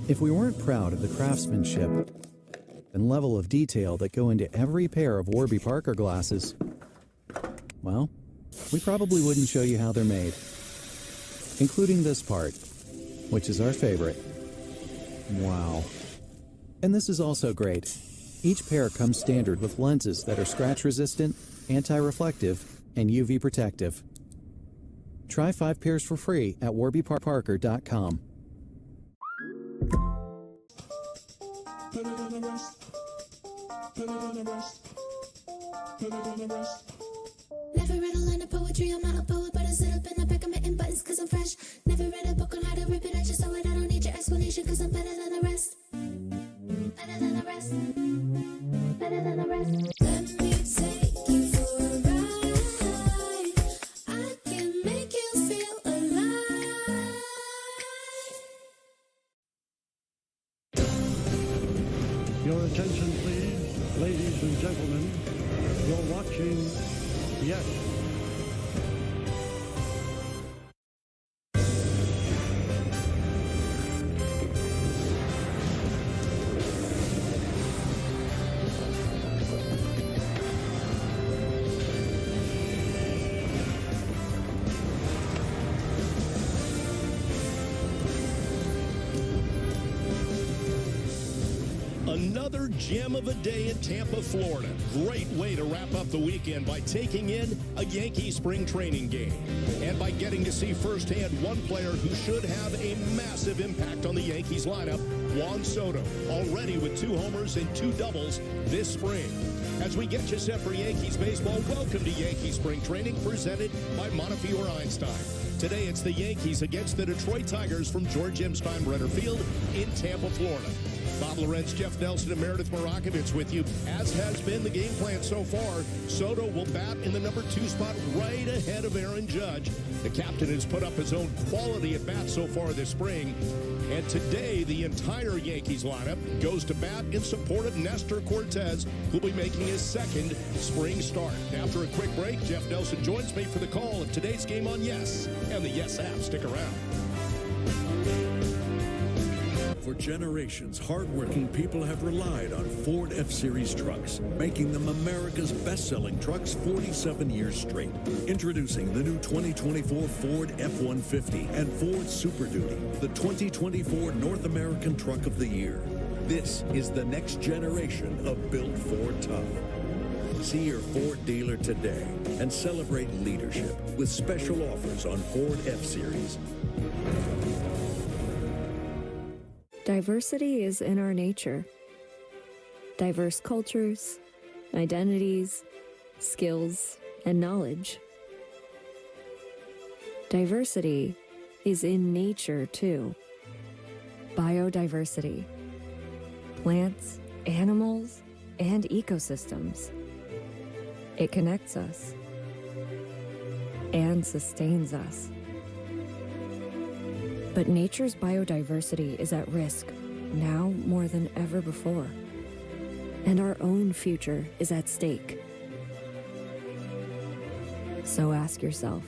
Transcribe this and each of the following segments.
If we weren't proud of the craftsmanship and level of detail that go into every pair of Warby Parker glasses, well, we probably wouldn't show you how they're made, including this part, which is our favorite. Wow. And this is also great. Each pair comes standard with lenses that are scratch-resistant, anti-reflective, and UV protective. Try 5 pairs for free at warbyparker.com. Put it on the rest. Put it on the rest. Put it on the rest. Never read a line of poetry, I'm not a poet, but I sit up in the back of my buttons cause I'm fresh. Never read a book on how to rip it, I just saw it, I don't need your explanation cause I'm better than the rest. Better than the rest. Better than the rest. Let me take you for a ride. I can make you feel alive. Your attention, please, ladies and gentlemen. You're watching Yes. Another gem of a day in Tampa, Florida. Great way to wrap up the weekend by taking in a Yankee spring training game. And by getting to see firsthand one player who should have a massive impact on the Yankees lineup, Juan Soto, already with 2 homers and 2 doubles this spring. As we get you set for Yankees baseball, welcome to Yankee spring training presented by Montefiore Einstein. Today it's the Yankees against the Detroit Tigers from George M. Steinbrenner Field in Tampa, Florida. Bob Lorenz, Jeff Nelson, and Meredith Morakovich with you. As has been the game plan so far, Soto will bat in the number 2 spot right ahead of Aaron Judge. The captain has put up his own quality at bat so far this spring. And today, the entire Yankees lineup goes to bat in support of Nestor Cortez, who'll be making his 2nd spring start. After a quick break, Jeff Nelson joins me for the call of today's game on Yes and the Yes app. Stick around. For generations, hardworking people have relied on Ford F-Series trucks, making them America's best-selling trucks 47 years straight. Introducing the new 2024 Ford F-150 and Ford Super Duty, the 2024 North American Truck of the Year. This is the next generation of built Ford tough. See your Ford dealer today and celebrate leadership with special offers on Ford F-Series. Diversity is in our nature. Diverse cultures, identities, skills, and knowledge. Diversity is in nature, too. Biodiversity. Plants, animals, and ecosystems. It connects us and sustains us. But nature's biodiversity is at risk, now more than ever before. And our own future is at stake. So ask yourself,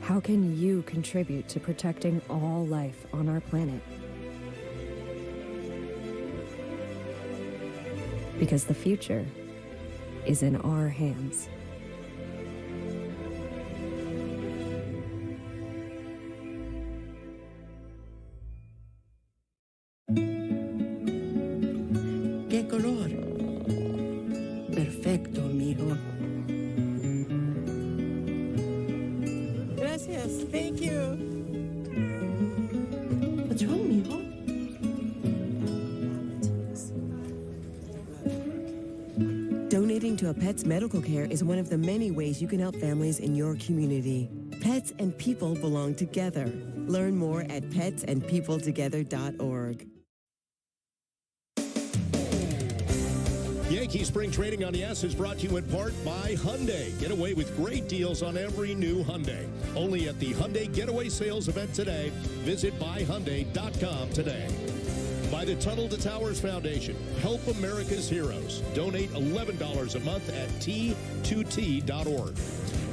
how can you contribute to protecting all life on our planet? Because the future is in our hands. ¿Qué color? Perfecto, mijo. Gracias. Thank you. What's wrong, mijo? Donating to a pet's medical care is one of the many ways you can help families in your community. Pets and people belong together. Learn more at petsandpeopletogether.org. Yankee Spring Training on Yes is brought to you in part by Hyundai. Get away with great deals on every new Hyundai. Only at the Hyundai Getaway Sales event today. Visit buyhyundai.com today. By the Tunnel to Towers Foundation. Help America's heroes. Donate $11 a month at T2T.org.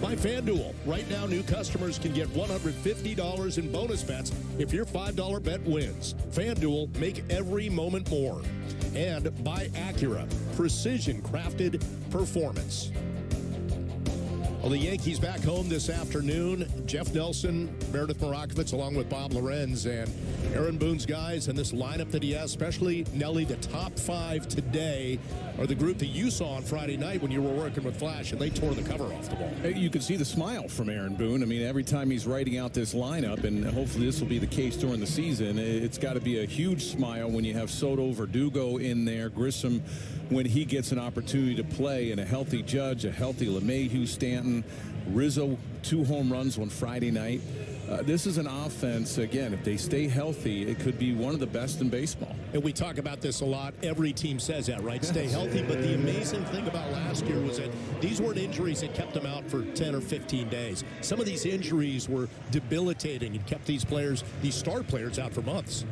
by FanDuel. Right now, new customers can get $150 in bonus bets if your $5 bet wins. FanDuel, make every moment more. And by Acura, precision-crafted performance. Well, the Yankees back home this afternoon. Jeff Nelson, Meredith Marakovitz, along with Bob Lorenz and Aaron Boone's guys, and this lineup that he has, especially, Nelly, the top 5 today are the group that you saw on Friday night when you were working with Flash, and they tore the cover off the ball. You can see the smile from Aaron Boone. I mean, every time he's writing out this lineup, and hopefully this will be the case during the season, it's got to be a huge smile when you have Soto, Verdugo in there, Grissom when he gets an opportunity to play, and a healthy Judge, a healthy LeMahieu, Stanton, Rizzo, 2 home runs on Friday night. This is an offense, again, if they stay healthy, it could be one of the best in baseball. And we talk about this a lot. Every team says that, right? Stay healthy. But the amazing thing about last year was that these weren't injuries that kept them out for 10 or 15 days. Some of these injuries were debilitating and kept these players, these star players, out for months.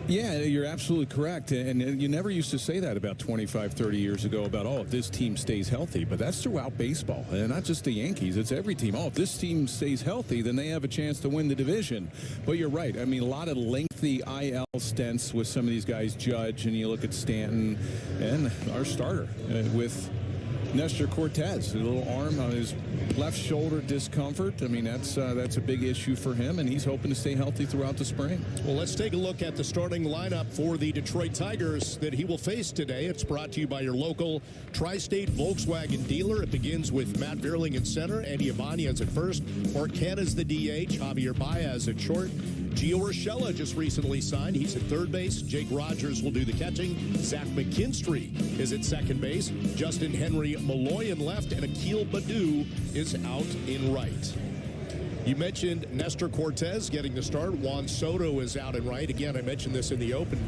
Yeah, you're absolutely correct. And you never used to say that about 25, 30 years ago about, oh, if this team stays healthy. But that's throughout baseball. And not just the Yankees. It's every team. Oh, if this team stays healthy, then they have a chance to win the division. But you're right. I mean, a lot of lengthy IL stints with some of these guys, Judge, and you look at Stanton and our starter with Nestor Cortez, a little arm on his left shoulder discomfort. I mean, that's a big issue for him, and he's hoping to stay healthy throughout the spring. Well, let's take a look at the starting lineup for the Detroit Tigers that he will face today. It's brought to you by your local Tri-State Volkswagen dealer. It begins with Matt Vierling in center, Eddie Ibanez at first, Marquette as the DH, Javier Baez at short. Gio Urshela just recently signed. He's at third base. Jake Rogers will do the catching. Zach McKinstry is at second base. Justin Henry Malloy in left, and Akil Baddoo is out in right. You mentioned Nestor Cortez getting the start. Juan Soto is out in right. Again, I mentioned this in the open.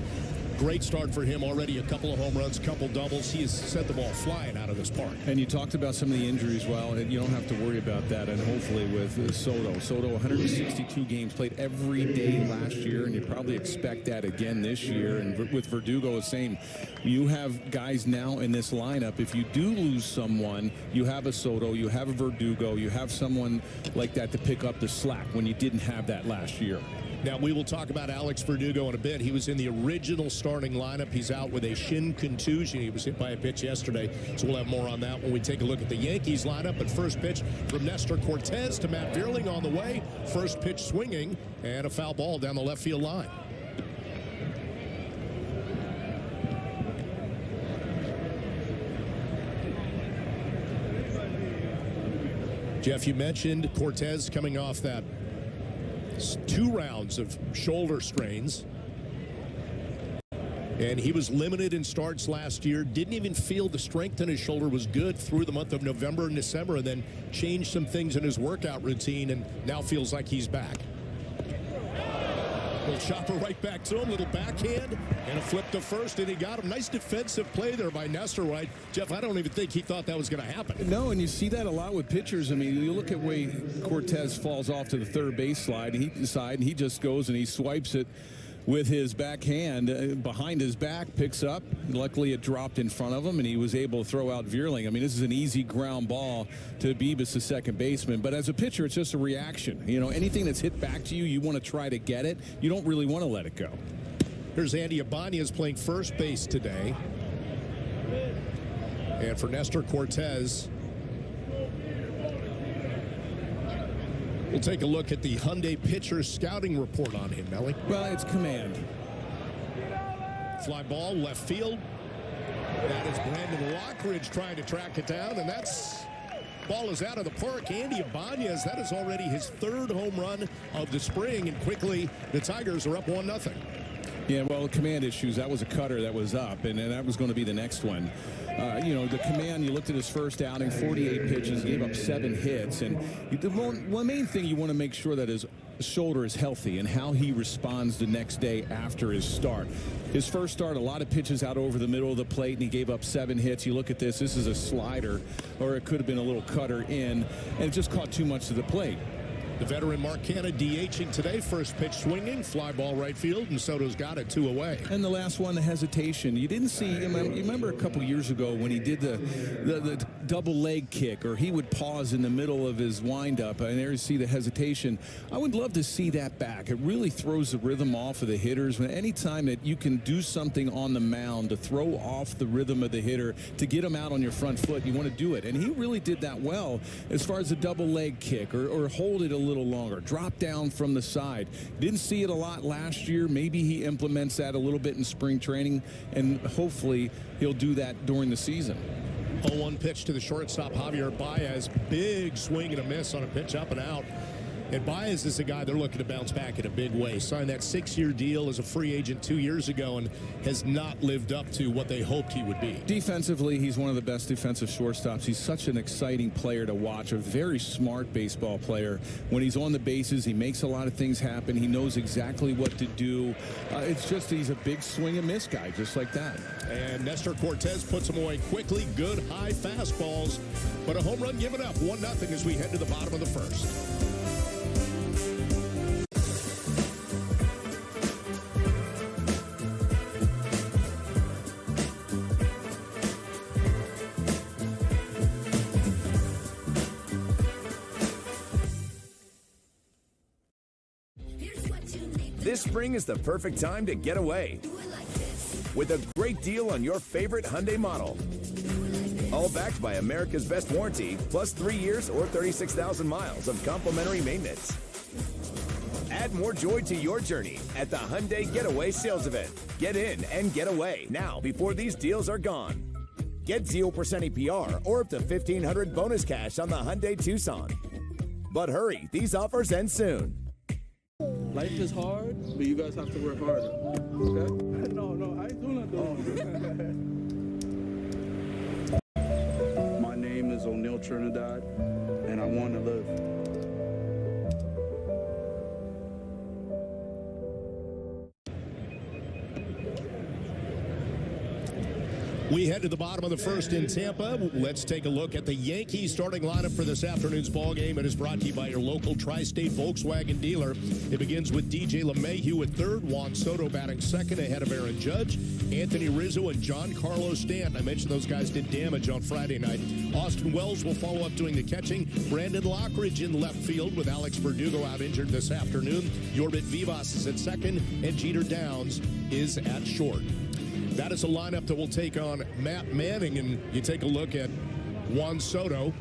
Great start for him already. A couple of home runs, a couple doubles. He has sent the ball flying out of this park. And you talked about some of the injuries. Well, you don't have to worry about that. And hopefully with Soto 162 games, played every day last year, and you probably expect that again this year. And with Verdugo, the same. You have guys now in this lineup. If you do lose someone, you have a Soto, you have a Verdugo, you have someone like that to pick up the slack when you didn't have that last year. Now, we will talk about Alex Verdugo in a bit. He was in the original starting lineup. He's out with a shin contusion. He was hit by a pitch yesterday, so we'll have more on that when we take a look at the Yankees lineup. But first pitch from Nestor Cortez to Matt Vierling on the way. First pitch swinging, and a foul ball down the left field line. Jeff, you mentioned Cortez coming off that 2 rounds of shoulder strains, and he was limited in starts last year. Didn't even feel the strength in his shoulder was good through the month of November and December, and then changed some things in his workout routine, and now feels like he's back. Little chopper right back to him, little backhand, and a flip to first, and he got him. Nice defensive play there by Nestor, right? Jeff, I don't even think he thought that was going to happen. No, and you see that a lot with pitchers. I mean, you look at where Cortez falls off to the third base side, and he just goes and he swipes it with his backhand behind his back, picks up. Luckily, it dropped in front of him, and he was able to throw out Vierling. I mean, this is an easy ground ball to Bibas, the second baseman. But as a pitcher, it's just a reaction. You know, anything that's hit back to you, you want to try to get it. You don't really want to let it go. Here's Andy Ibanez playing first base today. And for Nestor Cortez, we'll take a look at the Hyundai pitcher scouting report on him, Nelly. Well, it's command. Fly ball, left field. That is Brandon Lockridge trying to track it down, and that's ball is out of the park. Andy Ibanez, that is already his 3rd home run of the spring, and quickly the Tigers are up 1-0. Yeah, well, command issues. That was a cutter that was up, and that was going to be the next one. You know, the command, you looked at his first outing, 48 pitches, gave up 7 hits. And one main thing you want to make sure that his shoulder is healthy and how he responds the next day after his start. His first start, a lot of pitches out over the middle of the plate, and he gave up 7 hits. You look at this is a slider, or it could have been a little cutter in, and it just caught too much to the plate. The veteran Mark Canha DHing today. First pitch swinging, fly ball right field, and Soto's got it 2 away. And the last one, the hesitation. You didn't see, you remember a couple years ago when he did the double leg kick, or he would pause in the middle of his windup, and there you see the hesitation. I would love to see that back. It really throws the rhythm off of the hitters. Anytime that you can do something on the mound to throw off the rhythm of the hitter, to get him out on your front foot, you want to do it. And he really did that well as far as a double leg kick, or hold it a little longer, drop down from the side. Didn't see it a lot last year. Maybe he implements that a little bit in spring training, and hopefully he'll do that during the season. 0-1 pitch to the shortstop, Javier Baez. Big swing and a miss on a pitch up and out. And Baez is a guy they're looking to bounce back in a big way. Signed that 6-year deal as a free agent 2 years ago and has not lived up to what they hoped he would be. Defensively, he's one of the best defensive shortstops. He's such an exciting player to watch, a very smart baseball player. When he's on the bases, he makes a lot of things happen. He knows exactly what to do. It's just he's a big swing and miss guy, just like that. And Nestor Cortez puts him away quickly. Good high fastballs, but a home run given up. 1-0 as we head to the bottom of the first. This spring is the perfect time to get away with a great deal on your favorite Hyundai model. All backed by America's best warranty, plus 3 years or 36,000 miles of complimentary maintenance. Add more joy to your journey at the Hyundai Getaway Sales Event. Get in and get away now before these deals are gone. Get 0% APR or up to $1,500 bonus cash on the Hyundai Tucson. But hurry, these offers end soon. Life is hard, but you guys have to work harder. Okay? No, I do not do it. My name is O'Neal Trinidad, and I want to live. We head to the bottom of the first in Tampa. Let's take a look at the Yankees starting lineup for this afternoon's ball game. It is brought to you by your local Tri-State Volkswagen dealer. It begins with DJ LeMahieu at third, Juan Soto batting second ahead of Aaron Judge, Anthony Rizzo, and Giancarlo Stanton. I mentioned those guys did damage on Friday night. Austin Wells will follow up doing the catching. Brandon Lockridge in left field with Alex Verdugo out injured this afternoon. Yorbit Vivas is at second, and Jeter Downs is at short. That is a lineup that will take on Matt Manning, and you take a look at Juan Soto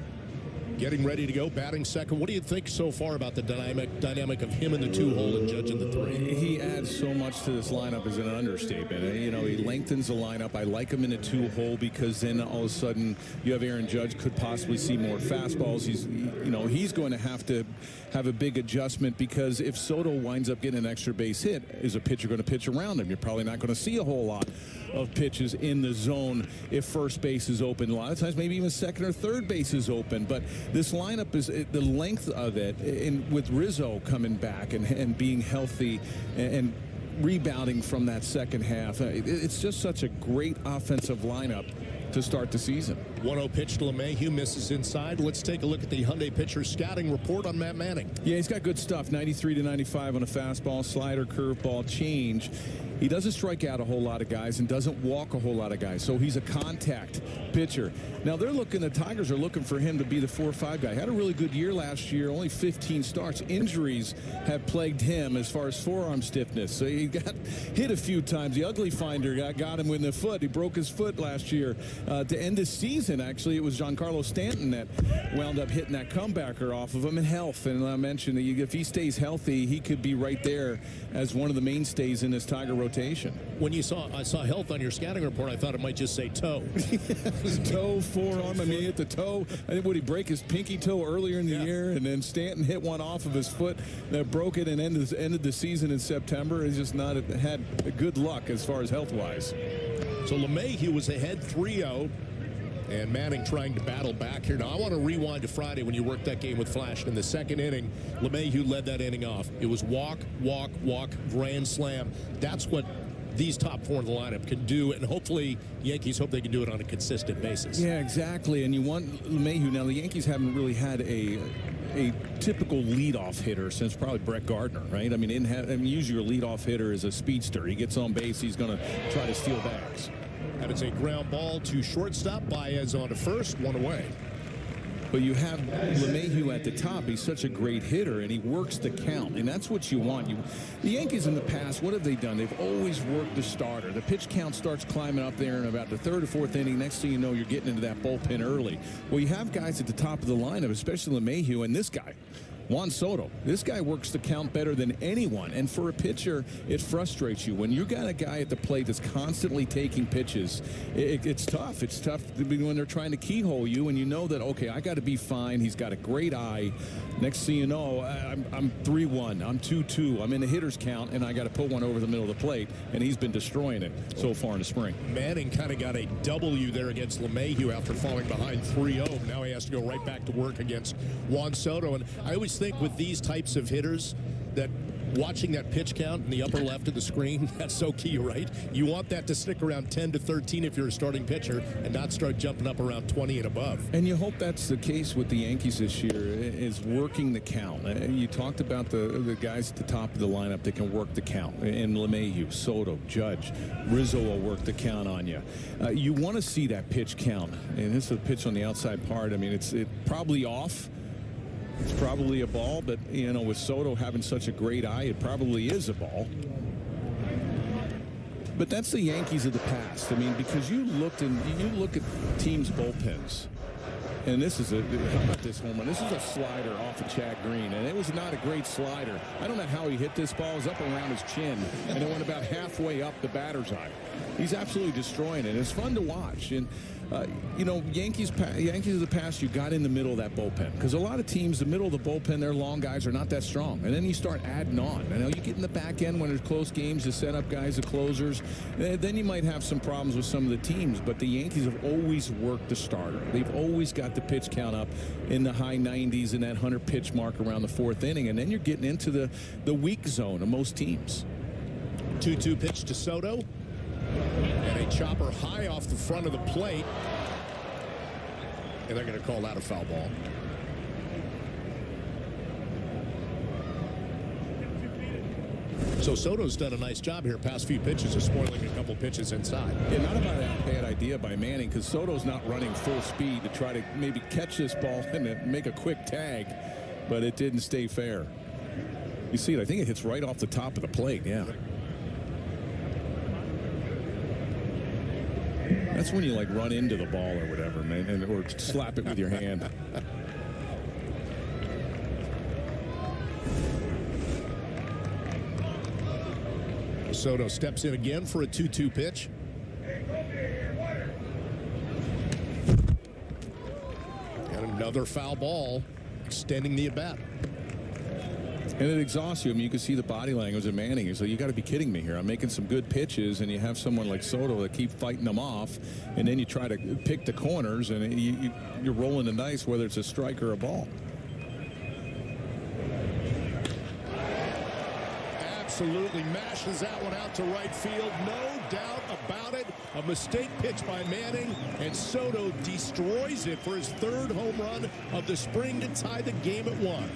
getting ready to go, batting second. What do you think so far about the dynamic of him in the 2-hole and Judge in the 3? He adds so much to this lineup as an understatement. You know, he lengthens the lineup. I like him in a 2-hole because then all of a sudden you have Aaron Judge could possibly see more fastballs. He's going to have a big adjustment because if Soto winds up getting an extra base hit, is a pitcher going to pitch around him? You're probably not going to see a whole lot of pitches in the zone if first base is open. A lot of times maybe even second or third base is open, but this lineup is the length of it, and with Rizzo coming back and being healthy and rebounding from that second half, it's just such a great offensive lineup to start the season. 1-0 pitch to LeMahieu, misses inside. Let's take a look at the Hyundai pitcher scouting report on Matt Manning. Yeah, he's got good stuff. 93 to 95 on a fastball, slider, curveball, change. He doesn't strike out a whole lot of guys and doesn't walk a whole lot of guys, so he's a contact pitcher. Now the Tigers are looking for him to be the 4-5 guy. Had a really good year last year, only 15 starts. Injuries have plagued him as far as forearm stiffness, so he got hit a few times. The ugly finder got him in the foot. He broke his foot last year. To end the season, actually, it was Giancarlo Stanton that wound up hitting that comebacker off of him in health. And I mentioned that if he stays healthy, he could be right there as one of the mainstays in this Tiger rotation. When I saw health on your scouting report, I thought it might just say toe. Toe, forearm. I mean, he hit the toe. I think, would he break his pinky toe earlier in the year? And then Stanton hit one off of his foot that broke it and ended the season in September. He's just not had good luck as far as health-wise. So LeMahieu was ahead 3-0. And Manning trying to battle back here. Now, I want to rewind to Friday when you worked that game with Flash. In the second inning, LeMahieu led that inning off. It was walk, walk, walk, grand slam. That's what these top four in the lineup can do, and hopefully Yankees hope they can do it on a consistent basis. Yeah, exactly. And you want LeMahieu. Now, the Yankees haven't really had a typical leadoff hitter since probably Brett Gardner, right? I mean, usually your leadoff hitter is a speedster. He gets on base, he's going to try to steal bags. That is a ground ball to shortstop. Baez on to first, one away. But you have LeMahieu at the top. He's such a great hitter, and he works the count, and that's what you want. The Yankees in the past, what have they done? They've always worked the starter. The pitch count starts climbing up there in about the third or fourth inning. Next thing you know, you're getting into that bullpen early. Well, you have guys at the top of the lineup, especially LeMahieu, and this guy, Juan Soto. This guy works the count better than anyone. And for a pitcher, it frustrates you. When you got a guy at the plate that's constantly taking pitches, it's tough. It's tough when they're trying to keyhole you, and you know that, okay, I got to be fine. He's got a great eye. Next thing you know, I'm 3-1. I'm 2-2. I'm in the hitter's count, and I got to put one over the middle of the plate, and he's been destroying it so far in the spring. Manning kind of got a W there against LeMahieu after falling behind 3-0. Now he has to go right back to work against Juan Soto. And I always think with these types of hitters that watching that pitch count in the upper left of the screen, that's so key, right? You want that to stick around 10 to 13 if you're a starting pitcher and not start jumping up around 20 and above. And you hope that's the case with the Yankees this year, is working the count. You talked about the guys at the top of the lineup that can work the count. And LeMahieu, Soto, Judge, Rizzo will work the count on you. You want to see that pitch count. And this is a pitch on the outside part. I mean, it's probably off. It's probably a ball, but, you know, with Soto having such a great eye, it probably is a ball. But that's the Yankees of the past. I mean, because you look at teams' bullpens, and this is how about this home run? This is a slider off of Chad Green, and it was not a great slider. I don't know how he hit this ball. It was up around his chin, and it went about halfway up the batter's eye. He's absolutely destroying it. It's fun to watch. And you know, Yankees of the past, you got in the middle of that bullpen, because a lot of teams, the middle of the bullpen, their long guys are not that strong, and then you start adding on. I know you get in the back end when there's close games to set up guys, the closers. Then you might have some problems with some of the teams, but the Yankees have always worked the starter. They've always got the pitch count up in the high 90s and that 100 pitch mark around the fourth inning, and then you're getting into the weak zone of most teams. 2-2 pitch to Soto. And a chopper high off the front of the plate. And they're going to call that a foul ball. So Soto's done a nice job here past few pitches of spoiling a couple pitches inside. Yeah, not a bad idea by Manning, because Soto's not running full speed to try to maybe catch this ball and make a quick tag, but it didn't stay fair. You see it, I think it hits right off the top of the plate, yeah. That's when you like run into the ball or whatever, man, or slap it with your hand. Soto steps in again for a 2-2 pitch. And another foul ball, extending the at-bat. And it exhausts you. I mean, you can see the body language of Manning. So you got to be kidding me here. I'm making some good pitches, and you have someone like Soto that keep fighting them off, and then you try to pick the corners, and you're rolling the dice whether it's a strike or a ball. Absolutely mashes that one out to right field. No doubt about it. A mistake pitch by Manning, and Soto destroys it for his third home run of the spring to tie the game at 1.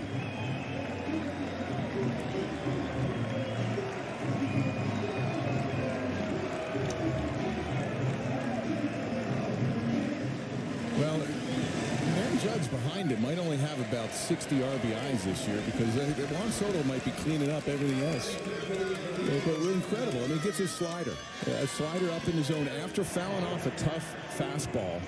Well, Aaron Judge behind him might only have about 60 RBIs this year, because Juan Soto might be cleaning up everything else. But incredible. I mean, he gets his slider. A slider up in the zone after fouling off a tough fastball.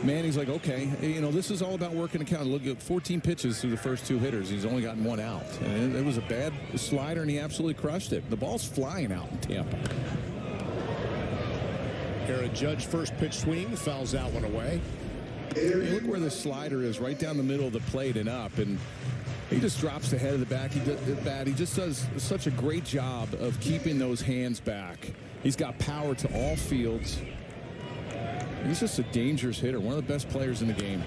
Manning's like, okay, you know, this is all about working the count. Look at 14 pitches through the first 2 hitters. He's only gotten 1 out. And it was a bad slider, and he absolutely crushed it. The ball's flying out in Tampa. Aaron Judge, first pitch swing, fouls that one away. Look where the slider is, right down the middle of the plate and up, and he just drops the head of the bat. He just does such a great job of keeping those hands back. He's got power to all fields. He's just a dangerous hitter, one of the best players in the game.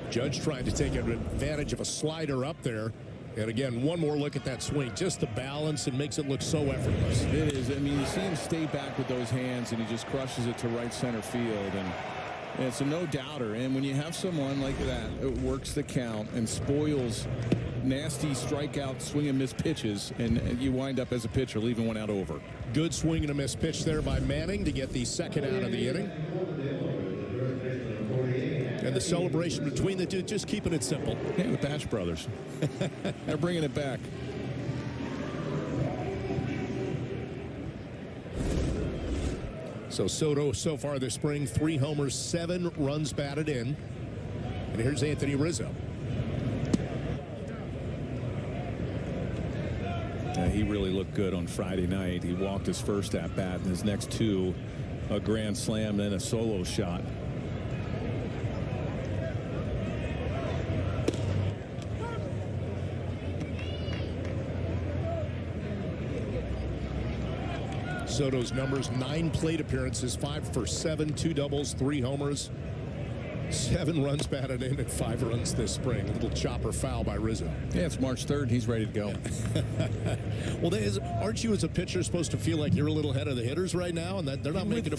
Judge trying to take advantage of a slider up there. And again, one more look at that swing. Just the balance, and makes it look so effortless. It is. I mean, you see him stay back with those hands, and he just crushes it to right center field. And it's a no-doubter. And when you have someone like that, it works the count and spoils nasty strikeout, swing and miss pitches, and you wind up as a pitcher leaving one out over. Good swing and a miss pitch there by Manning to get the second out of the inning. And the celebration between the two, just keeping it simple. Yeah, the Bash Brothers. They're bringing it back. So Soto so far this spring, 3 homers, 7 runs batted in. And here's Anthony Rizzo. He really looked good on Friday night. He walked his first at bat, and his next 2, a grand slam, then a solo shot. Soto's numbers: 9 plate appearances, 5 for 7, 2 doubles, 3 homers, 7 runs batted in, and 5 runs this spring. A little chopper foul by Rizzo. Yeah, it's March 3rd. He's ready to go. Well, aren't you as a pitcher supposed to feel like you're a little ahead of the hitters right now, and that they're not making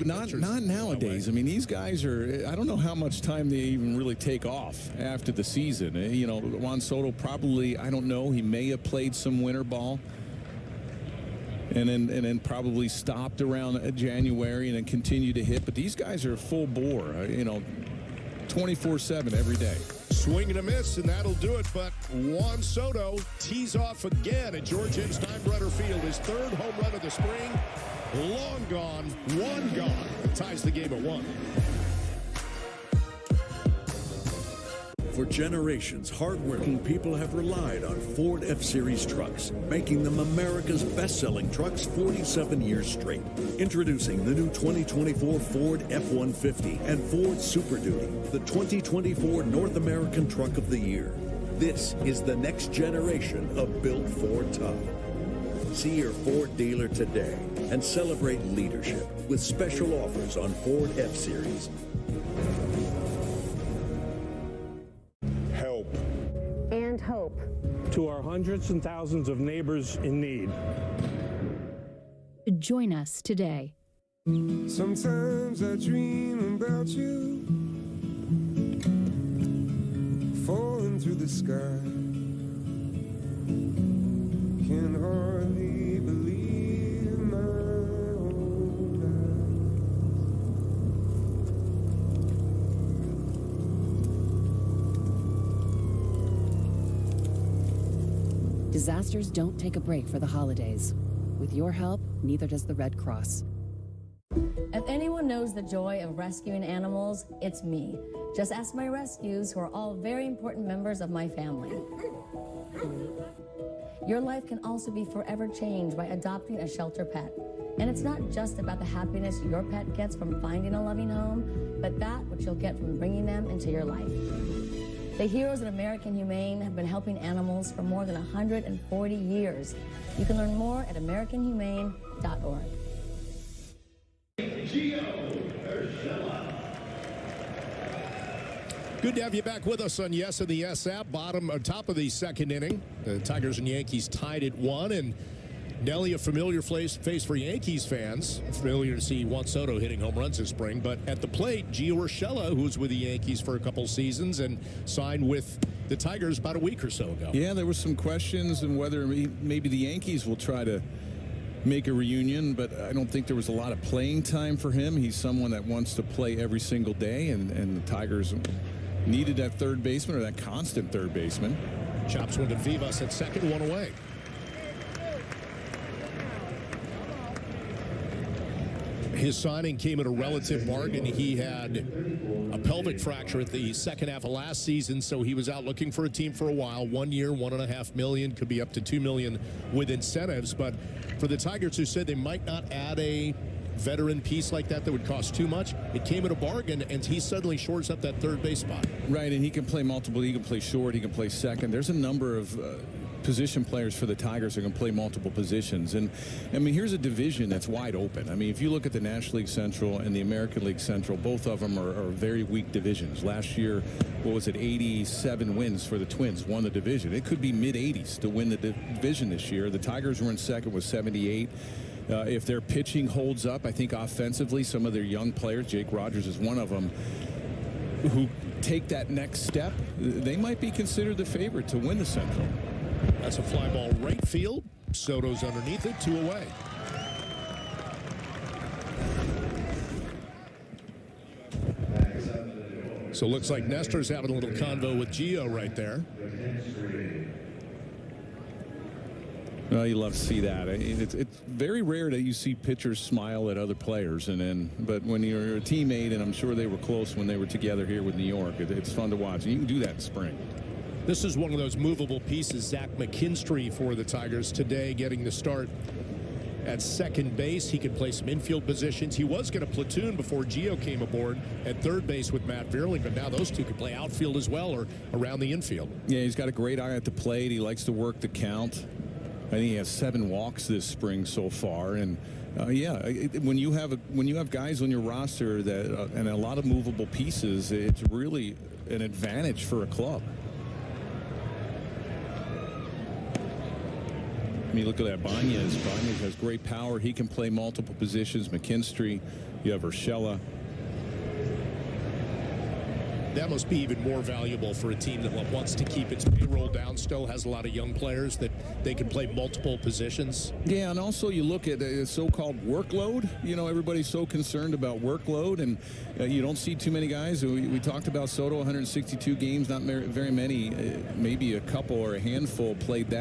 not nowadays. I mean, these guys are, I don't know how much time they even really take off after the season. You know, Juan Soto probably, I don't know, he may have played some winter ball. And then probably stopped around January and then continued to hit. But these guys are full bore, you know, 24/7 every day. Swing and a miss, and that'll do it. But Juan Soto tees off again at George M. Steinbrenner Field. His 3rd home run of the spring. Long gone, 1 gone. It ties the game at 1. For generations, hardworking people have relied on Ford F-Series trucks, making them America's best-selling trucks 47 years straight. Introducing the new 2024 Ford F-150 and Ford Super Duty, the 2024 North American Truck of the Year. This is the next generation of built Ford tough. See your Ford dealer today and celebrate leadership with special offers on Ford F-Series. And hope. To our hundreds and thousands of neighbors in need. Join us today. Sometimes I dream about you falling through the sky. Can hardly believe my own eyes. Disasters don't take a break for the holidays. With your help, neither does the Red Cross. If anyone knows the joy of rescuing animals, it's me. Just ask my rescues, who are all very important members of my family. Your life can also be forever changed by adopting a shelter pet. And it's not just about the happiness your pet gets from finding a loving home, but that which you'll get from bringing them into your life. The heroes at American Humane have been helping animals for more than 140 years. You can learn more at AmericanHumane.org. Good to have you back with us on Yes and the Yes app. Top of the 2nd inning. The Tigers and Yankees tied at 1, and Nelly, a familiar face for Yankees fans. Familiar to see Juan Soto hitting home runs this spring, but at the plate, Gio Urshela, who was with the Yankees for a couple seasons and signed with the Tigers about a week or so ago. Yeah, there were some questions on whether maybe the Yankees will try to make a reunion, but I don't think there was a lot of playing time for him. He's someone that wants to play every single day, and the Tigers needed that third baseman, or that constant third baseman. Chops one to Vivas at second, 1 away. His signing came at a relative bargain. He had a pelvic fracture at the second half of last season, so he was out looking for a team for a while. 1 year, $1.5 million, could be up to $2 million with incentives. But for the Tigers, who said they might not add a veteran piece like that would cost too much. It came at a bargain, and he suddenly shores up that third base spot. Right, and he can play multiple. He can play short. He can play second. There's a number of position players for the Tigers who can play multiple positions. And, I mean, here's a division that's wide open. I mean, if you look at the National League Central and the American League Central, both of them are very weak divisions. Last year, what was it, 87 wins for the Twins, won the division. It could be mid-80s to win the division this year. The Tigers were in second with 78. If their pitching holds up, I think offensively, some of their young players, Jake Rogers is one of them, who take that next step, they might be considered the favorite to win the Central. That's a fly ball right field. Soto's underneath it, 2 away. So looks like Nestor's having a little convo with Gio right there. Well, you love to see that. It's very rare that you see pitchers smile at other players, but when you're a teammate, and I'm sure they were close when they were together here with New York, it's fun to watch. And you can do that in spring. This is one of those movable pieces. Zach McKinstry for the Tigers today, getting the start at second base. He can play some infield positions. He was going to platoon before Gio came aboard at third base with Matt Vierling, but now those two can play outfield as well or around the infield. Yeah, he's got a great eye at the plate. He likes to work the count. I think he has 7 walks this spring so far, and when you have guys on your roster that and a lot of movable pieces, it's really an advantage for a club. I mean, look at that. Banez has great power. He can play multiple positions. McKinstry, you have Urshela. That must be even more valuable for a team that wants to keep its payroll down, still has a lot of young players that they can play multiple positions. Yeah, and also you look at the so-called workload. You know, everybody's so concerned about workload, and you don't see too many guys. We talked about Soto, 162 games, not very many, maybe a couple or a handful played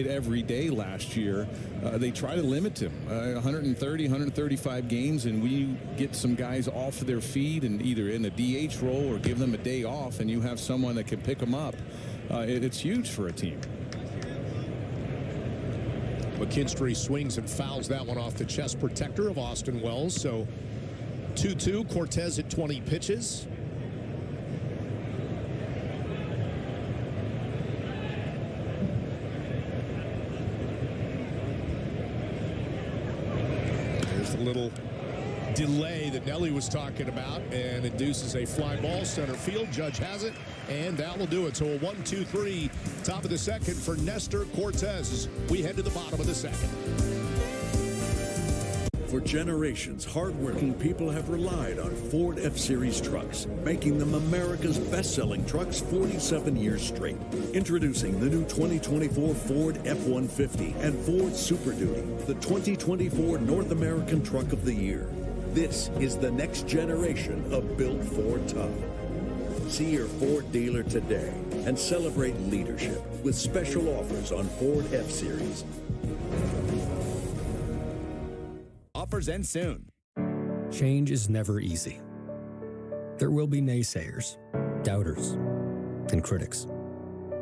every day last year. They try to limit him 130, 135 games, and we get some guys off of their feet and either in a DH role or give them a day off, and you have someone that can pick them up. It's huge for a team. McKinstry swings and fouls that one off the chest protector of Austin Wells. So 2-2, Cortez at 20 pitches. Little delay that Nelly was talking about, and induces a fly ball center field. Judge has it, and that will do it. So a 1-2-3, top of the second for Nestor Cortez as we head to the bottom of the second. For generations, hardworking people have relied on Ford F-Series trucks, making them America's best-selling trucks 47 years straight. Introducing the new 2024 Ford F-150 and Ford Super Duty, the 2024 North American Truck of the Year. This is the next generation of built Ford tough. See your Ford dealer today and celebrate leadership with special offers on Ford F-Series. Offers end soon. Change is never easy. There will be naysayers, doubters, and critics.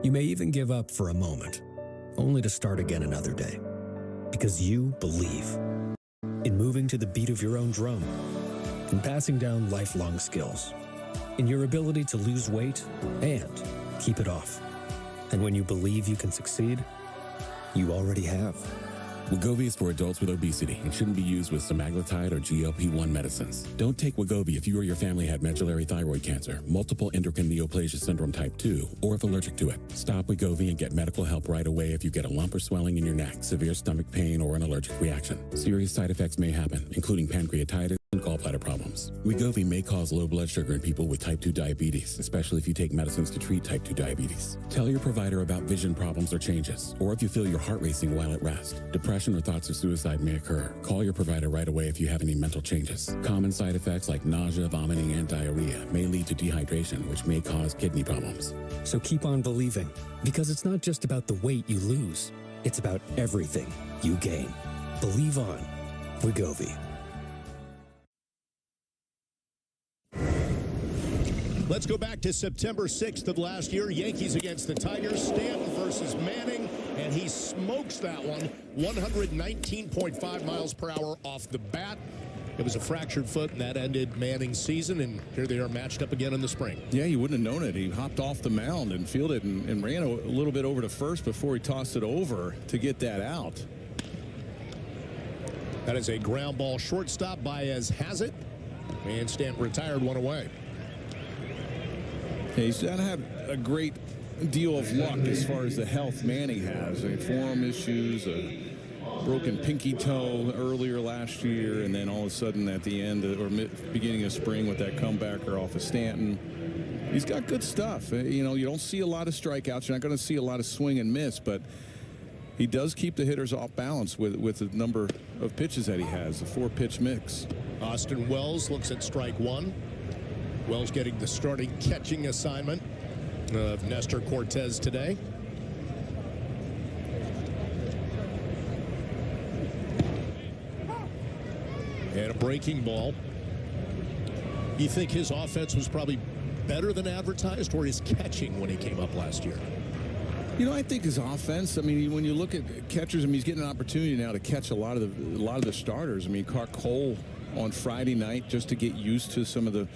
You may even give up for a moment, only to start again another day. Because you believe in moving to the beat of your own drum, in passing down lifelong skills, in your ability to lose weight and keep it off. And when you believe you can succeed, you already have. Wegovy is for adults with obesity and shouldn't be used with semaglutide or GLP-1 medicines. Don't take Wegovy if you or your family had medullary thyroid cancer, multiple endocrine neoplasia syndrome type 2, or if allergic to it. Stop Wegovy and get medical help right away if you get a lump or swelling in your neck, severe stomach pain, or an allergic reaction. Serious side effects may happen, including pancreatitis and gallbladder problems. Wegovy may cause low blood sugar in people with type 2 diabetes, especially if you take medicines to treat type 2 diabetes. Tell your provider about vision problems or changes, or if you feel your heart racing while at rest. Depression or thoughts of suicide may occur. Call your provider right away if you have any mental changes. Common side effects like nausea, vomiting, and diarrhea may lead to dehydration, which may cause kidney problems. So keep on believing, because it's not just about the weight you lose. It's about everything you gain. Believe on. Wegovy. Let's go back to September 6th of last year. Yankees against the Tigers. Stanton versus Manning, and he smokes that one. 119.5 miles per hour off the bat. It was a fractured foot, and that ended Manning's season, and here they are matched up again in the spring. Yeah, you wouldn't have known it. He hopped off the mound and fielded and ran a little bit over to first before he tossed it over to get that out. That is a ground ball shortstop. Baez has it, and Stanton retired one away. Yeah, he's not had a great deal of luck as far as the health Manning has. Forearm issues, a broken pinky toe earlier last year, and then all of a sudden at the end or beginning of spring with that comebacker off of Stanton. He's got good stuff. You know, you don't see a lot of strikeouts. You're not going to see a lot of swing and miss, but he does keep the hitters off balance with the number of pitches that he has, the 4-pitch mix. Austin Wells looks at strike one. Wells getting the starting catching assignment of Nestor Cortez today. And a breaking ball. You think his offense was probably better than advertised, or his catching when he came up last year? You know, I think his offense. I mean, when you look at catchers, I mean, he's getting an opportunity now to catch a lot of the starters. I mean, caught Cole on Friday night just to get used to some of the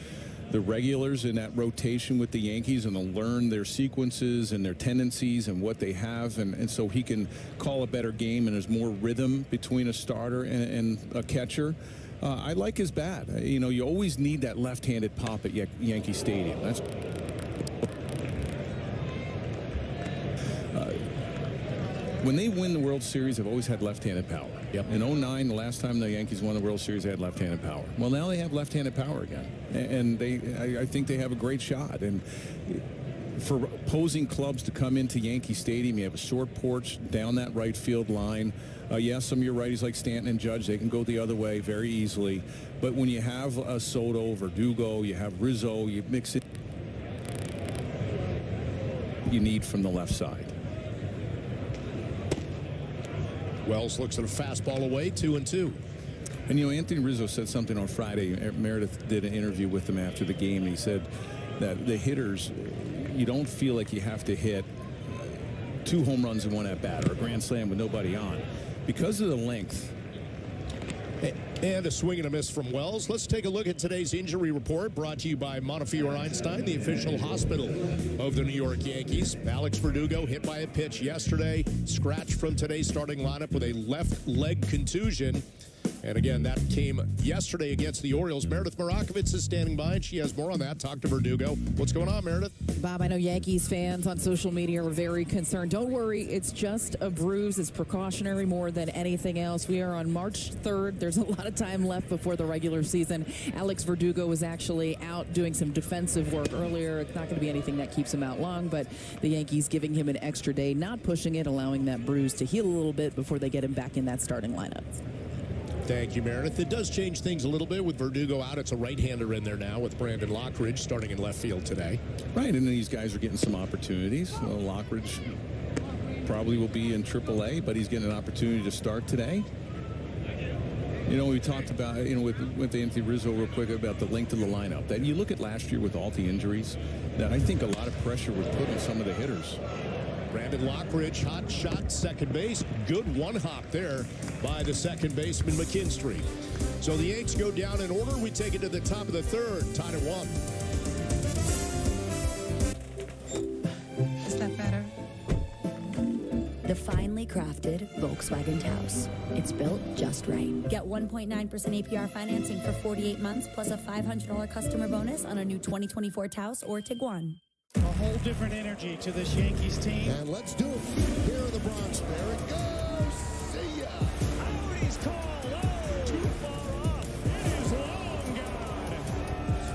regulars in that rotation with the Yankees and to learn their sequences and their tendencies and what they have, and so he can call a better game, and there's more rhythm between a starter and a catcher. I like his bat. You know, you always need that left-handed pop at Yankee Stadium. That's when they win the World Series, they've always had left-handed power. Yep. In 09, the last time the Yankees won the World Series, they had left-handed power. Well, now they have left-handed power again, and I think they have a great shot. And for opposing clubs to come into Yankee Stadium, you have a short porch down that right field line. Yes, some of your righties like Stanton and Judge, they can go the other way very easily. But when you have Soto, Verdugo, you have Rizzo, you mix it, you need from the left side. Wells looks at a fastball away, 2-2. And, you know, Anthony Rizzo said something on Friday. Meredith did an interview with him after the game, and he said that the hitters, you don't feel like you have to hit 2 home runs in one at-bat or a grand slam with nobody on. Because of the length. And a swing and a miss from Wells. Let's take a look at today's injury report, brought to you by Montefiore Einstein, the official hospital of the New York Yankees. Alex Verdugo hit by a pitch yesterday, scratched from today's starting lineup with a left leg contusion. And again, that came yesterday against the Orioles. Meredith Marakovitz is standing by, and she has more on that. Talk to Verdugo. What's going on, Meredith? Bob, I know Yankees fans on social media are very concerned. Don't worry, it's just a bruise. It's precautionary more than anything else. We are on March 3rd. There's a lot of time left before the regular season. Alex Verdugo was actually out doing some defensive work earlier. It's not going to be anything that keeps him out long, but the Yankees giving him an extra day, not pushing it, allowing that bruise to heal a little bit before they get him back in that starting lineup. Thank you, Meredith. It does change things a little bit with Verdugo out. It's a right-hander in there now with Brandon Lockridge starting in left field today. Right, and these guys are getting some opportunities. Lockridge probably will be in AAA, but he's getting an opportunity to start today. You know, we talked about, you know, with Anthony Rizzo real quick about the length of the lineup. That you look at last year with all the injuries, that I think a lot of pressure was put on some of the hitters. Brandon Lockridge, hot shot, second base. Good one hop there by the second baseman, McKinstry. So the Yanks go down in order. We take it to the top of the third, tied at 1. Is that better? The finely crafted Volkswagen Taos. It's built just right. Get 1.9% APR financing for 48 months plus a $500 customer bonus on a new 2024 Taos or Tiguan. A whole different energy to this Yankees team. And let's do it. Here in the Bronx. There it goes. See ya. Oh, he's called. Oh, too far off. It is long gone.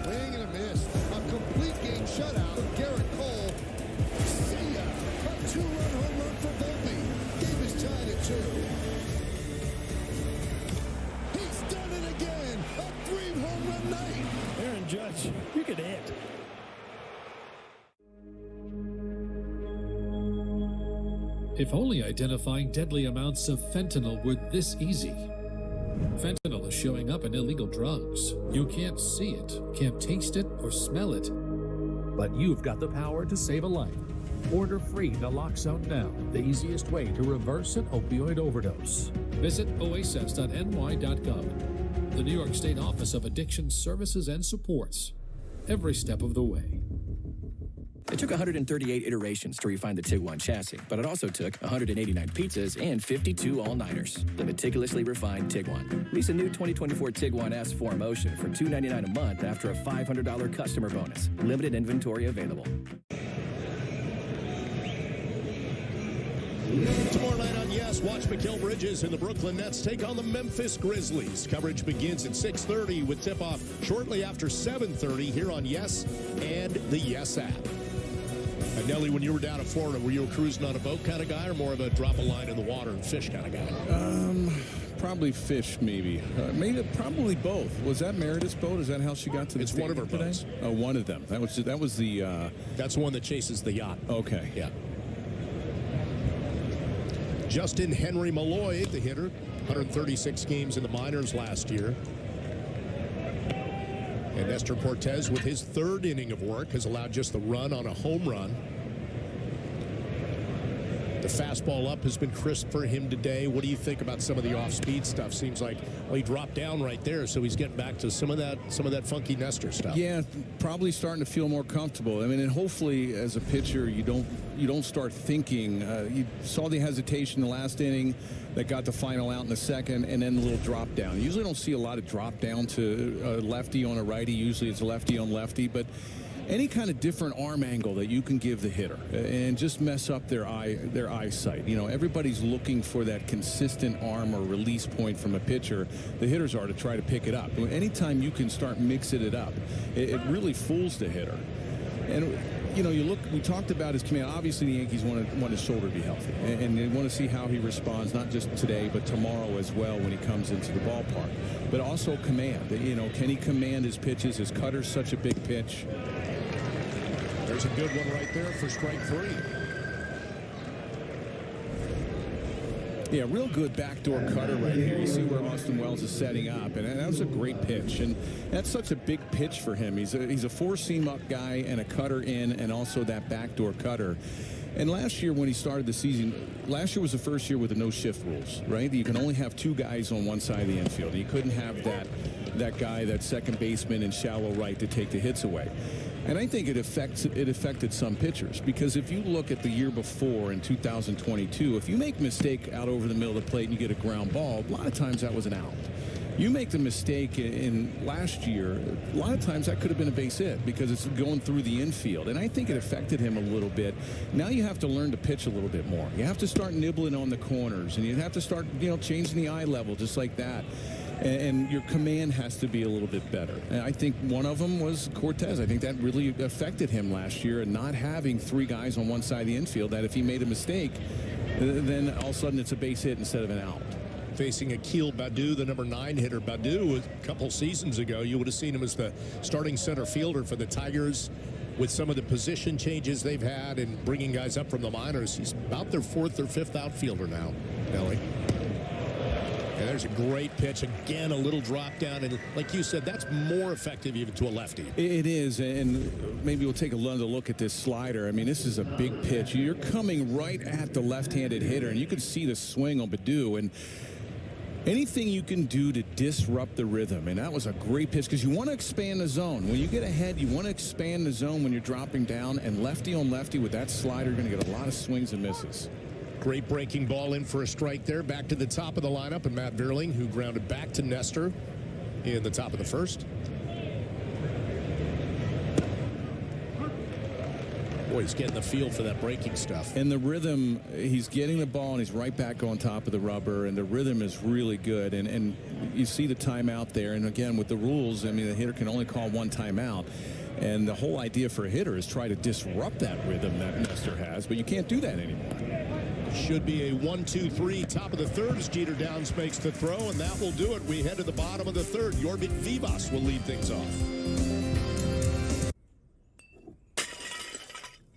Swing and a miss. A complete game shutout of Garrett Cole. See ya. A 2-run home run for Volpe. Game is tied at 2. He's done it again. A 3-home run night. Aaron Judge, you could hit. If only identifying deadly amounts of fentanyl were this easy. Fentanyl is showing up in illegal drugs. You can't see it, can't taste it, or smell it. But you've got the power to save a life. Order free naloxone now, the easiest way to reverse an opioid overdose. Visit oasis.ny.gov. The New York State Office of Addiction Services and Supports. Every step of the way. It took 138 iterations to refine the Tiguan chassis, but it also took 189 pizzas and 52 all-nighters. The meticulously refined Tiguan. Lease a new 2024 Tiguan S 4Motion for $299 a month after a $500 customer bonus. Limited inventory available. Tomorrow night on Yes, watch Mikal Bridges and the Brooklyn Nets take on the Memphis Grizzlies. Coverage begins at 6:30 with tip-off shortly after 7:30 here on Yes and the Yes app. Nelly, when you were down in Florida, were you a cruising on a boat kind of guy or more of a drop a line in the water and fish kind of guy? Probably fish, maybe. Probably both. Was that Meredith's boat? Is that how she got to the It's one of her today? boats. Oh, one of them. That was the... That's the one that chases the yacht. Okay. Yeah. Justin Henry Malloy, the hitter, 136 games in the minors last year. And Nestor Cortez, with his third inning of work, has allowed just the run on a home run. The fastball up has been crisp for him today. What do you think about some of the off-speed stuff? Seems like, well, he dropped down right there, so he's getting back to some of that funky Nestor stuff. Yeah, probably starting to feel more comfortable. I mean, and hopefully as a pitcher, you don't start thinking. You saw the hesitation in the last inning that got the final out in the second, and then the little drop down. You usually don't see a lot of drop down to a lefty on a righty. Usually it's a lefty on lefty, but any kind of different arm angle that you can give the hitter and just mess up their eyesight. You know, everybody's looking for that consistent arm or release point from a pitcher. The hitters are to try to pick it up. Anytime you can start mixing it up, it really fools the hitter. And you know, we talked about his command. Obviously, the Yankees want his shoulder to be healthy, and they want to see how he responds, not just today, but tomorrow as well when he comes into the ballpark. But also command. You know, can he command his pitches? His cutter's such a big pitch. There's a good one right there for strike three. Yeah, real good backdoor cutter right here. You see where Austin Wells is setting up, and that was a great pitch. And that's such a big pitch for him. He's a four-seam up guy and a cutter in, and also that backdoor cutter. And last year when he started the season, last year was the first year with the no-shift rules, right? You can only have two guys on one side of the infield. You couldn't have that guy, that second baseman in shallow right to take the hits away. And I think it affected some pitchers, because if you look at the year before in 2022, if you make a mistake out over the middle of the plate and you get a ground ball, a lot of times that was an out. You make the mistake in last year, a lot of times that could have been a base hit because it's going through the infield. And I think it affected him a little bit. Now you have to learn to pitch a little bit more. You have to start nibbling on the corners, and you have to start, changing the eye level just like that. And your command has to be a little bit better. And I think one of them was Cortez. I think that really affected him last year, and not having three guys on one side of the infield, that if he made a mistake, then all of a sudden it's a base hit instead of an out. Facing Akil Baddoo, the number 9 hitter. Baddoo, a couple seasons ago, you would have seen him as the starting center fielder for the Tigers. With some of the position changes they've had and bringing guys up from the minors, he's about their 4th or 5th outfielder now, Nelly. And there's a great pitch. Again, a little drop down. And like you said, that's more effective even to a lefty. It is. And maybe we'll take another look at this slider. I mean, this is a big pitch. You're coming right at the left-handed hitter, and you can see the swing on Baddoo. And anything you can do to disrupt the rhythm. And that was a great pitch because you want to expand the zone. When you get ahead, you want to expand the zone when you're dropping down. And lefty on lefty with that slider, you're going to get a lot of swings and misses. Great breaking ball in for a strike there. Back to the top of the lineup, and Matt Vierling, who grounded back to Nestor in the top of the first. Boy, he's getting the feel for that breaking stuff. And the rhythm, he's getting the ball, and he's right back on top of the rubber, and the rhythm is really good. And you see the timeout there. And again, with the rules, I mean, the hitter can only call one timeout. And the whole idea for a hitter is try to disrupt that rhythm that Nestor has, but you can't do that anymore. Should be a 1-2-3, top of the third as Jeter Downs makes the throw, and that will do it. We head to the bottom of the third. Yorbit Vivas will lead things off.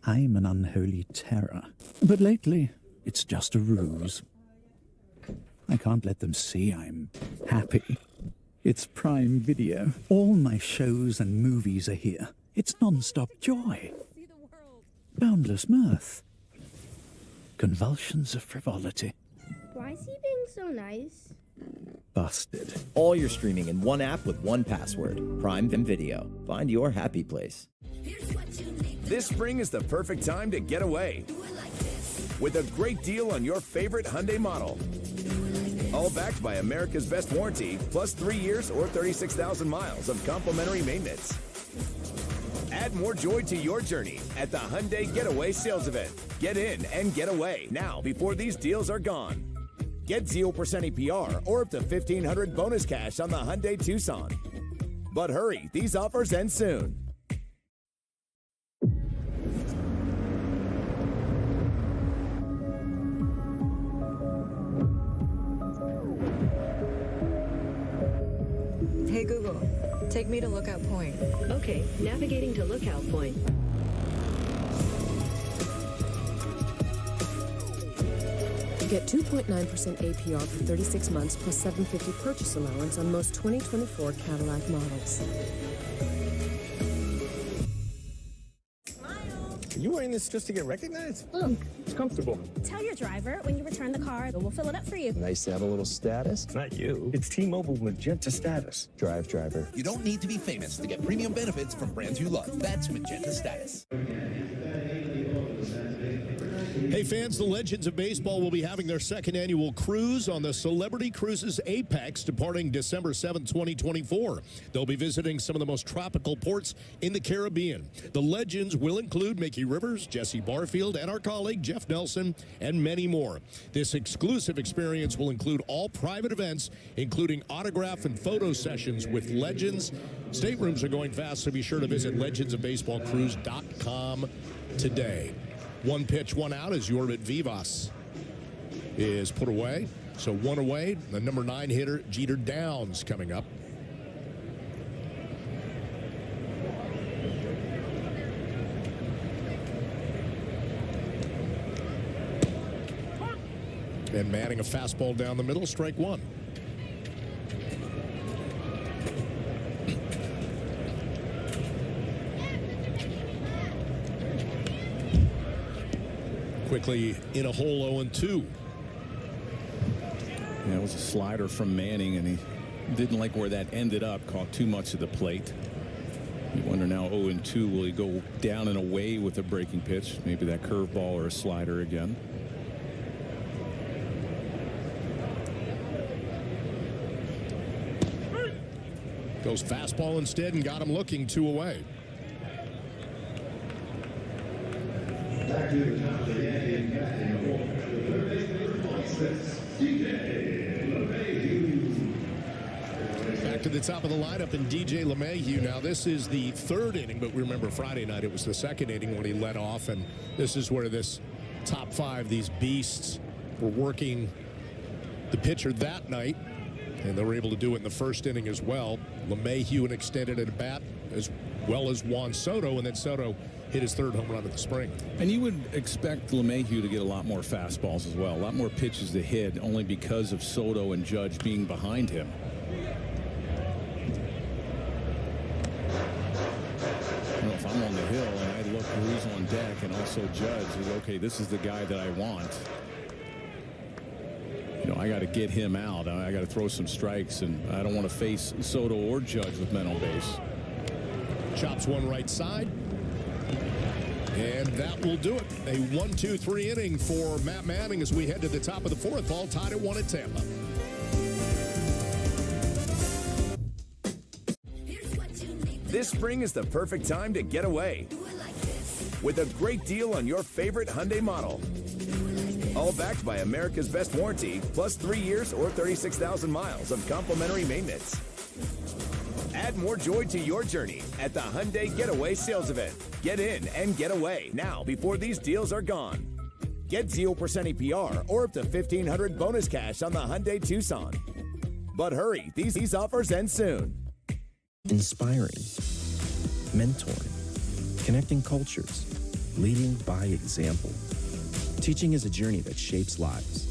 I'm an unholy terror, but lately it's just a ruse. I can't let them see I'm happy. It's Prime Video. All my shows and movies are here. It's non-stop joy. Boundless mirth. Convulsions of frivolity. Why is he being so nice? busted. All your streaming in one app with one password. Prime Video. Find your happy place. This spring is the perfect time to get away with a great deal on your favorite Hyundai model. All backed by America's best warranty, plus 3 years or 36,000 miles of complimentary maintenance. Add more joy to your journey at the Hyundai Getaway Sales Event. Get in and get away now before these deals are gone. Get 0% APR or up to $1,500 bonus cash on the Hyundai Tucson. But hurry, these offers end soon. Hey Google, take me to Lookout Point. Okay, navigating to Lookout Point. Get 2.9% APR for 36 months plus $750 purchase allowance on most 2024 Cadillac models. Are you wearing this just to get recognized? Look, it's comfortable. tell your driver when you return the car, we'll fill it up for you. Nice to have a little status. Not you. It's T-Mobile Magenta Status. Drive, driver. You don't need to be famous to get premium benefits from brands you love. That's Magenta Status. Hey fans, the Legends of Baseball will be having their second annual cruise on the Celebrity Cruises Apex departing December 7, 2024. They'll be visiting some of the most tropical ports in the Caribbean. The Legends will include Mickey Rivers, Jesse Barfield, and our colleague Jeff Nelson, and many more. This exclusive experience will include all private events, including autograph and photo sessions with legends. Staterooms are going fast, so be sure to visit legendsofbaseballcruise.com today. One pitch, one out as Yorvit Vivas is put away. So one away. The number 9 hitter, Jeter Downs, coming up. And Manning a fastball down the middle, strike one. Quickly in a hole 0-2. Yeah, it was a slider from Manning, and he didn't like where that ended up. Caught too much of the plate. You wonder now 0-2, will he go down and away with a breaking pitch? Maybe that curveball or a slider again. Goes fastball instead and got him looking, 2 away. Back to the top of the Yankees batting order. Back to the top of the lineup in DJ LeMahieu. Now this is the 3rd inning, but remember Friday night it was the 2nd inning when he led off, and this is where this top 5, these beasts, were working the pitcher that night, and they were able to do it in the 1st inning as well. LeMahieu an extended at bat, as well as Juan Soto, and then Soto hit his 3rd home run of the spring. And you would expect LeMahieu to get a lot more fastballs as well, a lot more pitches to hit, only because of Soto and Judge being behind him. You know, if I'm on the hill and I look who's on deck and also Judge, is okay, this is the guy that I want. You know, I got to get him out. I got to throw some strikes, and I don't want to face Soto or Judge with men on base. Chops one right side. And that will do it. A 1-2-3 inning for Matt Manning as we head to the top of the 4th, all tied at 1 at Tampa. This spring is the perfect time to get away with a great deal on your favorite Hyundai model. All backed by America's best warranty, plus 3 years or 36,000 miles of complimentary maintenance. Add more joy to your journey at the Hyundai Getaway Sales Event. Get in and get away now before these deals are gone. Get 0% APR or up to $1,500 bonus cash on the Hyundai Tucson. But hurry, these offers end soon. Inspiring, mentoring, connecting cultures, leading by example. Teaching is a journey that shapes lives.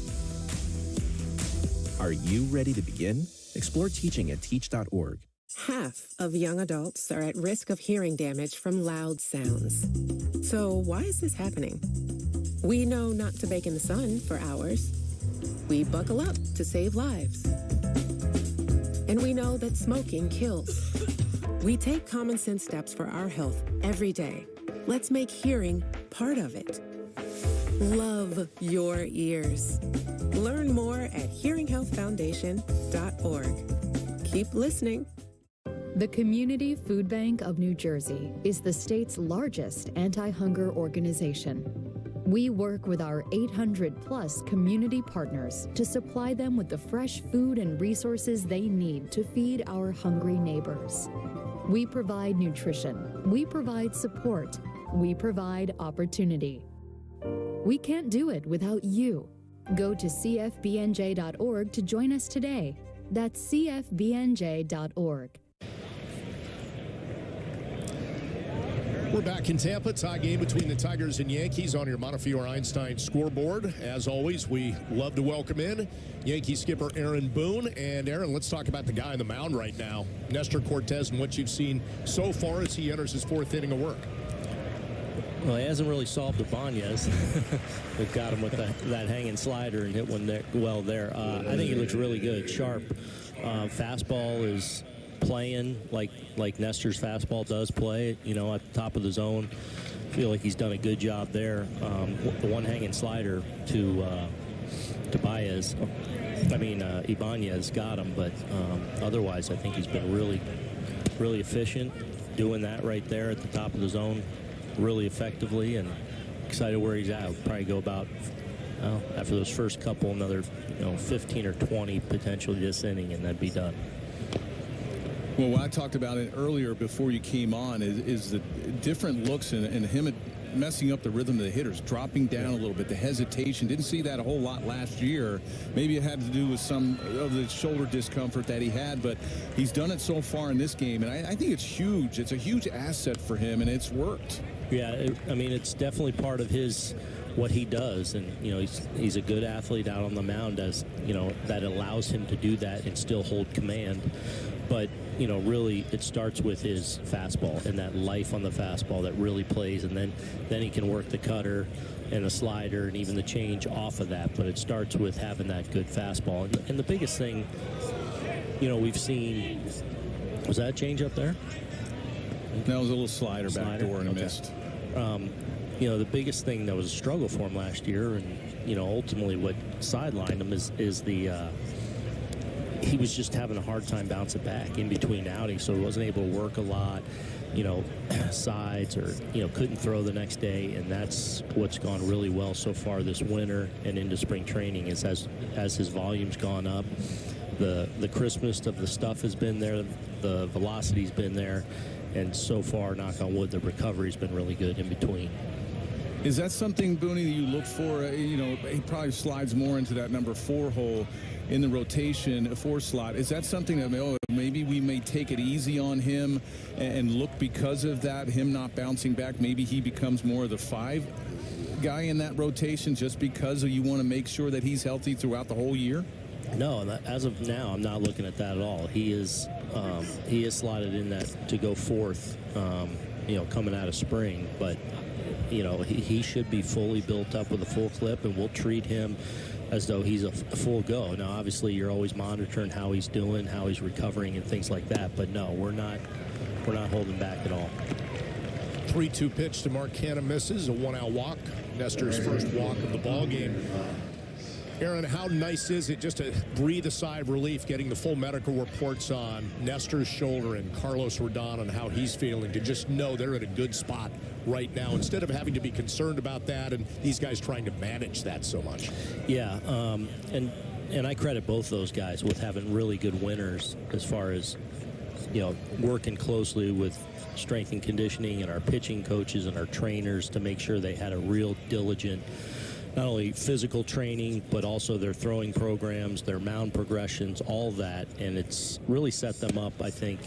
Are you ready to begin? Explore teaching at teach.org. Half of young adults are at risk of hearing damage from loud sounds. So why is this happening? We know not to bake in the sun for hours. We buckle up to save lives. And we know that smoking kills. We take common sense steps for our health every day. Let's make hearing part of it. Love your ears. Learn more at hearinghealthfoundation.org. Keep listening. The Community Food Bank of New Jersey is the state's largest anti-hunger organization. We work with our 800-plus community partners to supply them with the fresh food and resources they need to feed our hungry neighbors. We provide nutrition. We provide support. We provide opportunity. We can't do it without you. Go to cfbnj.org to join us today. That's cfbnj.org. We're back in Tampa. Tie game between the Tigers and Yankees on your Montefiore Einstein scoreboard. As always, we love to welcome in Yankee skipper Aaron Boone. And Aaron, let's talk about the guy on the mound right now, Nestor Cortes, and what you've seen so far as he enters his fourth inning of work. Well, he hasn't really solved Ibanez. They've got him with that hanging slider and hit one there, there. I think he looks really good, sharp. Fastball is playing like Nestor's fastball does play, at the top of the zone. I feel like he's done a good job there. The one hanging slider to Ibanez got him, but otherwise I think he's been really, really efficient doing that right there at the top of the zone really effectively, and excited where he's at. We'll probably go about, after those first couple, another 15 or 20 potentially this inning, and that'd be done. Well, what I talked about it earlier before you came on is the different looks and him messing up the rhythm of the hitters, dropping down a little bit, the hesitation. Didn't see that a whole lot last year. Maybe it had to do with some of the shoulder discomfort that he had, but he's done it so far in this game, and I think it's huge. It's a huge asset for him, and it's worked. Yeah, it's definitely part of what he does, and he's a good athlete out on the mound, as that allows him to do that and still hold command. But really it starts with his fastball and that life on the fastball that really plays, and then he can work the cutter and the slider and even the change off of that. But it starts with having that good fastball, and the biggest thing we've seen, was that a change up there? That was a little slider back door and missed. The biggest thing that was a struggle for him last year, and ultimately what sidelined him is the he was just having a hard time bouncing back in between outings, so he wasn't able to work a lot, sides, or couldn't throw the next day. And that's what's gone really well so far this winter and into spring training, is as his volume's gone up, the crispness of the stuff has been there, the velocity's been there, and so far, knock on wood, the recovery's been really good in between. Is that something, Booney, that you look for? He probably slides more into that number 4 hole in the rotation, a 4 slot. Is that something that maybe we may take it easy on him and look, because of that, him not bouncing back, maybe he becomes more of the 5 guy in that rotation, just because you want to make sure that he's healthy throughout the whole year? No, as of now, I'm not looking at that at all. He is slotted in that to go 4th, coming out of spring, but he should be fully built up with a full clip, and we'll treat him as though he's a full go. Now, obviously, you're always monitoring how he's doing, how he's recovering, and things like that. But no, we're not holding back at all. 3-2 pitch to Mark Hanna, misses a 1-out walk. Nestor's first walk of the ball game. Aaron, how nice is it just to breathe a sigh of relief getting the full medical reports on Nestor's shoulder and Carlos Rodon and how he's feeling, to just know they're in a good spot right now, instead of having to be concerned about that and these guys trying to manage that so much. Yeah, and I credit both those guys with having really good winters, as far as working closely with strength and conditioning and our pitching coaches and our trainers to make sure they had a real diligent, not only physical training, but also their throwing programs, their mound progressions, all that. And it's really set them up, I think,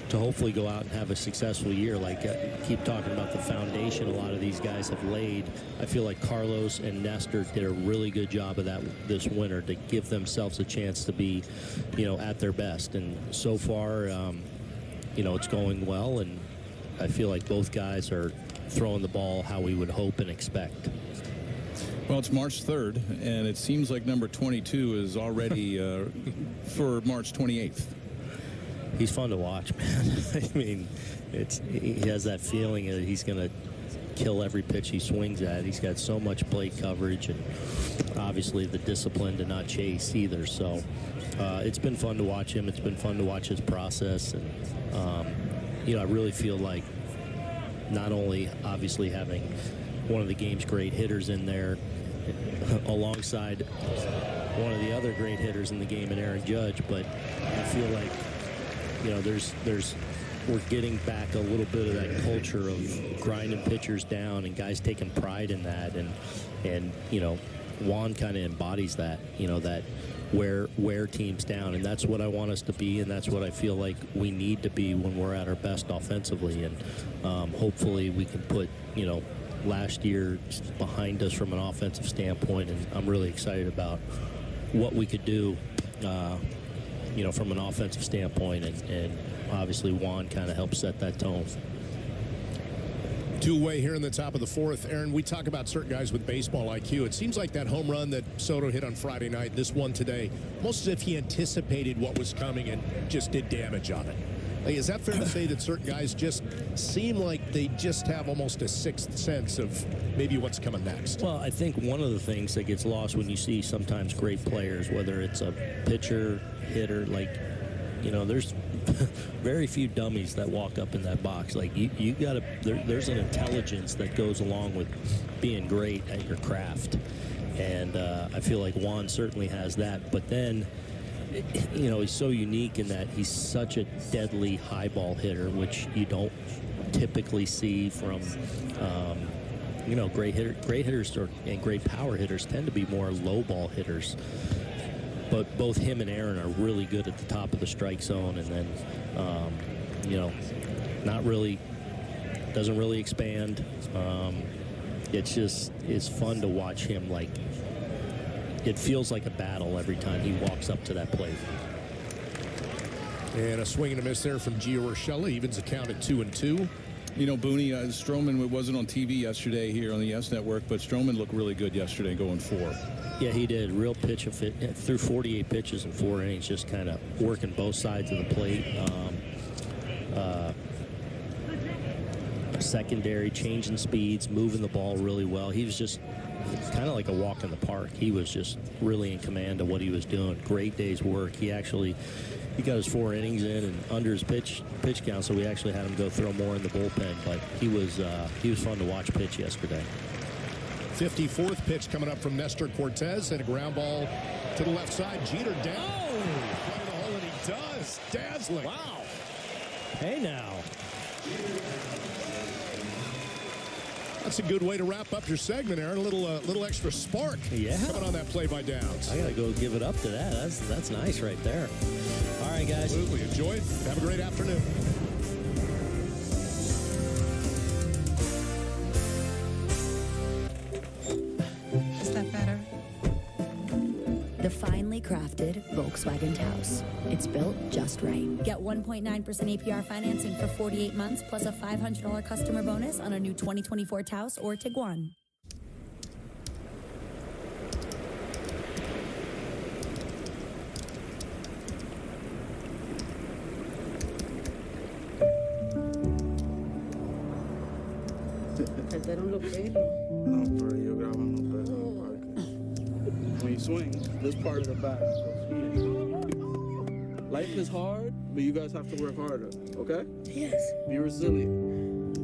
to hopefully go out and have a successful year. Like, keep talking about the foundation a lot of these guys have laid. I feel like Carlos and Nestor did a really good job of that this winter, to give themselves a chance to be, at their best. And so far, it's going well, and I feel like both guys are throwing the ball how we would hope and expect. Well, it's March 3rd, and it seems like number 22 is already for March 28th. He's fun to watch, man. I mean, he has that feeling that he's going to kill every pitch he swings at. He's got so much plate coverage and obviously the discipline to not chase either. So it's been fun to watch him. It's been fun to watch his process. And, I really feel like not only obviously having one of the game's great hitters in there alongside one of the other great hitters in the game in Aaron Judge, but I feel like, we're getting back a little bit of that culture of grinding pitchers down and guys taking pride in that. And Juan kind of embodies that, that wear teams down. And that's what I want us to be. And that's what I feel like we need to be when we're at our best offensively. And hopefully we can put, last year behind us from an offensive standpoint. And I'm really excited about what we could do, from an offensive standpoint, and obviously Juan kind of helps set that tone. Two-way here in the top of the fourth. Aaron, we talk about certain guys with baseball IQ. It seems like that home run that Soto hit on Friday night, this one today, almost as if he anticipated what was coming and just did damage on it. Like, is that fair to say that certain guys just seem like they just have almost a sixth sense of maybe what's coming next? Well, I think one of the things that gets lost when you see sometimes great players, whether it's a pitcher, hitter, there's very few dummies that walk up in that box. Like, you gotta, there's an intelligence that goes along with being great at your craft. And I feel like Juan certainly has that. But then, he's so unique in that he's such a deadly high ball hitter, which you don't typically see from, great hitters and great power hitters tend to be more low ball hitters. But both him and Aaron are really good at the top of the strike zone, and then, doesn't really expand. It's fun to watch him. Like, it feels like a battle every time he walks up to that plate. And a swing and a miss there from Gio Urshela, evens the count at 2-2. Booney, Stroman wasn't on TV yesterday here on the YES Network, but Stroman looked really good yesterday going 4. Yeah, he did. Real pitch of it through 48 pitches in 4 innings, just kind of working both sides of the plate. Secondary, changing speeds, moving the ball really well. He was just kind of like a walk in the park. He was just really in command of what he was doing. Great day's work. He got his 4 innings in and under his pitch count, so we actually had him go throw more in the bullpen. But he was fun to watch pitch yesterday. 54th pitch coming up from Nestor Cortez, and a ground ball to the left side. Jeter down. Oh! Play the hole, and he does. Dazzling. Wow. Hey, now. That's a good way to wrap up your segment, Aaron. A little extra spark coming on that play by Downs. I got to go give it up to that. That's nice right there. All right, guys. Absolutely. Enjoy it. Have a great afternoon. Is that better? The finely crafted Volkswagen Taos. It's built just right. Get 1.9% APR financing for 48 months plus a $500 customer bonus on a new 2024 Taos or Tiguan. No, for real, graban los perros en el parque. When you swing, this part of the back goes here. Life is hard, but you guys have to work harder, okay? Yes. Be resilient.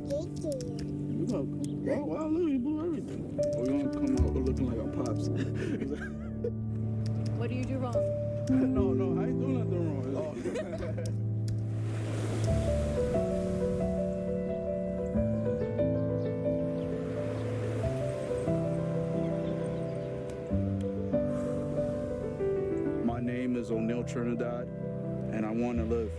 You're welcome. Oh, wow, look, you blew everything. We're going to come out looking like our pops. What do you do wrong? No, I ain't doing nothing wrong. My name is O'Neal Trinidad, and I want to live.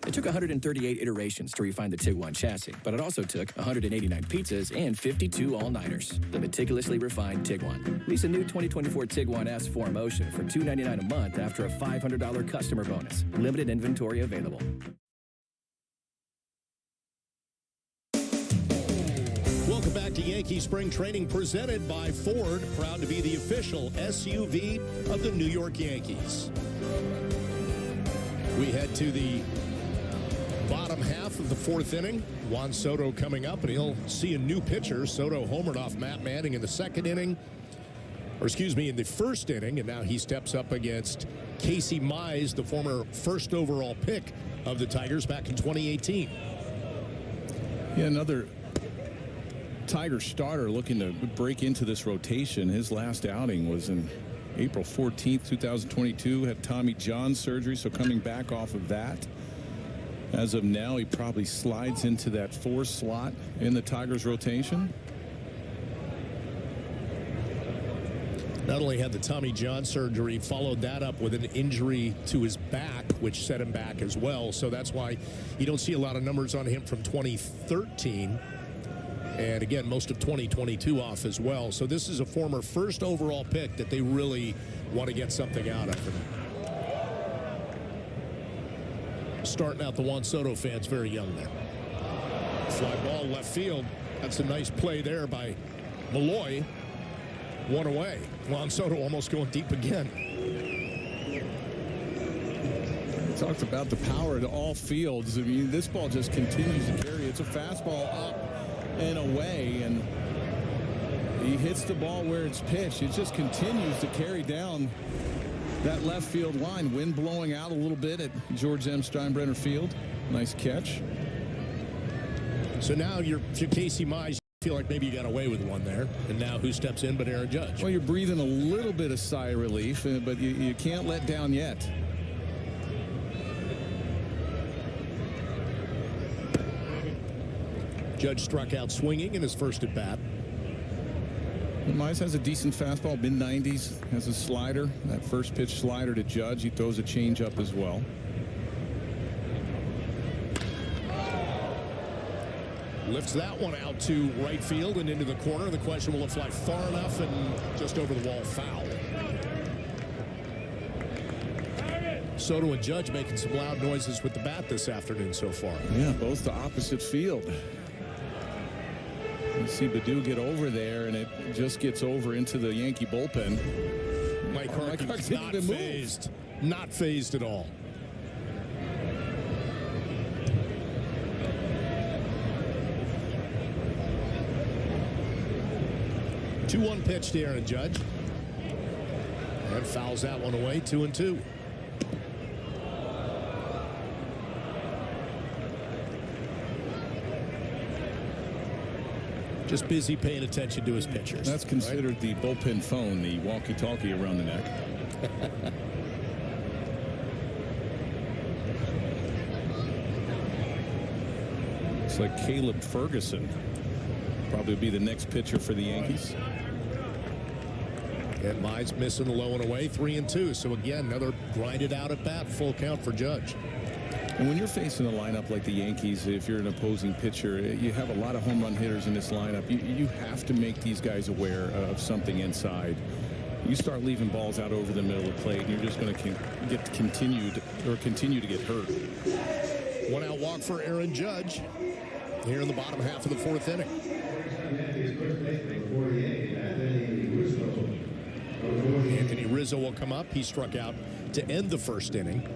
It took 138 iterations to refine the Tiguan chassis, but it also took 189 pizzas and 52 all-nighters. The meticulously refined Tiguan. Lease a new 2024 Tiguan S 4Motion for $299 a month after a $500 customer bonus. Limited inventory available. Welcome back to Yankee Spring Training presented by Ford, proud to be the official SUV of the New York Yankees. We head to the bottom half of the fourth inning. Juan Soto coming up, and he'll see a new pitcher. Soto homered off Matt Manning in the second inning, or excuse me, in the first inning, and now he steps up against Casey Mize, the former first overall pick of the Tigers back in 2018. Yeah, another Tiger starter looking to break into this rotation. His last outing was in April 14th, 2022. Had Tommy John surgery, so coming back off of that. As of now, he probably slides into that 4 slot in the Tigers rotation. Not only had the Tommy John surgery, followed that up with an injury to his back, which set him back as well. So that's why you don't see a lot of numbers on him from 2013. And again, most of 2022 off as well. So this is a former first overall pick that they really want to get something out of. Starting out the Juan Soto fans very young there. Fly ball left field. That's a nice play there by Malloy. One away. Juan Soto almost going deep again. Talked about the power to all fields. I mean, this ball just continues to carry. It's a fastball up and away, and he hits the ball where it's pitched. It just continues to carry down that left field line. Wind blowing out a little bit at George M. Steinbrenner Field. Nice catch. So now you're Casey Mize. Feel like maybe you got away with one there, and now who steps in but Aaron Judge? Well, you're breathing a little bit of sigh of relief, but you can't let down yet. Judge struck out swinging in his first at bat. Mize has a decent fastball, mid-90s, has a slider. That first pitch slider to Judge. He throws a changeup as well. Lifts that one out to right field and into the corner. The question, will it fly far enough and just over the wall, foul? Soto and Judge making some loud noises with the bat this afternoon so far. Yeah, both the opposite field. You see Baду get over there, and it just gets over into the Yankee bullpen. Mike Harkin's not phased. Not phased at all. Two-one pitch to Aaron Judge. And fouls that one away, 2-2. Just busy paying attention to his pitchers. That's considered right? The bullpen phone, the walkie-talkie around the neck. It's like Caleb Ferguson. Probably be the next pitcher for the Yankees. And Mize missing the low and away, 3-2. So again, another grinded out at bat, full count for Judge. And when you're facing a lineup like the Yankees, if you're an opposing pitcher, you have a lot of home run hitters in this lineup. You have to make these guys aware of something inside. You start leaving balls out over the middle of the plate, and you're just going to continue to get hurt. One out walk for Aaron Judge here in the bottom half of the fourth inning. Anthony Rizzo will come up. He struck out to end the first inning.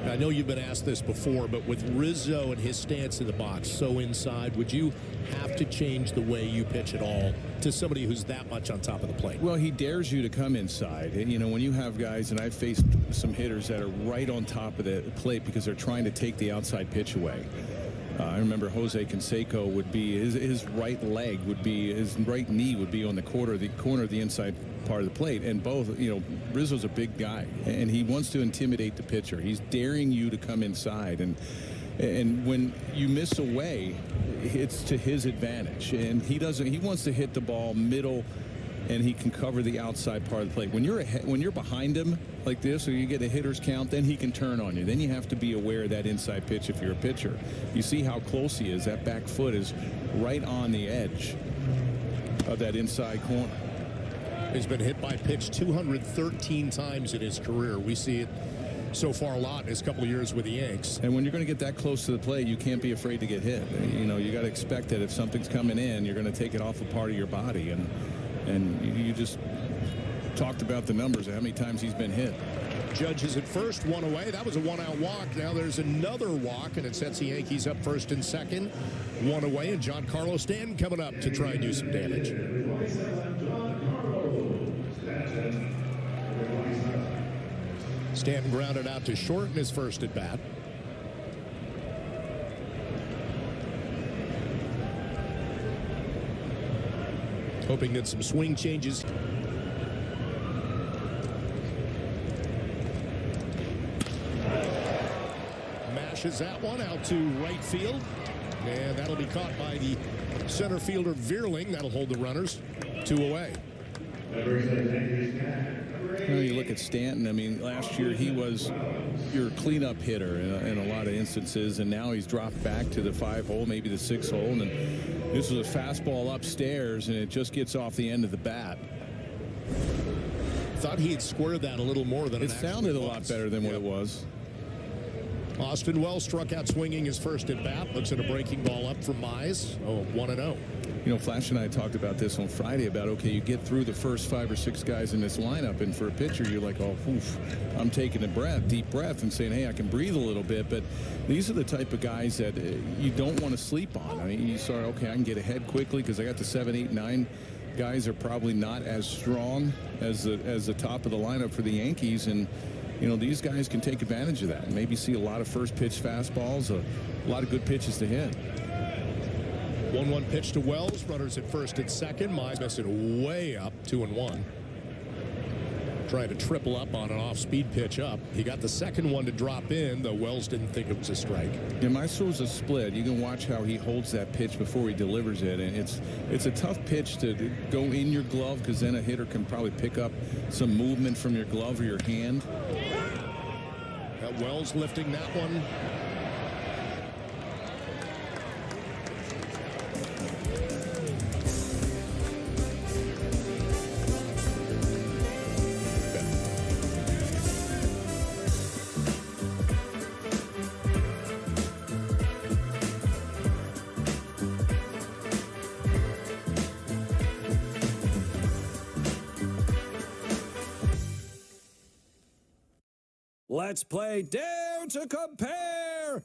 I know you've been asked this before, but with Rizzo and his stance in the box so inside, would you have to change the way you pitch at all to somebody who's that much on top of the plate? Well, he dares you to come inside. And, you know, when you have guys, and I've faced some hitters that are right on top of the plate because they're trying to take the outside pitch away. I remember Jose Canseco would be his right leg would be his right knee would be on the corner of the inside part of the plate, and both, you know, Rizzo's a big guy and he wants to intimidate the pitcher. He's daring you to come inside, and when you miss away, it's to his advantage, and he wants to hit the ball middle, and he can cover the outside part of the plate. When you're behind him like this, or you get a hitter's count, then he can turn on you. Then you have to be aware of that inside pitch if you're a pitcher. You see how close he is. That back foot is right on the edge. of that inside corner. He's been hit by pitch 213 times in his career. We see it so far a lot in his couple of years with the Yanks. And when you're going to get that close to the plate, you can't be afraid to get hit. You know, you got to expect that if something's coming in, you're going to take it off a part of your body. And you just talked about the numbers of how many times he's been hit. Judge is at first, one away. That was a one-out walk. Now there's another walk, and it sets the Yankees up first and second. One away, and Giancarlo Stanton coming up to try and do some damage. Stanton grounded out to short in his first at bat. Hoping that some swing changes. Mashes that one out to right field. And that'll be caught by the center fielder Veerling. That'll hold the runners. 2 away. Well, you look at Stanton. I mean, last year he was your cleanup hitter in a lot of instances, and now he's dropped back to the 5-hole, maybe the 6-hole, and this is a fastball upstairs, and it just gets off the end of the bat. Thought he had squared that a litlittle more than it sounded a lot better than what it was. Austin Wells struck out swinging his first at bat. Looks at a breaking ball up from Mize. 1-0. You know, Flash and I talked about this on Friday about, okay, you get through the first 5 or 6 guys in this lineup, and for a pitcher, you're like, oh, oof, I'm taking a deep breath and saying, hey, I can breathe a little bit. But these are the type of guys that you don't want to sleep on. I mean, you start, okay, I can get ahead quickly because I got the 7, 8, 9 guys are probably not as strong as the top of the lineup for the Yankees, and you know, these guys can take advantage of that and maybe see a lot of first pitch fastballs, a lot of good pitches to hit. 1-1 pitch to Wells. Runners at first and second. Mize missed it way up, 2-1. Trying to triple up on an off-speed pitch up. He got the second one to drop in, though Wells didn't think it was a strike. Yeah, Mize throws a split. You can watch how he holds that pitch before he delivers it, and it's a tough pitch to go in your glove because then a hitter can probably pick up some movement from your glove or your hand. Wells lifting that one. Let's play Dare to Compare!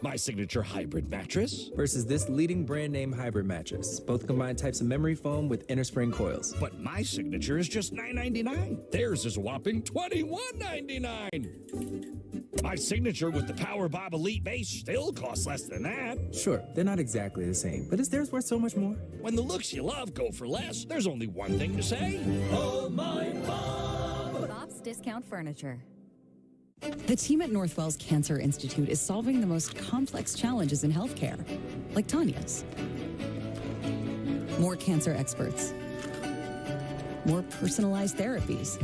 My signature hybrid mattress versus this leading brand name hybrid mattress. Both combine types of memory foam with inner spring coils. But my signature is just $9.99. Theirs is a whopping $21.99. My signature with the Power Bob Elite base still costs less than that. Sure, they're not exactly the same, but is theirs worth so much more? When the looks you love go for less, there's only one thing to say. Oh, my Bob! Bob's Discount Furniture. The team at Northwell's Cancer Institute is solving the most complex challenges in healthcare, like Tanya's. More cancer experts, more personalized therapies,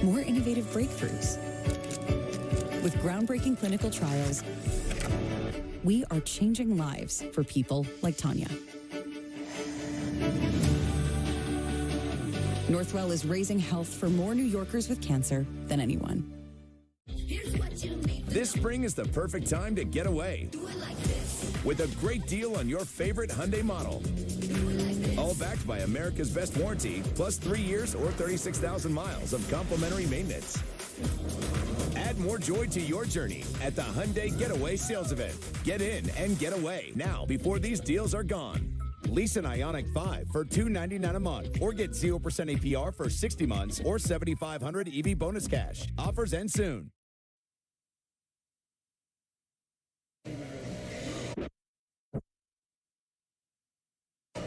more innovative breakthroughs. With groundbreaking clinical trials, we are changing lives for people like Tanya. Northwell is raising health for more New Yorkers with cancer than anyone. This spring is the perfect time to get away with a great deal on your favorite Hyundai model. All backed by America's Best Warranty, plus 3 years or 36,000 miles of complimentary maintenance. Add more joy to your journey at the Hyundai Getaway Sales Event. Get in and get away now before these deals are gone. Lease an Ioniq 5 for $299 a month or get 0% APR for 60 months or $7,500 EV bonus cash. Offers end soon.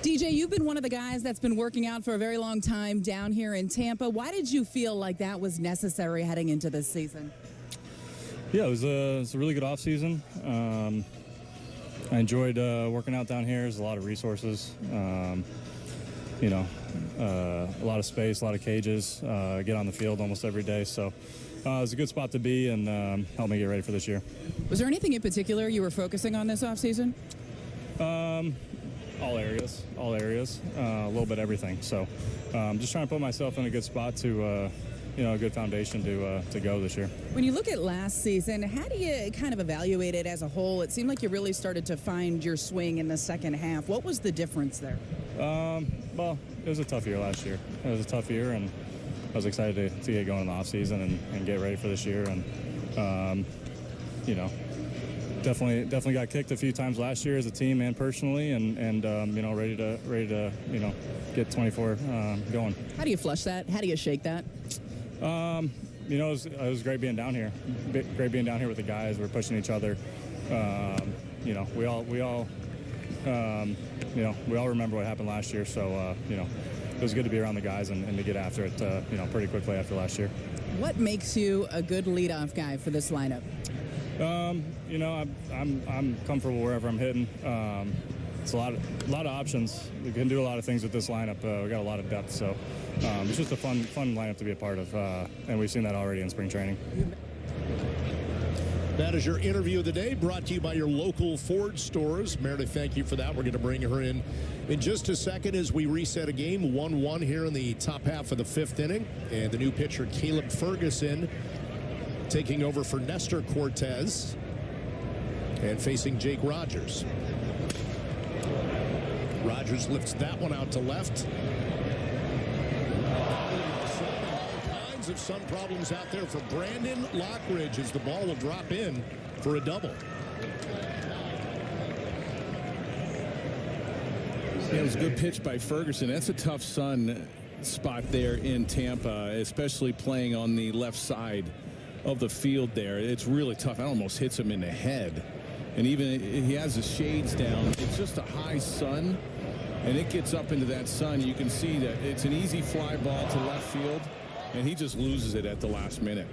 DJ, you've been one of the guys that's been working out for a very long time down here in Tampa. Why did you feel like that was necessary heading into this season? Yeah, it was a really good off season. I enjoyed working out down here. There's a lot of resources, a lot of space, a lot of cages. Get on the field almost every day. So it was a good spot to be and helped me get ready for this year. Was there anything in particular you were focusing on this off season? All areas, a little bit everything. So just trying to put myself in a good spot to, a good foundation to go this year. When you look at last season, how do you kind of evaluate it as a whole? It seemed like you really started to find your swing in the second half. What was the difference there? Well, it was a tough year last year. It was a tough year, and I was excited to get going in the offseason and get ready for this year. And, definitely got kicked a few times last year as a team and personally, and ready to get 24 going. How do you flush that? How do you shake that? It was great being down here. Great being down here with the guys. We're pushing each other. We all remember what happened last year. So it was good to be around the guys and to get after it. Pretty quickly after last year. What makes you a good leadoff guy for this lineup? I'm comfortable wherever I'm hitting. It's a lot of options. We can do a lot of things with this lineup. We got a lot of depth, so it's just a fun lineup to be a part of, and we've seen that already in spring training. That is your interview of the day, brought to you by your local Ford stores. Meredith, thank you for that. We're going to bring her in just a second as we reset a game. 1-1 here in the top half of the fifth inning, and the new pitcher Caleb Ferguson taking over for Nestor Cortez and facing Jake Rogers. Rogers lifts that one out to left. All kinds of sun problems out there for Brandon Lockridge as the ball will drop in for a double. Yeah, it was a good pitch by Ferguson. That's a tough sun spot there in Tampa, especially playing on the left side of the field there. It's really tough. It almost hits him in the head. And even he has the shades down. It's just a high sun, and it gets up into that sun. You can see that it's an easy fly ball to left field, and he just loses it at the last minute.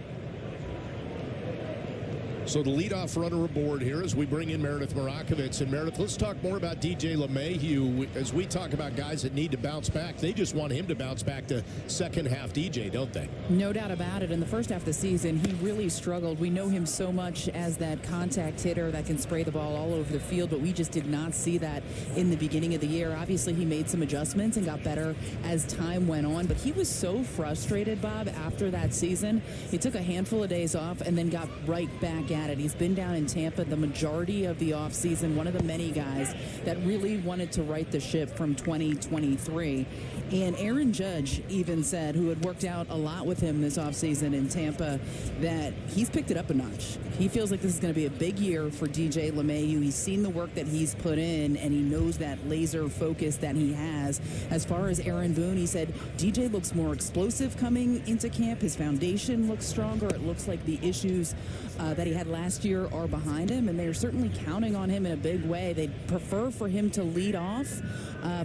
So the leadoff runner aboard here as we bring in Meredith Marakovitz. And Meredith, let's talk more about DJ LeMahieu. As we talk about guys that need to bounce back, they just want him to bounce back to second half DJ, don't they? No doubt about it. In the first half of the season, he really struggled. We know him so much as that contact hitter that can spray the ball all over the field, but we just did not see that in the beginning of the year. Obviously, he made some adjustments and got better as time went on, but he was so frustrated, Bob, after that season. He took a handful of days off and then got right back at it. He's been down in Tampa the majority of the offseason, one of the many guys that really wanted to right the ship from 2023. And Aaron Judge even said, who had worked out a lot with him this offseason in Tampa, that he's picked it up a notch. He feels like this is going to be a big year for DJ LeMahieu. He's seen the work that he's put in, and he knows that laser focus that he has. As far as Aaron Boone, he said, DJ looks more explosive coming into camp. His foundation looks stronger. It looks like the issues that he had last year are behind him, and they're certainly counting on him in a big way. They'd prefer for him to lead off,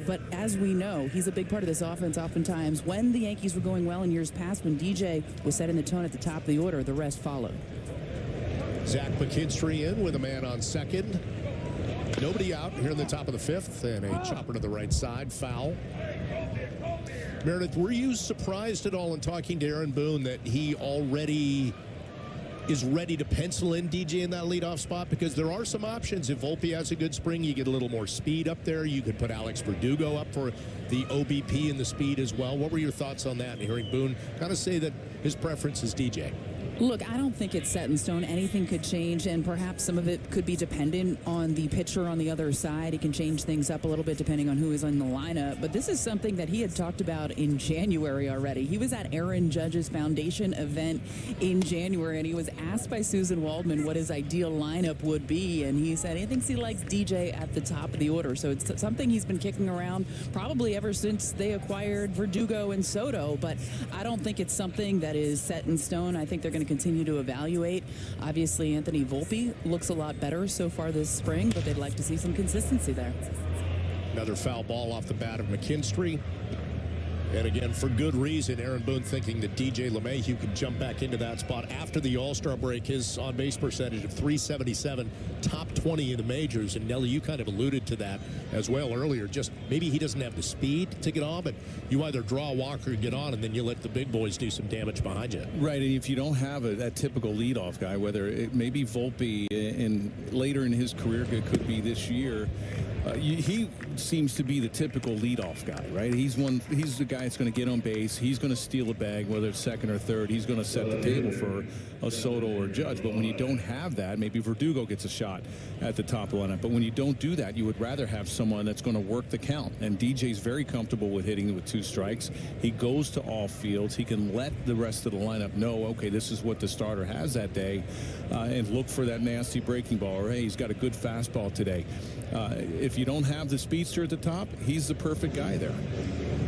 but as we know, he's a big part of this offense oftentimes. When the Yankees were going well in years past, when DJ was setting the tone at the top of the order, the rest followed. Zach McKinstry in with a man on second. Nobody out here in the top of the fifth, and a chopper to the right side, foul. Meredith, were you surprised at all in talking to Aaron Boone that he already is ready to pencil in DJ in that leadoff spot? Because there are some options. If Volpe has a good spring, you get a little more speed up there. You could put Alex Verdugo up for the OBP and the speed as well. What were your thoughts on that? And hearing Boone kind of say that his preference is DJ. Look, I don't think it's set in stone. Anything could change, and perhaps some of it could be dependent on the pitcher on the other side. It can change things up a little bit depending on who is in the lineup. But this is something that he had talked about in January already. He was at Aaron Judge's foundation event in January, and he was asked by Susan Waldman what his ideal lineup would be, and he said he thinks he likes DJ at the top of the order. So it's something he's been kicking around probably ever since they acquired Verdugo and Soto, but I don't think it's something that is set in stone. I think they're going to continue to evaluate. Obviously, Anthony Volpe looks a lot better so far this spring, but they'd like to see some consistency there. Another foul ball off the bat of McKinstry. And again, for good reason, Aaron Boone thinking that DJ LeMahieu could jump back into that spot after the All-Star break. His on-base percentage of .377, top 20 in the majors. And Nelly, you kind of alluded to that as well earlier. Just maybe he doesn't have the speed to get on, but you either draw a walk or get on, and then you let the big boys do some damage behind you. Right, and if you don't have that typical leadoff guy, whether it may be Volpe in later in his career, it could be this year, He seems to be the typical leadoff guy, right? He's the guy that's going to get on base. He's going to steal a bag, whether it's second or third. He's going to set the table for a Soto or a Judge. But when you don't have that, maybe Verdugo gets a shot at the top of the lineup. But when you don't do that, you would rather have someone that's going to work the count. And DJ's very comfortable with hitting with 2 strikes. He goes to all fields. He can let the rest of the lineup know, okay, this is what the starter has that day, and look for that nasty breaking ball. Or, hey, he's got a good fastball today. If you don't have the speedster at the top, he's the perfect guy there.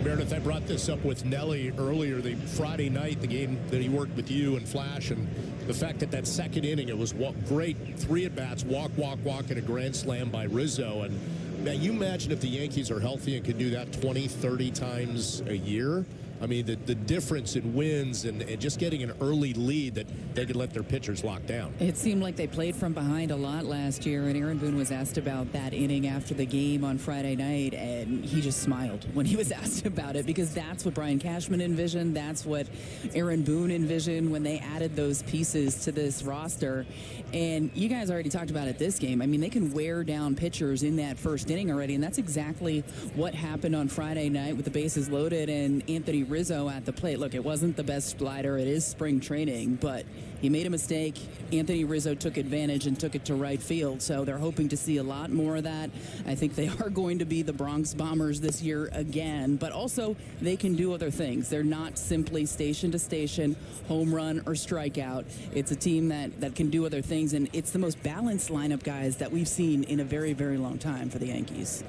Meredith, I brought this up with Nelly earlier, the Friday night, the game that he worked with you and Flash, and the fact that second inning, it was great 3 at-bats, walk, and a grand slam by Rizzo. And man, you imagine if the Yankees are healthy and can do that 20, 30 times a year. I mean, the difference in wins and just getting an early lead that they could let their pitchers lock down. It seemed like they played from behind a lot last year, and Aaron Boone was asked about that inning after the game on Friday night, and he just smiled when he was asked about it, because that's what Brian Cashman envisioned. That's what Aaron Boone envisioned when they added those pieces to this roster. And you guys already talked about it this game. I mean, they can wear down pitchers in that first inning already, and that's exactly what happened on Friday night with the bases loaded and Anthony Rizzo at the plate. Look, it wasn't the best slider. It is spring training, but he made a mistake. Anthony Rizzo took advantage and took it to right field, so they're hoping to see a lot more of that. I think they are going to be the Bronx Bombers this year again, but also they can do other things. They're not simply station to station, home run or strikeout. It's a team that can do other things, and it's the most balanced lineup, guys, that we've seen in a very, very long time for the Yankees.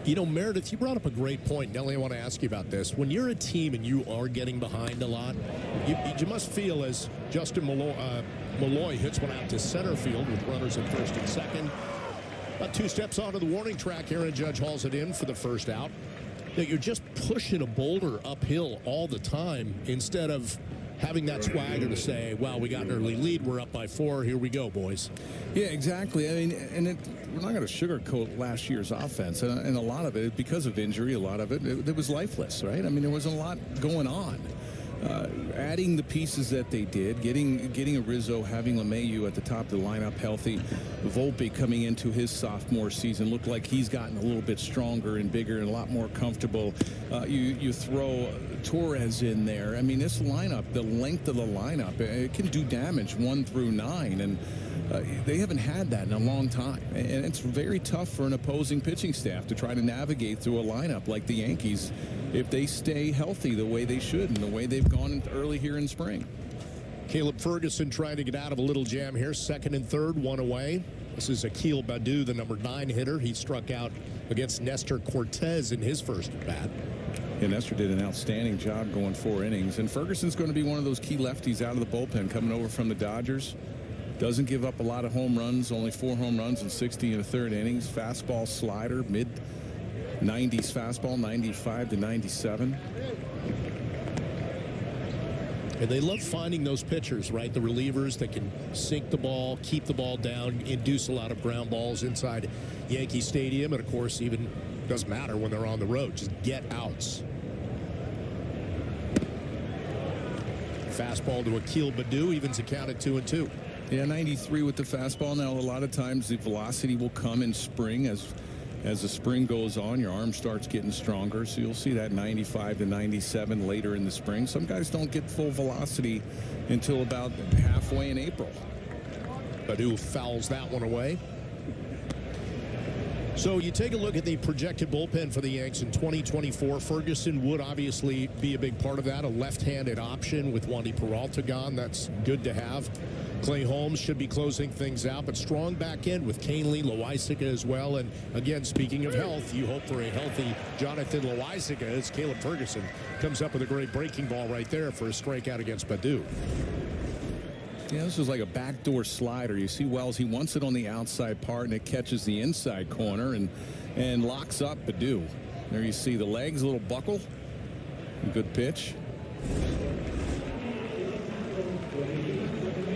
You know, Meredith, you brought up a great point. Nelly, I want to ask you about this. When you're a team and you are getting behind a lot, you must feel, as Justin Malloy hits one out to center field with runners at first and second. About 2 steps onto the warning track, Aaron Judge hauls it in for the first out. That you're just pushing a boulder uphill all the time instead of having that swagger to say, well, we got an early lead, we're up by 4, here we go, boys. Yeah, exactly. I mean, and we're not going to sugarcoat last year's offense, and a lot of it, because of injury, a lot of it was lifeless, right? I mean, there wasn't a lot going on. Adding the pieces that they did, getting a Rizzo, having LeMahieu at the top of the lineup healthy, Volpe coming into his sophomore season looked like he's gotten a little bit stronger and bigger and a lot more comfortable. You throw Torres in there. I mean, this lineup, the length of the lineup, it can do damage 1 through 9, and they haven't had that in a long time. And it's very tough for an opposing pitching staff to try to navigate through a lineup like the Yankees if they stay healthy the way they should and the way they've gone early here in spring. Caleb Ferguson trying to get out of a little jam here. Second and third, 1 away. This is Akil Baddoo, the number 9 hitter. He struck out against Nestor Cortez in his first at bat. Yeah, Nestor did an outstanding job going 4 innings. And Ferguson's going to be one of those key lefties out of the bullpen coming over from the Dodgers. Doesn't give up a lot of home runs, only 4 home runs in 60 and a third innings. Fastball, slider, mid-90s fastball, 95 to 97. And they love finding those pitchers, right? The relievers that can sink the ball, keep the ball down, induce a lot of ground balls inside Yankee Stadium. And, of course, even doesn't matter when they're on the road. Just get outs. Fastball to Akil Baddoo, evens the count at 2-2. Yeah, 93 with the fastball. Now, a lot of times the velocity will come in spring as the spring goes on. Your arm starts getting stronger, so you'll see that 95 to 97 later in the spring. Some guys don't get full velocity until about halfway in April. Baddoo fouls that one away. So you take a look at the projected bullpen for the Yanks in 2024. Ferguson would obviously be a big part of that, a left-handed option with Wandy Peralta gone. That's good to have. Clay Holmes should be closing things out, but strong back end with Kahnle, Loaisiga as well. And again, speaking of health, you hope for a healthy Jonathan Loaisiga as Caleb Ferguson comes up with a great breaking ball right there for a strikeout against Baddoo. Yeah, this is like a backdoor slider. You see Wells, he wants it on the outside part, and it catches the inside corner and locks up Baddoo. There you see the legs, a little buckle. Good pitch.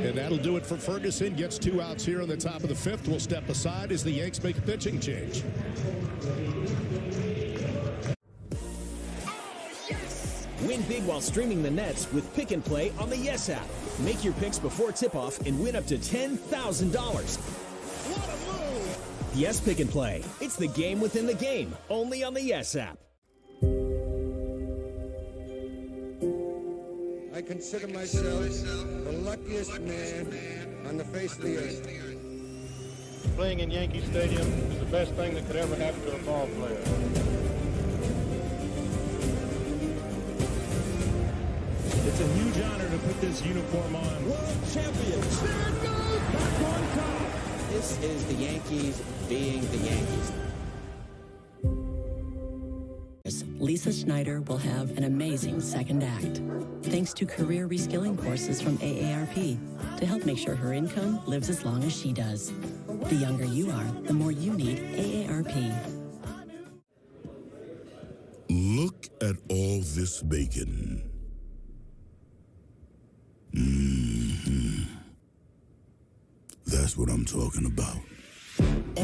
And that'll do it for Ferguson. Gets 2 outs here on the top of the 5th. We'll step aside as the Yanks make a pitching change. Win big while streaming the Nets with Pick and Play on the Yes app. Make your picks before tip-off and win up to $10,000. What a move! Yes Pick and Play. It's the game within the game, only on the Yes app. I consider myself the luckiest man on the face of the earth. Playing in Yankee Stadium is the best thing that could ever happen to a ball player. It's a huge honor to put this uniform on. World champions. Back on top. This is the Yankees being the Yankees. Lisa Schneider will have an amazing second act, thanks to career reskilling courses from AARP to help make sure her income lives as long as she does. The younger you are, the more you need AARP. Look at all this bacon. That's what I'm talking about.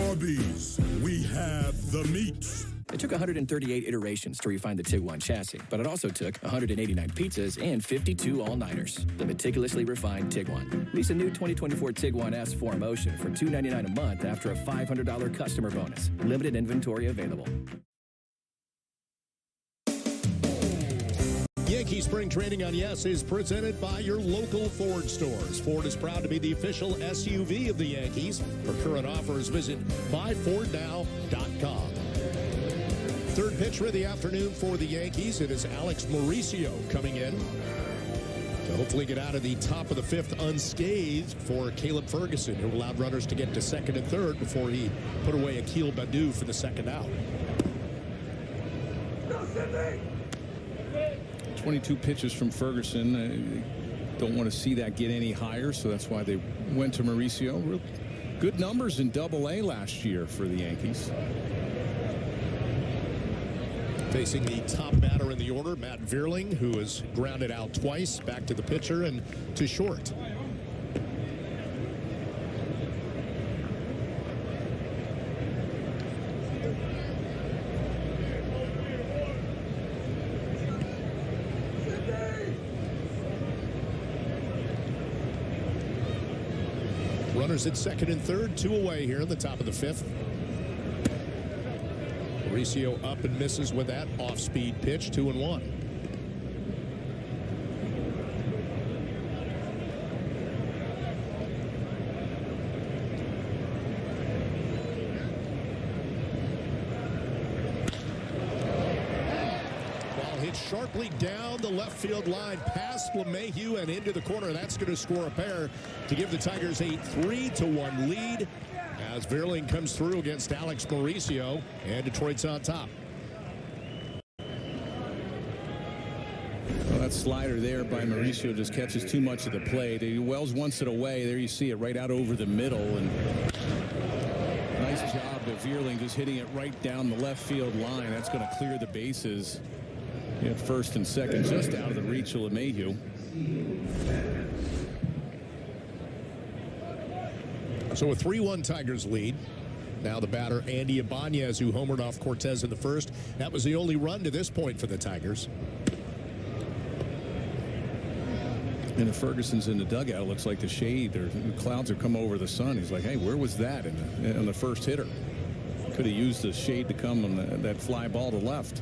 Arby's, we have the meat. It took 138 iterations to refine the Tiguan chassis, but it also took 189 pizzas and 52 all-nighters. The meticulously refined Tiguan. Lease a new 2024 Tiguan S for Motion for $299 a month after a $500 customer bonus. Limited inventory available. Yankee Spring Training on Yes is presented by your local Ford stores. Ford is proud to be the official SUV of the Yankees. For current offers, visit buyfordnow.com. Third pitcher of the afternoon for the Yankees. It is Alex Mauricio coming in to hopefully get out of the top of the fifth unscathed for Caleb Ferguson, who allowed runners to get to second and third before he put away Akil Baddoo for the second out. 22 pitches from Ferguson. Don't want to see that get any higher, so that's why they went to Mauricio. Good numbers in Double-A last year for the Yankees. Facing the top batter in the order, Matt Vierling, who has grounded out twice, back to the pitcher and to short. Runners at second and third, 2 away here in the top of the fifth. Mauricio up and misses with that off-speed pitch, 2-1. Ball hit sharply down the left field line, past LeMahieu and into the corner. That's going to score a pair to give the Tigers a 3-1 lead, as Vierling comes through against Alex Mauricio, and Detroit's on top. Well, that slider there by Mauricio just catches too much of the plate. Wells wants it away. There you see it right out over the middle. And nice job of Vierling just hitting it right down the left field line. That's going to clear the bases. At first and second, just out of the reach of LeMahieu. So a 3-1 Tigers lead. Now the batter, Andy Ibanez, who homered off Cortez in the first. That was the only run to this point for the Tigers. And if Ferguson's in the dugout, it looks like the shade or the clouds are come over the sun. He's like, hey, where was that in the first hitter? Could have used the shade to come on that fly ball to left.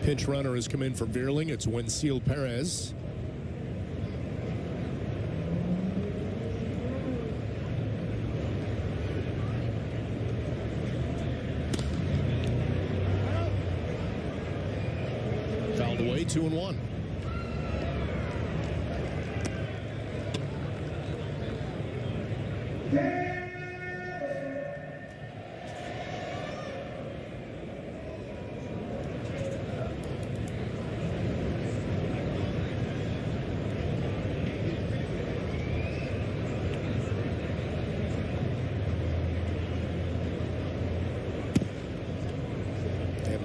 Pinch runner has come in for Vierling. It's Wensil Perez. Fouled away, 2-1.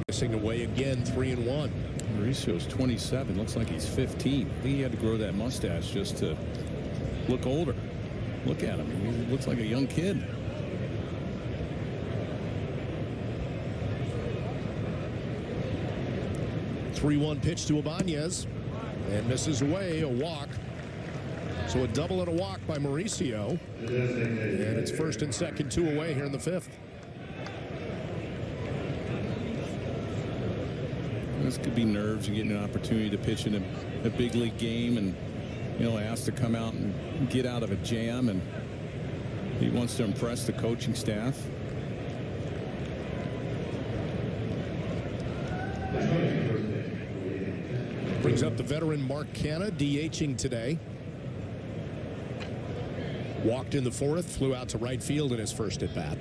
Missing away again, 3-1. Mauricio's 27. Looks like he's 15. I think he had to grow that mustache just to look older. Look at him. He looks like a young kid. 3-1 pitch to Ibanez, and misses away, a walk. So a double and a walk by Mauricio. And it's first and second, 2 away here in the 5th. This could be nerves and getting an opportunity to pitch in a big league game, and asked to come out and get out of a jam, and he wants to impress the coaching staff. Brings up the veteran Mark Canha, DHing today. Walked in the 4th, flew out to right field in his first at bat.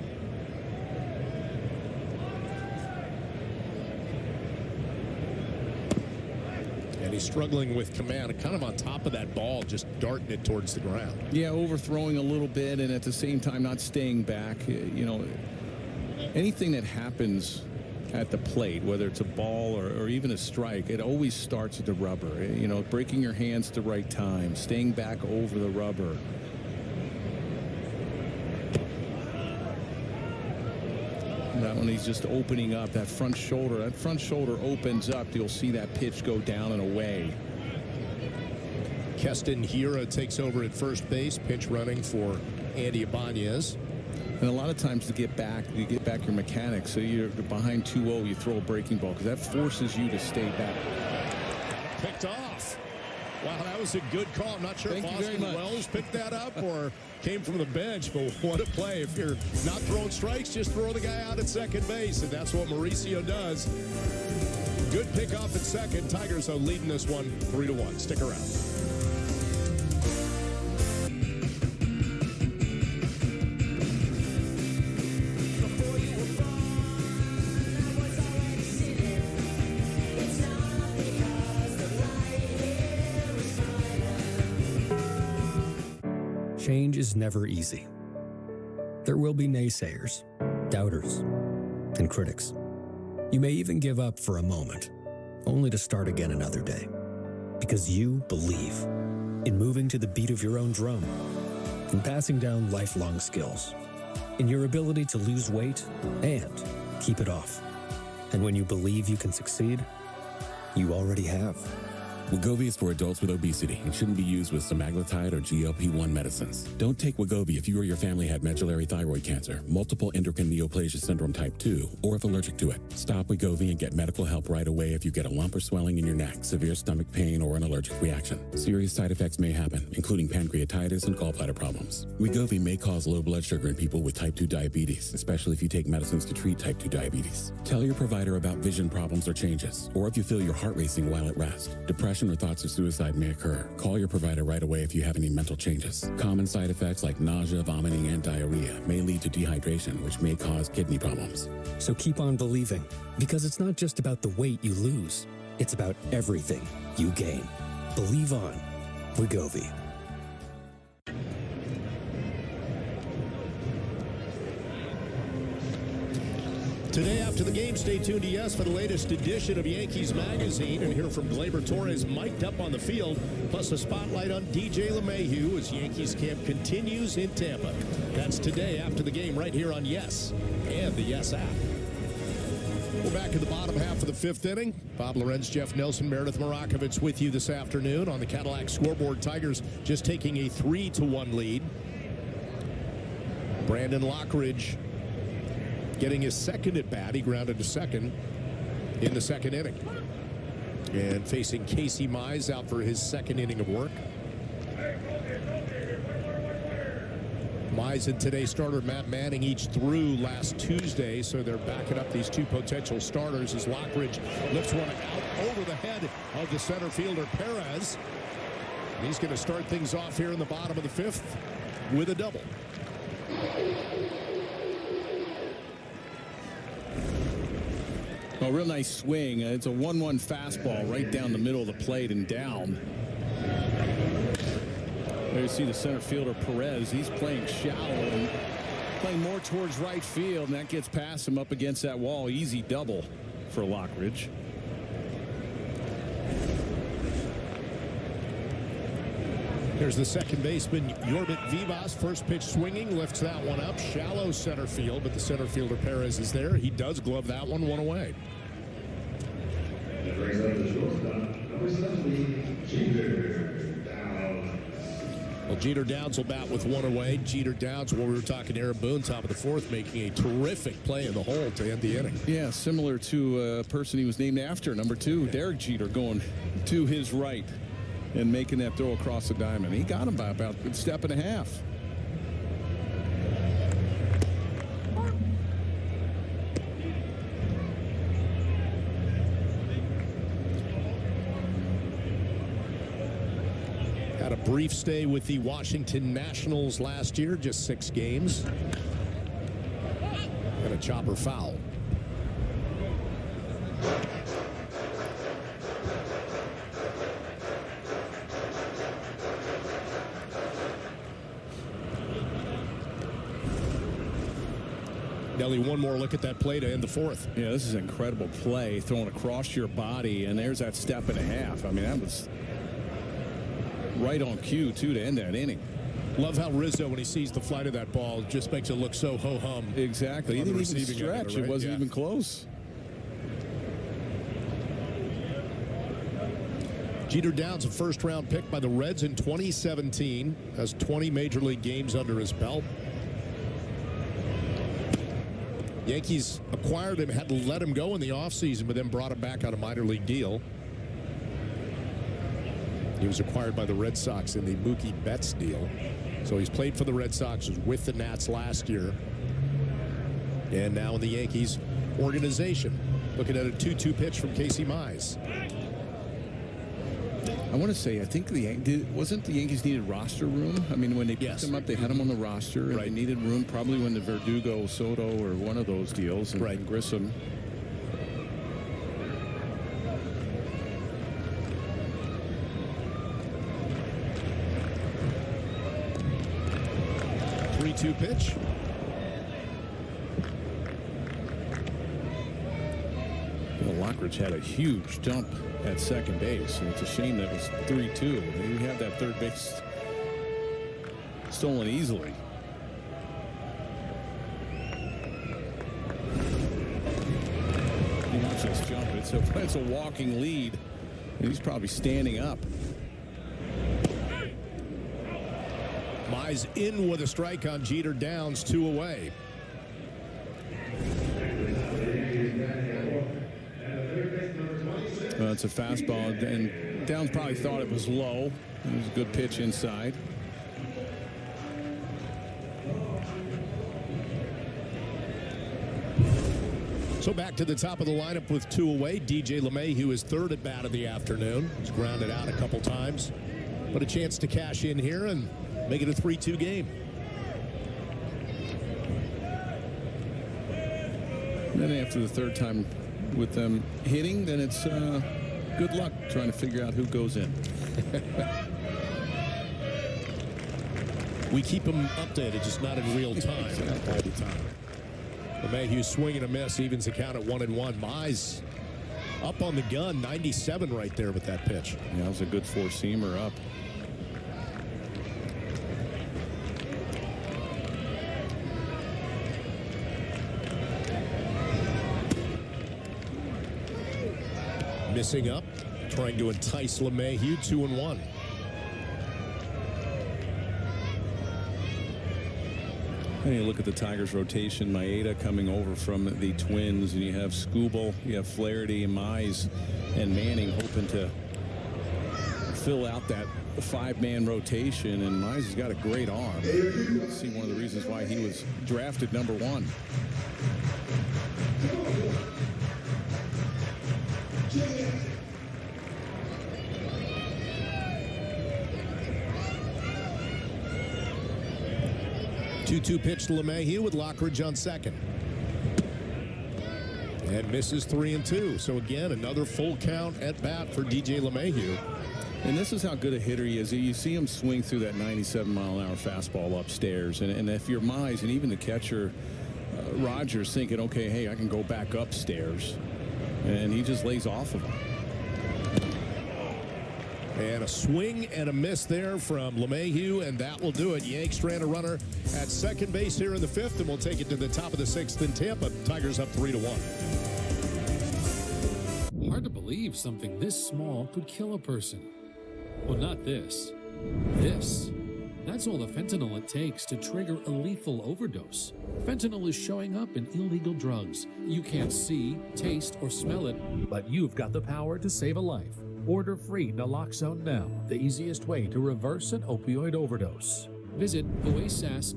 And he's struggling with command, kind of on top of that ball, just darting it towards the ground. Yeah, overthrowing a little bit, and at the same time not staying back. Anything that happens at the plate, whether it's a ball or even a strike, it always starts at the rubber. Breaking your hands at the right time, staying back over the rubber. That one, he's just opening up that front shoulder. That front shoulder opens up. You'll see that pitch go down and away. Keston Hiura takes over at first base, pinch running for Andy Ibanez. And a lot of times to get back, you get back your mechanics. So you're behind 2-0, you throw a breaking ball because that forces you to stay back. Picked off. Wow, that was a good call. I'm not sure if Austin Wells picked that up or came from the bench, but what a play. If you're not throwing strikes, just throw the guy out at second base, and that's what Mauricio does. Good pickoff at second. Tigers are leading this one 3-1. Stick around. Change is never easy. There will be naysayers, doubters, and critics. You may even give up for a moment, only to start again another day. Because you believe in moving to the beat of your own drum, in passing down lifelong skills, in your ability to lose weight and keep it off. And when you believe you can succeed, you already have. Wegovy is for adults with obesity and shouldn't be used with semaglutide or GLP-1 medicines. Don't take Wegovy if you or your family had medullary thyroid cancer, multiple endocrine neoplasia syndrome type 2, or if allergic to it. Stop Wegovy and get medical help right away if you get a lump or swelling in your neck, severe stomach pain, or an allergic reaction. Serious side effects may happen, including pancreatitis and gallbladder problems. Wegovy may cause low blood sugar in people with type 2 diabetes, especially if you take medicines to treat type 2 diabetes. Tell your provider about vision problems or changes, or if you feel your heart racing while at rest. Depression or thoughts of suicide may occur. Call your provider right away if you have any mental changes. Common side effects like nausea, vomiting, and diarrhea may lead to dehydration, which may cause kidney problems. So keep on believing, because it's not just about the weight you lose. It's about everything you gain. Believe on. Wegovy. Today after the game, stay tuned to Yes for the latest edition of Yankees Magazine and hear from Gleyber Torres mic'd up on the field, plus a spotlight on DJ LeMahieu as Yankees camp continues in Tampa. That's today after the game right here on Yes and the Yes app. We're back in the bottom half of the 5th inning. Bob Lorenz, Jeff Nelson, Meredith Marakovitz with you this afternoon on the Cadillac scoreboard. Tigers just taking a 3-1 lead. Brandon Lockridge getting his second at bat. He grounded to second in the 2nd inning. And facing Casey Mize out for his 2nd inning of work. Mize and today's starter Matt Manning each threw last Tuesday, so they're backing up these two potential starters as Lockridge lifts one out over the head of the center fielder Perez. And he's going to start things off here in the bottom of the 5th with a double. A real nice swing. It's a 1-1 fastball right down the middle of the plate and down. There you see the center fielder Perez. He's playing shallow and playing more towards right field, and that gets past him up against that wall. Easy double for Lockridge. Here's the second baseman, Yorbit Vivas. First pitch swinging, lifts that one up. Shallow center field, but the center fielder Perez is there. He does glove that one away. Well, Jeter Downs will bat with one away. Jeter Downs, when we were talking to Aaron Boone, top of the fourth, making a terrific play in the hole to end the inning. Yeah, similar to a person he was named after, number 2, Derek Jeter, going to his right and making that throw across the diamond. He got him by about a step and a half. Had a brief stay with the Washington Nationals last year, just 6 games. And a chopper foul. Nelly, one more look at that play to end the fourth. Yeah, this is an incredible play, thrown across your body, and there's that step and a half. I mean, that was right on cue, too, to end that inning. Love how Rizzo, when he sees the flight of that ball, just makes it look so ho-hum. Exactly. He didn't even stretch. It wasn't even close. Jeter Downs, a first-round pick by the Reds in 2017. Has 20 Major League games under his belt. Yankees acquired him, had to let him go in the offseason, but then brought him back on a minor league deal. He was acquired by the Red Sox in the Mookie Betts deal. So he's played for the Red Sox, was with the Nats last year. And now in the Yankees organization. Looking at a 2-2 pitch from Casey Mize. I want to say, I think wasn't the Yankees needed roster room? I mean, when they picked him up, they had him on the roster. And they needed room probably when the Verdugo, Soto, or one of those deals. And Grissom. Pitch. Well, Lockridge had a huge jump at second base, and it's a shame that it was 3-2. You had that third base stolen easily. You watch this jump. It's a walking lead, and he's probably standing up. Mize in with a strike on Jeter Downs, 2 away. Well, it's a fastball, and Downs probably thought it was low. It was a good pitch inside. So back to the top of the lineup with 2 away. DJ LeMahieu is third at bat of the afternoon. He's grounded out a couple times, but a chance to cash in here and make it a 3-2 game. And then after the third time with them hitting, then it's good luck trying to figure out who goes in. We keep them updated, just not in real time all the time. LeMahieu swing and a miss, evens the count at 1-1. Mize up on the gun, 97 right there with that pitch. Yeah, that was a good four-seamer up. Missing up, trying to entice LeMahieu, 2-1. And you look at the Tigers rotation, Maeda coming over from the Twins, and you have Skubal, you have Flaherty, and Mize, and Manning hoping to fill out that 5-man rotation, and Mize has got a great arm. Let's see one of the reasons why he was drafted #1. Two pitch to LeMahieu with Lockridge on second. And misses 3-2. So again, another full count at bat for DJ LeMahieu. And this is how good a hitter he is. You see him swing through that 97-mile-an-hour fastball upstairs. And if you're Mize and even the catcher, Rogers, thinking, okay, hey, I can go back upstairs. And he just lays off of him. And a swing and a miss there from LeMahieu, and that will do it. Yanks strand a runner at second base here in the 5th, and we'll take it to the top of the 6th in Tampa. Tigers up 3-1. Hard to believe. believe something this small could kill a person. Well, not this. This. That's all the fentanyl it takes to trigger a lethal overdose. Fentanyl is showing up in illegal drugs. You can't see, taste, or smell it, but you've got the power to save a life. Order free naloxone now, the easiest way to reverse an opioid overdose. Visit oasas.ny.gov.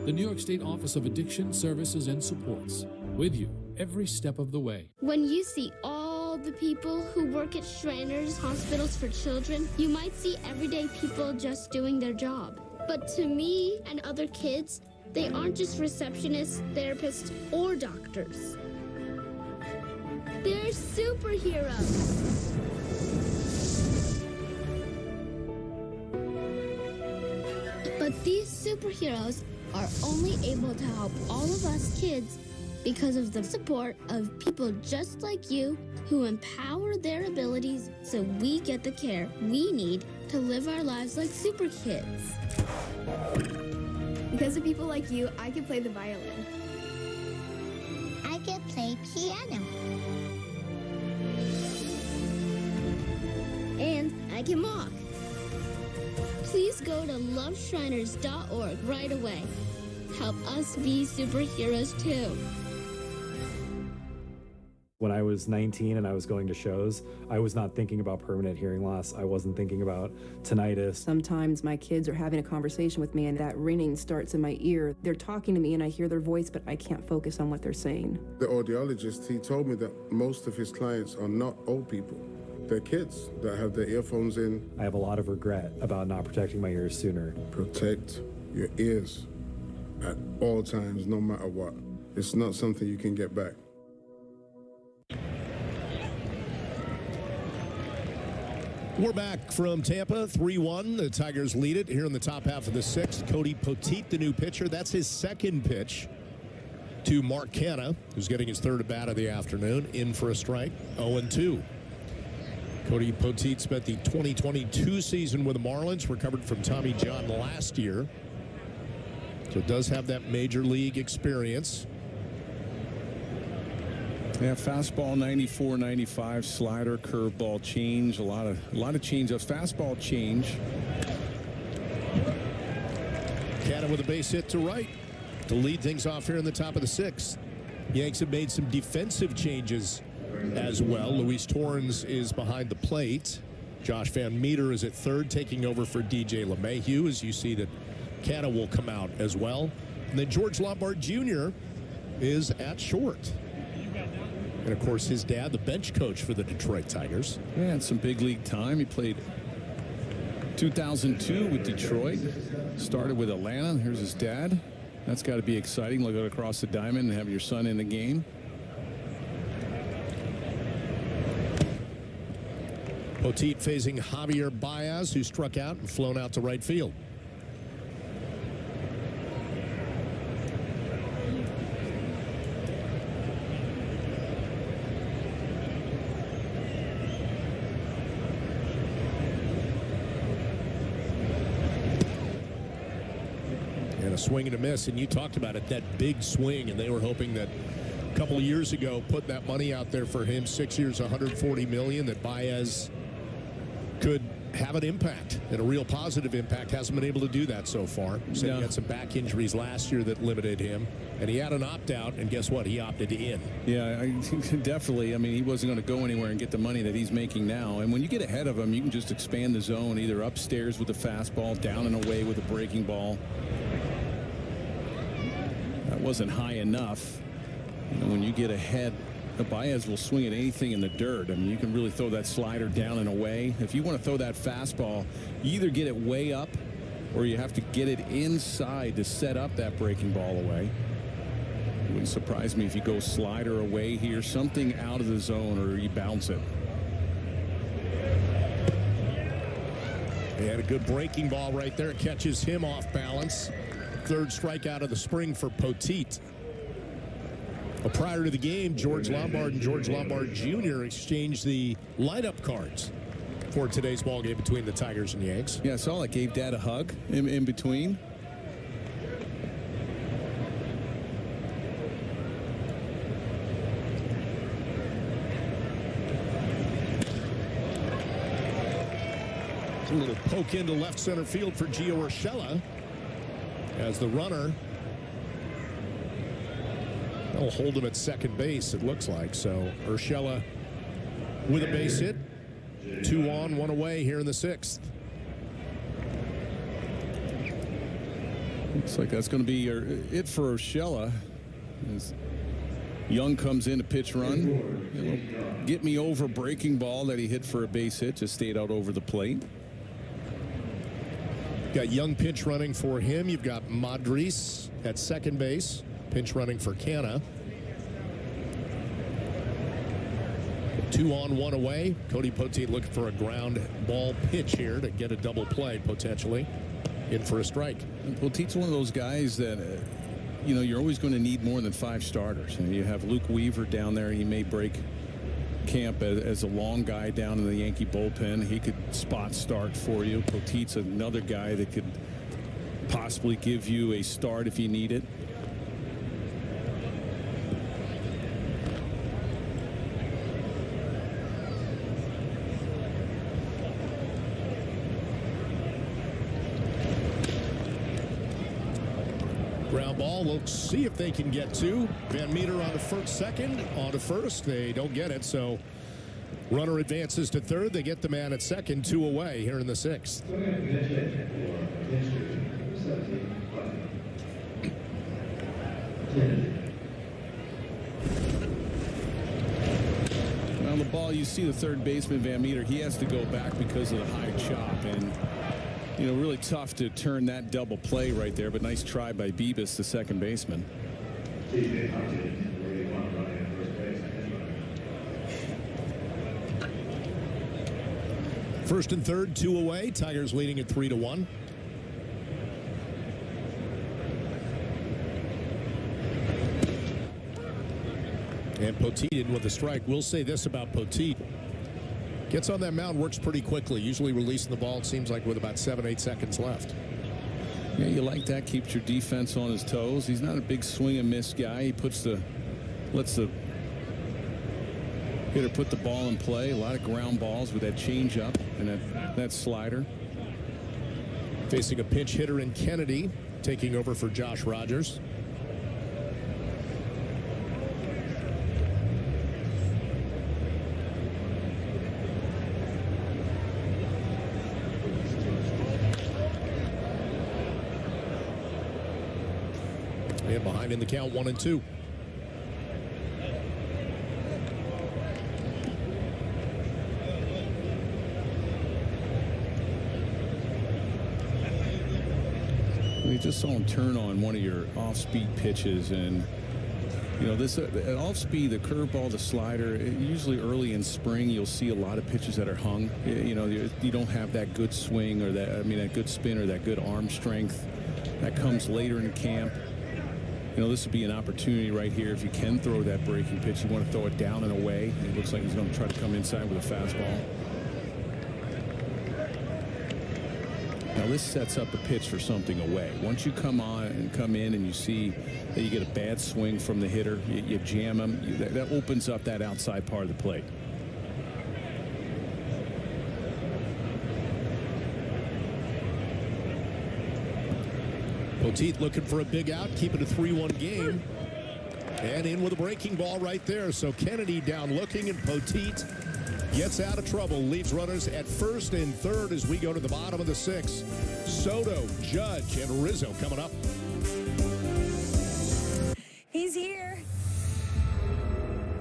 The New York State Office of Addiction Services and Supports. With you every step of the way. When you see all the people who work at Shriners Hospitals for Children, you might see everyday people just doing their job. But to me and other kids, they aren't just receptionists, therapists, or doctors. They're superheroes. But these superheroes are only able to help all of us kids because of the support of people just like you who empower their abilities so we get the care we need to live our lives like super kids. Because of people like you, I can play the violin. I can play piano. And I can walk. Please go to loveshriners.org right away. Help us be superheroes too. When I was 19 and I was going to shows, I was not thinking about permanent hearing loss. I wasn't thinking about tinnitus. Sometimes my kids are having a conversation with me and that ringing starts in my ear. They're talking to me and I hear their voice, but I can't focus on what they're saying. The audiologist, he told me that most of his clients are not old people. They're kids that have their earphones in. I have a lot of regret about not protecting my ears sooner. Protect your ears at all times, no matter what. It's not something you can get back. We're back from Tampa, 3-1. The Tigers lead it here in the top half of the sixth. Cody Poteet, the new pitcher. That's his second pitch to Mark Canha, who's getting his third at bat of the afternoon. In for a strike, 0-2. Cody Poteet spent the 2022 season with the Marlins, recovered from Tommy John last year. So does have that major league experience. Yeah, fastball 94, 95, slider, curveball change, a lot of change-ups. Fastball change. Canha with a base hit to right to lead things off here in the top of the sixth. Yanks have made some defensive changes as well. Luis Torrens is behind the plate. Josh Van Meter is at third, taking over for DJ LeMahieu, as you see that Canha will come out as well. And then George Lombard Jr. is at short. And, of course, his dad, the bench coach for the Detroit Tigers. Yeah, had some big league time. He played 2002 with Detroit. Started with Atlanta. Here's his dad. That's got to be exciting. Look across the diamond and have your son in the game. Poteet facing Javier Baez, who struck out and flown out to right field. A swing and a miss, and you talked about it, that big swing, and they were hoping that a couple of years ago, put that money out there for him, 6 years, $140 million, that Baez could have an impact, and a real positive impact. Hasn't been able to do that so far. Said he had some back injuries last year that limited him, and he had an opt-out, and guess what? He opted in. Yeah, definitely. I mean, he wasn't going to go anywhere and get the money that he's making now. And when you get ahead of him, you can just expand the zone, either upstairs with a fastball, down and away with a breaking ball. That wasn't high enough. You know, when you get ahead, the Baez will swing at anything in the dirt. I mean, you can really throw that slider down and away. If you want to throw that fastball, you either get it way up or you have to get it inside to set up that breaking ball away. It wouldn't surprise me if you go slider away here, something out of the zone, or you bounce it. He had a good breaking ball right there. It catches him off balance. Third strikeout of the spring for Poteet. Well, prior to the game, George Lombard and George Lombard Jr. exchanged the lineup cards for today's ball game between the Tigers and Yanks. Yeah, I saw that. Gave Dad a hug in between. A little poke into left center field for Gio Urshela as the runner. They'll hold him at second base, it looks like. So Urshela with a base hit. 2 on, 1 away here in the 6th. Looks like that's going to be it for Urshela. As Young comes in to pitch run. Get me over breaking ball that he hit for a base hit. Just stayed out over the plate. Got Young pinch running for him. You've got Madris at second base. Pinch running for Canna. 2 on, 1 away. Cody Poteet looking for a ground ball pitch here to get a double play potentially. In for a strike. And Poteet's one of those guys that, you know, you're always going to need more than 5 starters. And you have Luke Weaver down there. He may break camp as a long guy down in the Yankee bullpen. He could spot start for you. Poteet's another guy that could possibly give you a start if you need it. Ground ball. We'll see if they can get 2. Van Meter on to second. On to first. They don't get it. So runner advances to third. They get the man at second. 2 away here in the 6th. On the ball, you see the third baseman, Van Meter. He has to go back because of the high chop. And you know, really tough to turn that double play right there, but nice try by Bibas, the second baseman. First and third, 2 away. Tigers leading at 3-1. And Poteet in with a strike. We'll say this about Poteet. Gets on that mound, works pretty quickly. Usually releasing the ball, it seems like, with about 7-8 seconds left. Yeah, you like that. Keeps your defense on his toes. He's not a big swing and miss guy. He lets the hitter put the ball in play. A lot of ground balls with that changeup and that slider. Facing a pinch hitter in Kennedy, taking over for Josh Rogers. And behind in the count, 1-2. We just saw him turn on one of your off-speed pitches, and you know this at off-speed, the curveball, the slider. Usually early in spring, you'll see a lot of pitches that are hung. You know, you don't have that good swing or that good spin or that good arm strength. That comes later in camp. You know, this would be an opportunity right here. If you can throw that breaking pitch, you want to throw it down and away. It looks like he's going to try to come inside with a fastball. Now this sets up a pitch for something away. Once you come in and you see that you get a bad swing from the hitter, you jam him, that opens up that outside part of the plate. Poteet looking for a big out, keep it a 3-1 game. And in with a breaking ball right there. So Kennedy down looking, and Poteet gets out of trouble. Leaves runners at first and third as we go to the bottom of the 6th. Soto, Judge, and Rizzo coming up. He's here.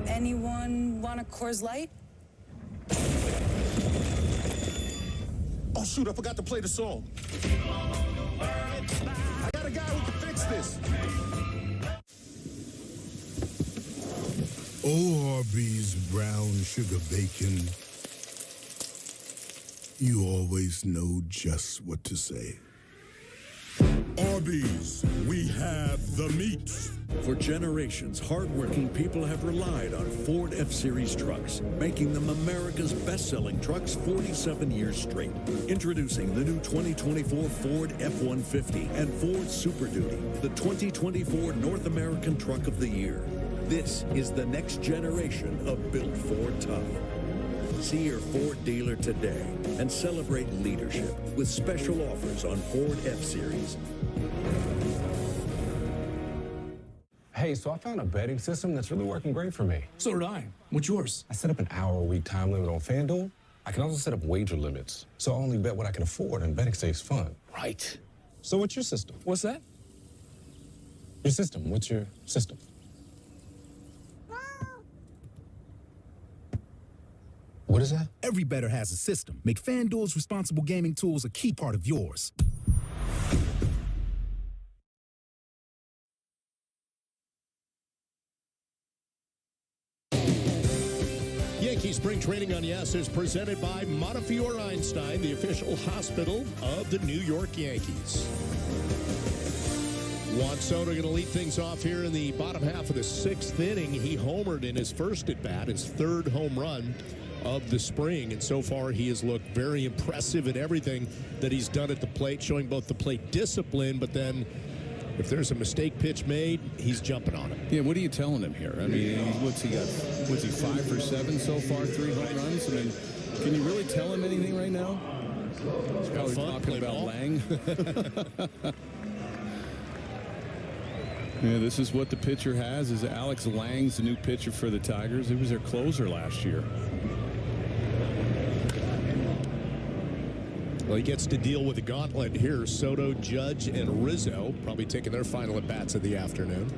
Anyone want a Coors Light? Oh, shoot, I forgot to play the song. I got a guy who can fix this. ORB's brown sugar bacon. You always know just what to say. Arby's, we have the meat. For generations, hardworking people have relied on Ford F-Series trucks, making them America's best-selling trucks 47 years straight. Introducing the new 2024 Ford F-150 and Ford Super Duty, the 2024 North American Truck of the Year. This is the next generation of Built Ford Tough. See your Ford dealer today and celebrate leadership with special offers on Ford F-Series. Hey, so I found a betting system that's really working great for me. So did I. What's yours? I set up an hour-a-week time limit on FanDuel. I can also set up wager limits, so I only bet what I can afford, and betting stays fun. Right. So what's your system? What's that? Your system. What's your system? What is that? Every bettor has a system. Make FanDuel's responsible gaming tools a key part of yours. Yankee Spring Training on Yes is presented by Montefiore Einstein, the official hospital of the New York Yankees. Juan Soto going to lead things off here in the bottom half of the 6th inning. He homered in his first at-bat, his 3rd home run of the spring, and so far he has looked very impressive in everything that he's done at the plate, showing both the plate discipline, but then if there's a mistake pitch made, he's jumping on it. Yeah, what are you telling him here? I mean, what's he 5 for 7 so far, 3 home runs? I mean, can you really tell him anything right now? He's probably talking about Lang. Yeah, this is what the pitcher has, is Alex Lang's the new pitcher for the Tigers. He was their closer last year. Well, he gets to deal with the gauntlet here. Soto, Judge, and Rizzo probably taking their final at-bats of the afternoon.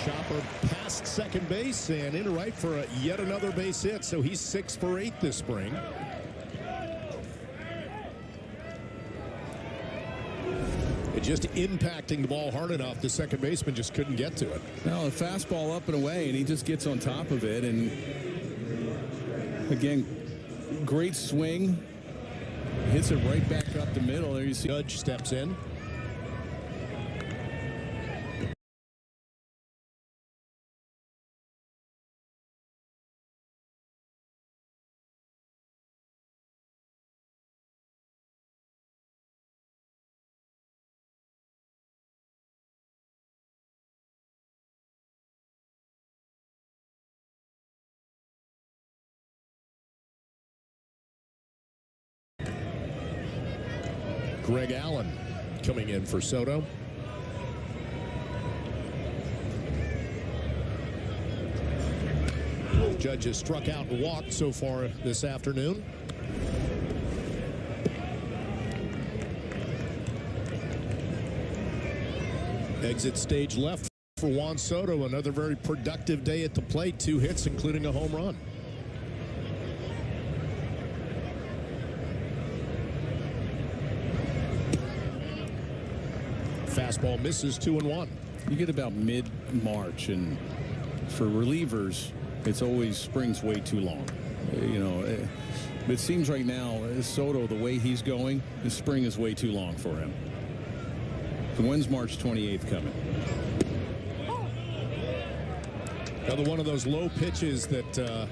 Chopper past second base and into right for yet another base hit, so he's 6 for 8 this spring. Just impacting the ball hard enough, the second baseman just couldn't get to it. No, a fastball up and away, and he just gets on top of it. And again, great swing. Hits it right back up the middle. There you see. Judge steps in. Greg Allen coming in for Soto. Judge has struck out and walked so far this afternoon. Exit stage left for Juan Soto. Another very productive day at the plate. 2 hits, including a home run. Fastball misses, 2-1. You get about mid-March, and for relievers, it's always spring's way too long. You know, it seems right now, Soto, the way he's going, the spring is way too long for him. So when's March 28th coming? Another one of those low pitches that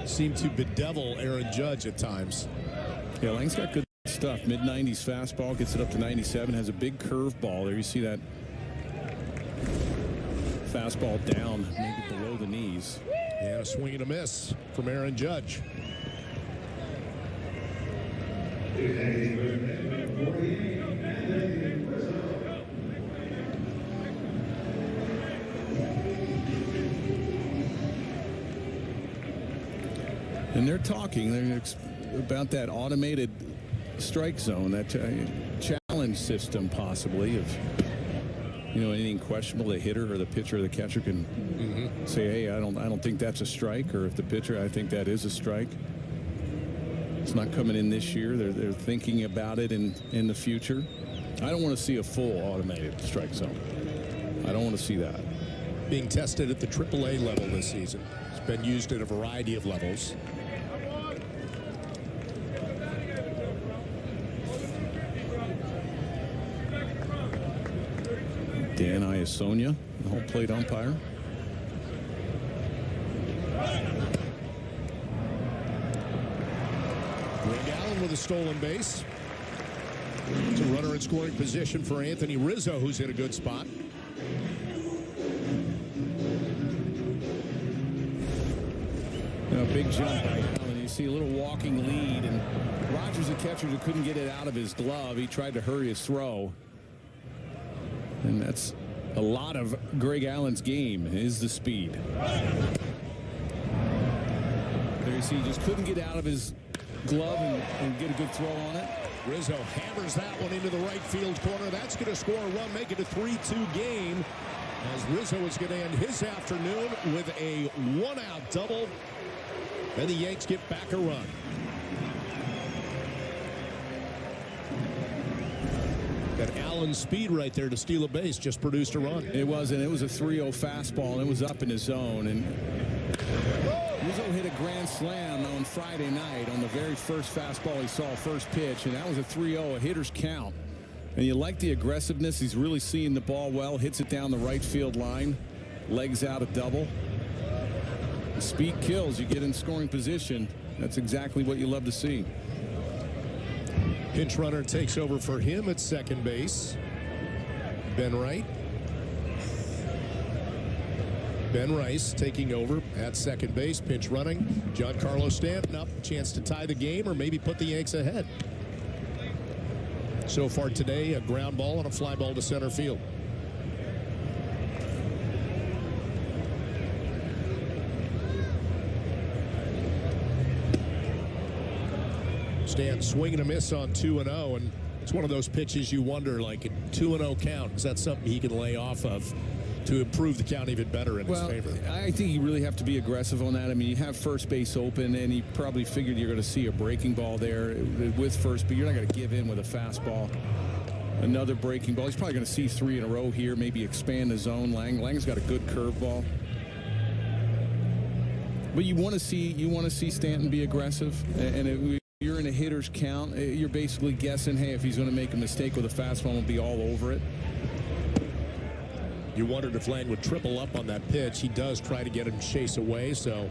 seem to bedevil Aaron Judge at times. Yeah, Lang's got good stuff. Mid-90s fastball, gets it up to 97, has a big curve ball there. You see that fastball down, maybe below the knees. And a swing and a miss from Aaron Judge. And they're talking about that automated strike zone, that challenge system possibly of, you know, anything questionable, the hitter or the pitcher or the catcher can say, hey, I don't think that's a strike, or if the pitcher, I think that is a strike. It's not coming in this year. They're thinking about it in the future. I don't want to see a full automated strike zone. I don't want to see that. Being tested at the AAA level this season. It's been used at a variety of levels. Dan Iasonia, the home plate umpire. Greg Allen with a stolen base. It's a runner in scoring position for Anthony Rizzo, who's in a good spot. A big jump by Allen. You see a little walking lead, and Rogers, the catcher, who couldn't get it out of his glove. He tried to hurry his throw. And that's a lot of Greg Allen's game, is the speed. There you see, he just couldn't get out of his glove and get a good throw on it. Rizzo hammers that one into the right field corner. That's going to score a run, make it a 3-2 game, as Rizzo is going to end his afternoon with a one-out double. Then the Yanks get back a run. That Allen speed right there to steal a base just produced a run. It was, and it was a 3-0 fastball, and it was up in his zone. And Rizzo hit a grand slam on Friday night on the very first fastball he saw, first pitch, and that was a 3-0, a hitter's count. And you like the aggressiveness. He's really seeing the ball well, hits it down the right field line, legs out a double. The speed kills. You get in scoring position. That's exactly what you love to see. Pinch runner takes over for him at second base. Ben Wright. Ben Rice taking over at second base, pinch running. Giancarlo Stanton up, chance to tie the game or maybe put the Yanks ahead. So far today, a ground ball and a fly ball to center field. Stan swinging a miss on 2-0, and it's one of those pitches you wonder, like a 2-0 count, is that something he can lay off of to improve the count even better in his favor? I think you really have to be aggressive on that. I mean, you have first base open, and he probably figured you're going to see a breaking ball there with first, but you're not going to give in with a fastball. Another breaking ball. He's probably going to see 3 in a row here, maybe expand the zone. Lang's got a good curveball. But you want to see Stanton be aggressive, and you're in a hitter's count. You're basically guessing, hey, if he's going to make a mistake with a fastball, we'll be all over it. You wondered if Lang would triple up on that pitch. He does try to get him chase away, so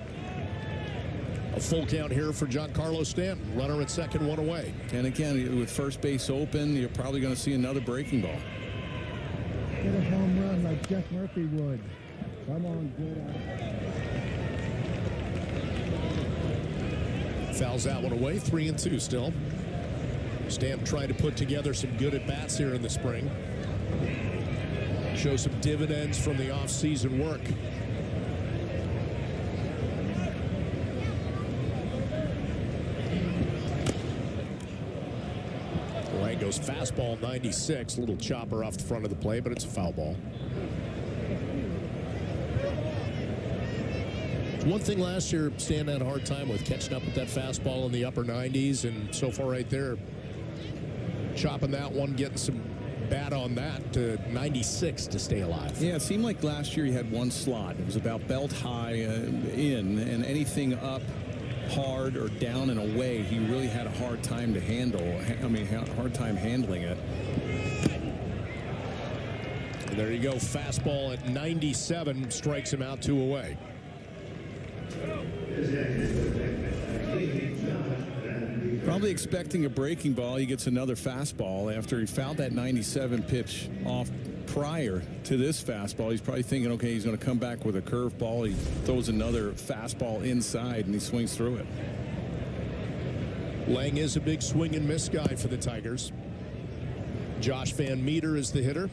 a full count here for Giancarlo Stanton. Runner at second, one away. And again, with first base open, you're probably going to see another breaking ball. Get a home run like Jeff Murphy would. Come on, get Fouls that one away, 3-2 still. Stanton trying to put together some good at-bats here in the spring. Show some dividends from the off-season work. Lang goes fastball 96, little chopper off the front of the plate, but it's a foul ball. One thing last year, Stan had a hard time with catching up with that fastball in the upper 90s, and so far right there, chopping that one, getting some bat on that to 96 to stay alive. Yeah, it seemed like last year he had one slot. It was about belt high in, and anything up hard or down and away, he really had a hard time to handle. I mean, hard time handling it. And there you go, fastball at 97, strikes him out, 2 away. Probably expecting a breaking ball. He gets another fastball after he fouled that 97 pitch off prior to this fastball. He's probably thinking, okay, he's going to come back with a curveball. He throws another fastball inside, and he swings through it. Lang is a big swing and miss guy for the Tigers. Josh Van Meter is the hitter.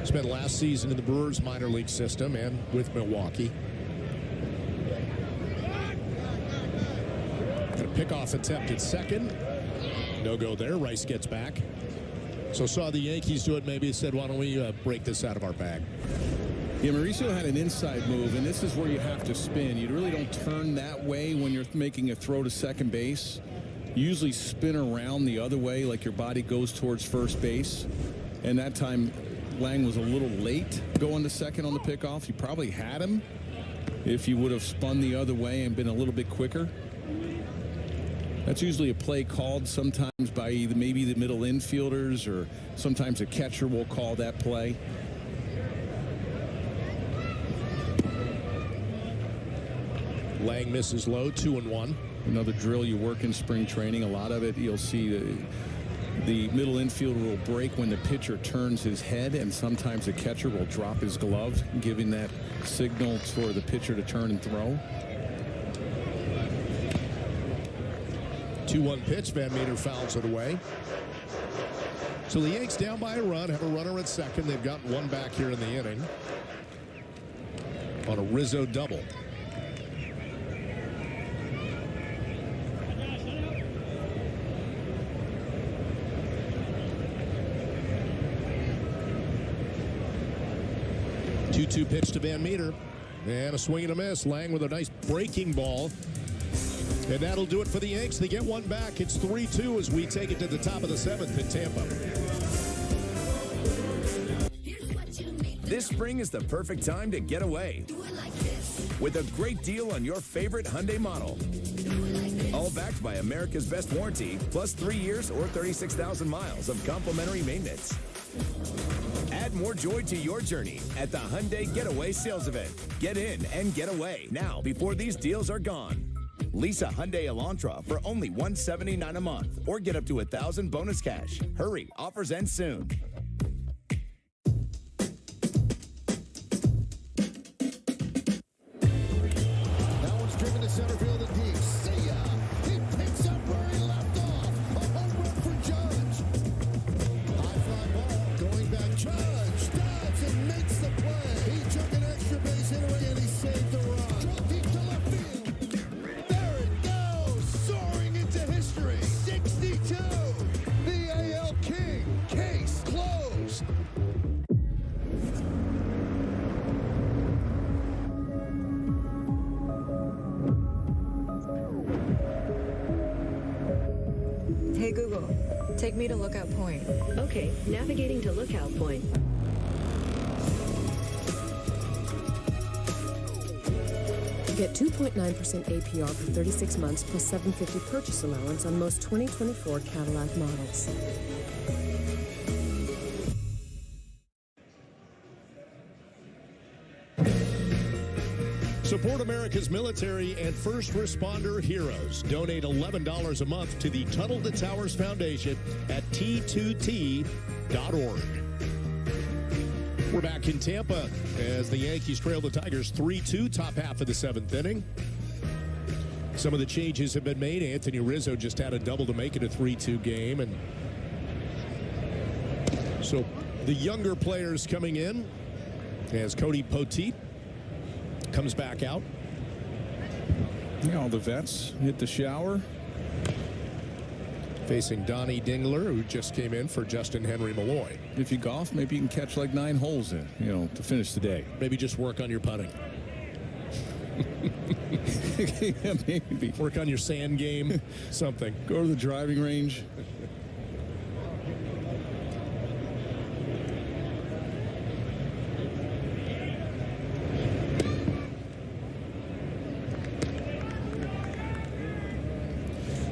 Spent last season in the Brewers minor league system and with Milwaukee. And a pickoff attempt at second. No go there. Rice gets back. So saw the Yankees do it. Maybe said, why don't we break this out of our bag? Yeah, Mauricio had an inside move, and this is where you have to spin. You really don't turn that way when you're making a throw to second base. You usually spin around the other way, like your body goes towards first base. And that time, Lang was a little late going to second on the pickoff. He probably had him if he would have spun the other way and been a little bit quicker. That's usually a play called sometimes by maybe the middle infielders, or sometimes a catcher will call that play. Lang misses low, 2-1. Another drill you work in spring training. A lot of it, you'll see the middle infielder will break when the pitcher turns his head, and sometimes the catcher will drop his glove, giving that signal for the pitcher to turn and throw. 2-1 pitch. Van Meter fouls it away. So the Yanks down by a run, have a runner at second. They've got one back here in the inning on a Rizzo double. Two pitch to Van Meter. And a swing and a miss. Lang with a nice breaking ball. And that'll do it for the Yanks. They get one back. It's 3-2 as we take it to the top of the 7th in Tampa. This spring is the perfect time to get away with a great deal on your favorite Hyundai model. All backed by America's best warranty, plus 3 years or 36,000 miles of complimentary maintenance. Add more joy to your journey at the Hyundai Getaway Sales Event. Get in and get away now before these deals are gone. Lease a Hyundai Elantra for only $179 a month or get up to $1,000 bonus cash. Hurry, offers end soon. That one's driven to center field and deep. See ya! He picks up where he left off. A home run for Judge. High fly ball going back. Judge dives and makes the play. He took an extra base hit away and he saved the run. Drove deep to left field. There it goes, soaring into history. 62. The AL King. Case closed. Hey Google, take me to Lookout Point. Okay, navigating to Lookout Point. Get 2.9% APR for 36 months plus $750 purchase allowance on most 2024 Cadillac models. Support America's military and first responder heroes. Donate $11 a month to the Tunnel to Towers Foundation at T2T.org. We're back in Tampa as the Yankees trail the Tigers 3-2, top half of the 7th inning. Some of the changes have been made. Anthony Rizzo just had a double to make it a 3-2 game. And so the younger players coming in as Cody Poteet comes back out. Yeah, all the vets hit the shower. Facing Donnie Dingler, who just came in for Justin Henry Malloy. If you golf, maybe you can catch like 9 holes in, to finish the day. Maybe just work on your putting. Yeah, maybe. Work on your sand game, something. Go to the driving range.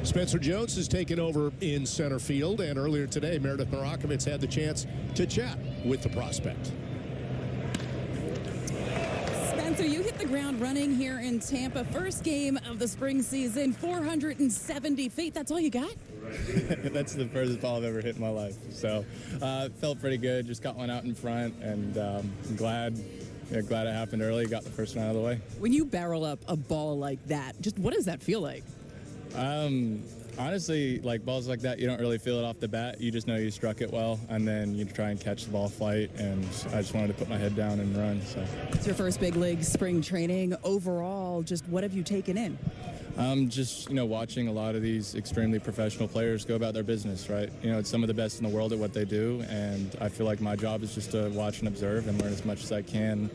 Spencer Jones has taken over in center field, and earlier today, Meredith Marakovits had the chance to chat with the prospect. Spencer, you hit the ground running here in Tampa. First game of the spring season, 470 feet. That's all you got? That's the furthest ball I've ever hit in my life. So felt pretty good. Just got one out in front, and I'm glad it happened early. Got the first one out of the way. When you barrel up a ball like that, just what does that feel like? Honestly, like balls like that, you don't really feel it off the bat. You just know you struck it well, and then you try and catch the ball flight, and I just wanted to put my head down and run. So it's your first big league spring training. Overall, just what have you taken in? Just, watching a lot of these extremely professional players go about their business, right? It's some of the best in the world at what they do, and I feel like my job is just to watch and observe and learn as much as I can,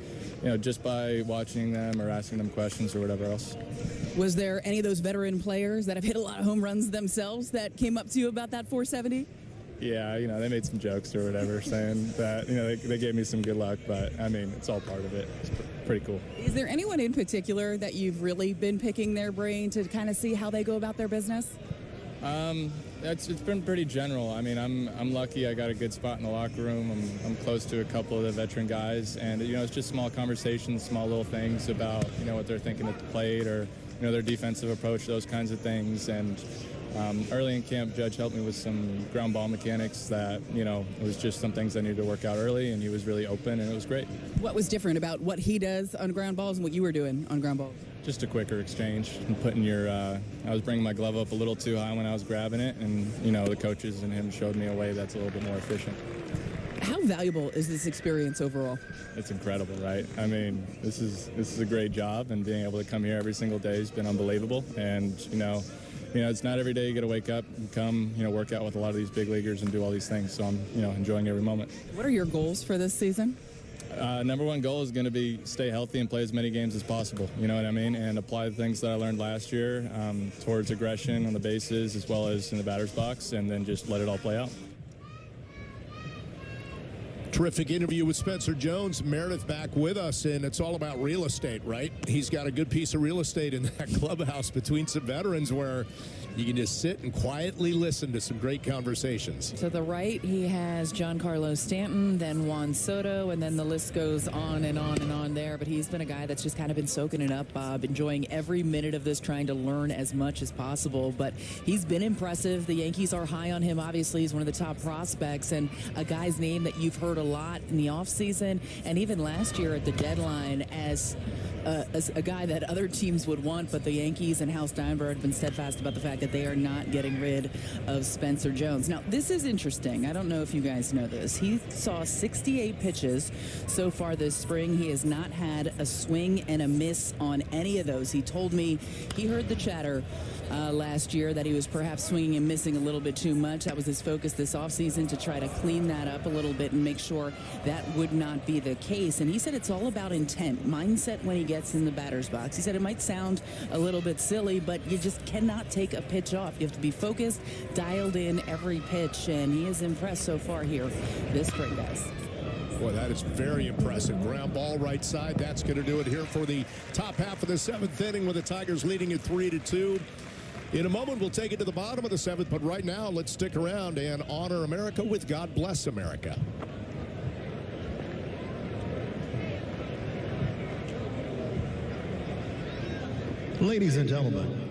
just by watching them or asking them questions or whatever else. Was there any of those veteran players that have hit a lot of home runs themselves that came up to you about that 470? Yeah, they made some jokes or whatever saying that, they gave me some good luck, but I mean, it's all part of it. It's pretty cool. Is there anyone in particular that you've really been picking their brain to kind of see how they go about their business? It's been pretty general. I mean, I'm lucky I got a good spot in the locker room. I'm close to a couple of the veteran guys, and it's just small conversations, small little things about what they're thinking at the plate or their defensive approach, those kinds of things. And early in camp, Judge helped me with some ground ball mechanics that, it was just some things I needed to work out early, and he was really open, and it was great. What was different about what he does on ground balls and what you were doing on ground balls? Just a quicker exchange and putting I was bringing my glove up a little too high when I was grabbing it, and, the coaches and him showed me a way that's a little bit more efficient. How valuable is this experience overall? It's incredible, right? I mean, this is a great job, and being able to come here every single day has been unbelievable. And, it's not every day you get to wake up and come, work out with a lot of these big leaguers and do all these things. So I'm, enjoying every moment. What are your goals for this season? Number one goal is going to be stay healthy and play as many games as possible, you know what I mean, and apply the things that I learned last year towards aggression on the bases as well as in the batter's box, and then just let it all play out. Terrific interview with Spencer Jones. Meredith back with us, and it's all about real estate, right? He's got a good piece of real estate in that clubhouse between some veterans where you can just sit and quietly listen to some great conversations. To the right, he has Giancarlo Stanton, then Juan Soto, and then the list goes on and on and on there. But he's been a guy that's just kind of been soaking it up, Bob, enjoying every minute of this, trying to learn as much as possible. But he's been impressive. The Yankees are high on him. Obviously, he's one of the top prospects, and a guy's name that you've heard a lot in the offseason and even last year at the deadline as a guy that other teams would want, but the Yankees and Hal Steinbrenner have been steadfast about the fact that they are not getting rid of Spencer Jones. Now, this is interesting. I don't know if you guys know this. He saw 68 pitches so far this spring. He has not had a swing and a miss on any of those. He told me he heard the chatter last year that he was perhaps swinging and missing a little bit too much. That was his focus this offseason, to try to clean that up a little bit and make sure that would not be the case. And he said it's all about intent, mindset when he gets in the batter's box. He said it might sound a little bit silly, but you just cannot take a pitch off. You have to be focused, dialed in every pitch, and he is impressed so far here this spring, guys. Boy, that is very impressive. Ground ball right side. That's going to do it here for the top half of the seventh inning, with the Tigers leading at 3-2. In a moment, we'll take it to the bottom of the seventh, but right now, let's stick around and honor America with God Bless America. Ladies and gentlemen,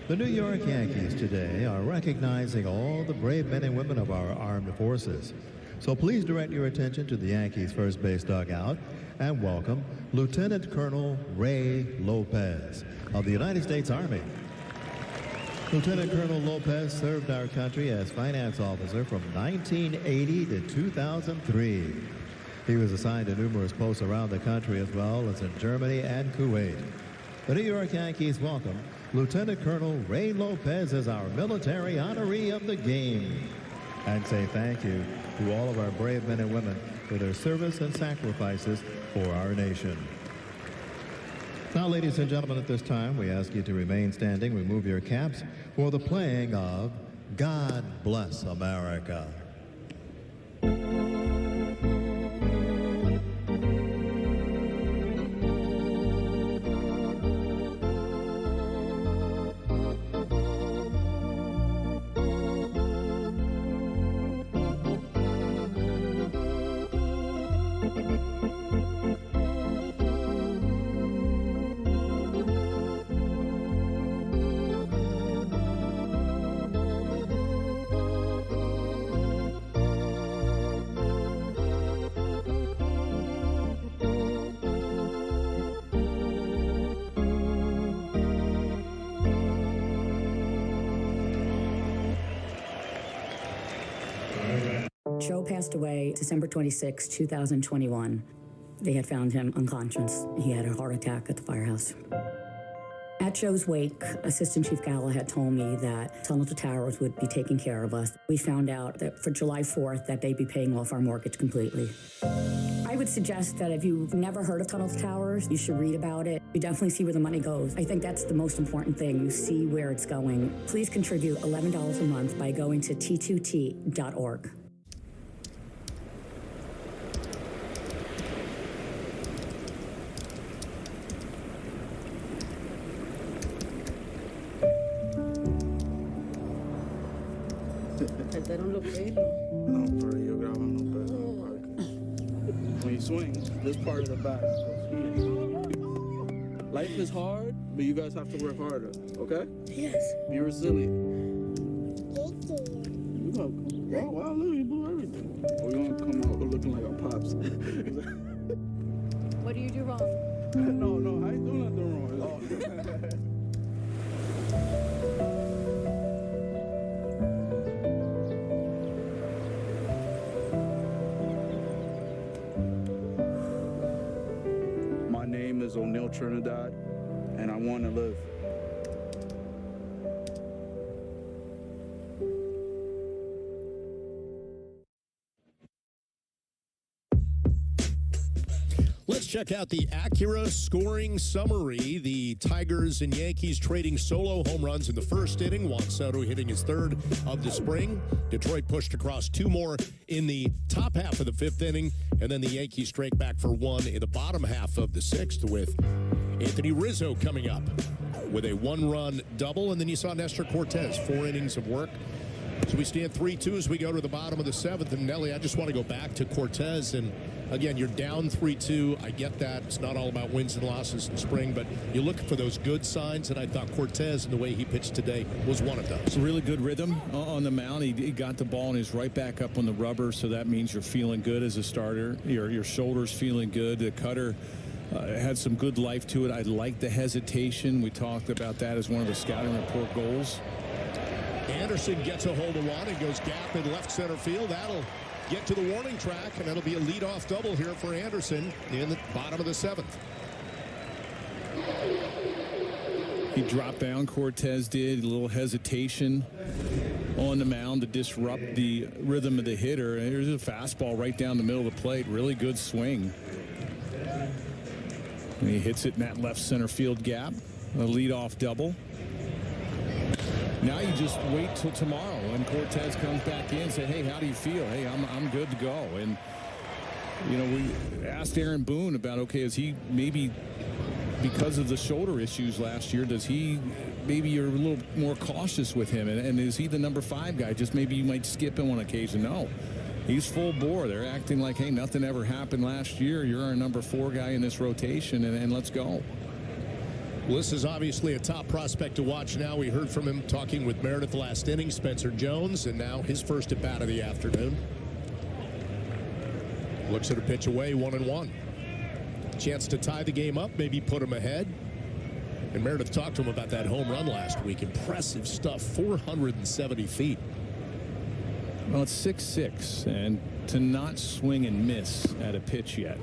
the New York Yankees today are recognizing all the brave men and women of our armed forces. So please direct your attention to the Yankees' first base dugout and welcome Lieutenant Colonel Ray Lopez of the United States Army. Lieutenant Colonel Lopez served our country as finance officer from 1980 to 2003. He was assigned to numerous posts around the country as well as in Germany and Kuwait. The New York Yankees welcome Lieutenant Colonel Ray Lopez as our military honoree of the game, and say thank you to all of our brave men and women for their service and sacrifices for our nation. Now, ladies and gentlemen, at this time, we ask you to remain standing, remove your caps for the playing of God Bless America. Joe passed away December 26, 2021. They had found him unconscious. He had a heart attack at the firehouse. At Joe's wake, Assistant Chief Gala had told me that Tunnel to Towers would be taking care of us. We found out that for July 4th that they'd be paying off our mortgage completely. I would suggest that if you've never heard of Tunnel to Towers, you should read about it. You definitely see where the money goes. I think that's the most important thing. You see where it's going. Please contribute $11 a month by going to t2t.org. Perdieron los pelos. No, pero ellos graban los pelos en el parque. When you swing, this part of the back goes here. Life is hard, But you guys have to work harder, okay? Yes. Be resilient. Thank you. You're welcome. Oh, wow, look, you blew everything. We're going to come out looking like our pops. What do you do wrong? No, I ain't doing nothing wrong. My name is O'Neal Trinidad, and I want to live. Let's check out the Acura scoring summary. The Tigers and Yankees trading solo home runs in the first inning. Juan Soto hitting his third of the spring. Detroit pushed across two more in the top half of the fifth inning. And then the Yankees straight back for one in the bottom half of the sixth, with Anthony Rizzo coming up with a one-run double. And then you saw Nestor Cortez, 4 innings of work. So we stand 3-2 as we go to the bottom of the seventh. And Nelly, I just want to go back to Cortez. And again, you're down 3-2. I get that. It's not all about wins and losses in spring, but you look for those good signs. And I thought Cortez, and the way he pitched today, was one of those. It's a really good rhythm on the mound. He got the ball and he's right back up on the rubber. So that means you're feeling good as a starter. Your shoulder's feeling good. The cutter had some good life to it. I like the hesitation. We talked about that as one of the scouting report goals. Anderson gets a hold of one and goes gap in left center field. That'll get to the warning track, and that'll be a leadoff double here for Anderson in the bottom of the seventh. He dropped down, Cortez did, a little hesitation on the mound to disrupt the rhythm of the hitter. And here's a fastball right down the middle of the plate. Really good swing. And he hits it in that left center field gap. A leadoff double. Now you just wait till tomorrow when Cortez comes back in and say, hey, how do you feel? Hey, I'm good to go. And, you know, we asked Aaron Boone about, okay, is he maybe because of the shoulder issues last year, does he maybe you're a little more cautious with him? And is he the number 5 guy? Just maybe you might skip him on occasion. No, he's full bore. They're acting like, hey, nothing ever happened last year. You're our number 4 guy in this rotation, and let's go. Well, this is obviously a top prospect to watch now. We heard from him talking with Meredith last inning, Spencer Jones, and now his first at bat of the afternoon. Looks at a pitch away, 1-1. Chance to tie the game up, maybe put him ahead. And Meredith talked to him about that home run last week. Impressive stuff, 470 feet. Well, it's 6'6", and to not swing and miss at a pitch yet.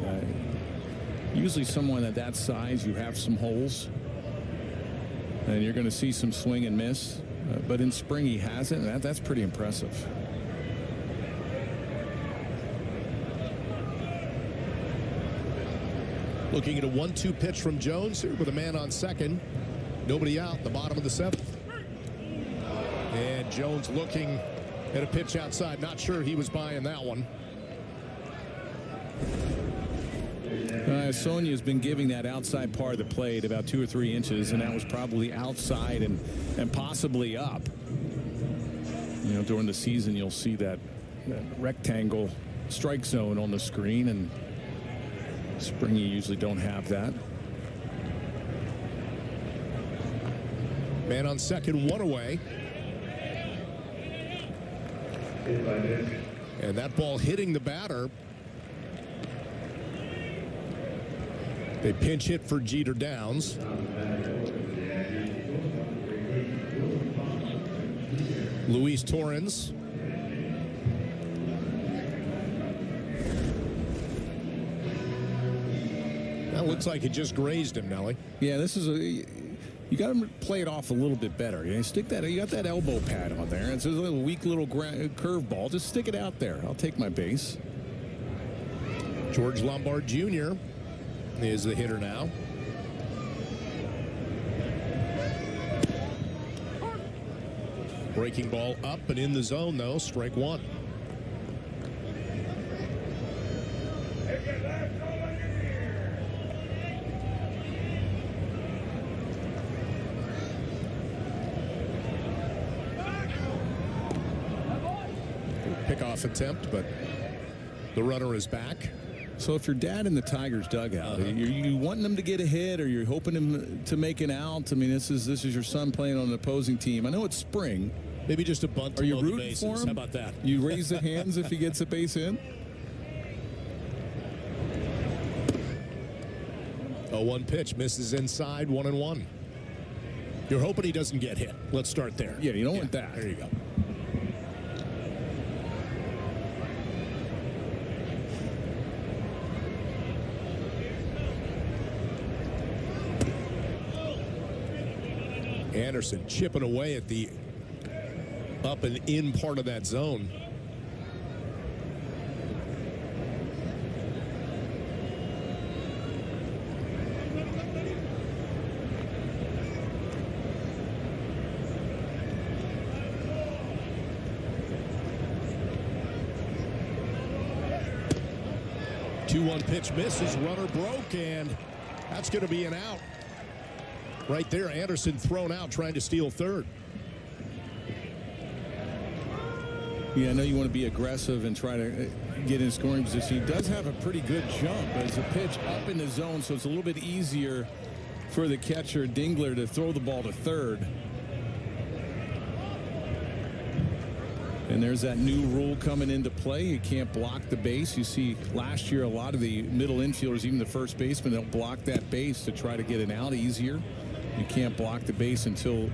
Usually someone at that size, you have some holes. And you're going to see some swing and miss. But in spring, he hasn't. That's pretty impressive. Looking at a 1-2 pitch from Jones here with a man on second. Nobody out in the bottom of the seventh. And Jones looking at a pitch outside. Not sure he was buying that one. Sonia's been giving that outside part of the plate about 2 or 3 inches, and that was probably outside and possibly up. You know, during the season, you'll see that rectangle strike zone on the screen, and spring you usually don't have that. Man on second, 1 away. And that ball hitting the batter. They pinch hit for Jeter Downs. Luis Torrens. That looks like it just grazed him, Nelly. Yeah, this is you got to play it off a little bit better. You stick that. You got that elbow pad on there. It's a little weak little curve ball. Just stick it out there. I'll take my base. George Lombard Jr. is the hitter now. Breaking ball up and in the zone, though. Strike 1. Pickoff attempt, but the runner is back. So if you're dad in the Tigers dugout, you wanting them to get a hit, or you're hoping them to make an out? I mean, this is your son playing on an opposing team. I know it's spring. Maybe just a bunt to Are you load the rooting bases. for him? How about that? You raise the hands if he gets a base in? 0-1 pitch, misses inside, 1-1. You're hoping he doesn't get hit. Let's start there. Yeah, you don't want that. There you go. Anderson chipping away at the up and in part of that zone. Two-one pitch misses, runner broke, and that's going to be an out. Right there, Anderson thrown out trying to steal third. Yeah, I know you want to be aggressive and try to get in scoring position. He does have a pretty good jump as a pitch up in the zone, so it's a little bit easier for the catcher, Dingler, to throw the ball to third. And there's that new rule coming into play. You can't block the base. You see last year a lot of the middle infielders, even the first baseman, they'll block that base to try to get an out easier. You can't block the base until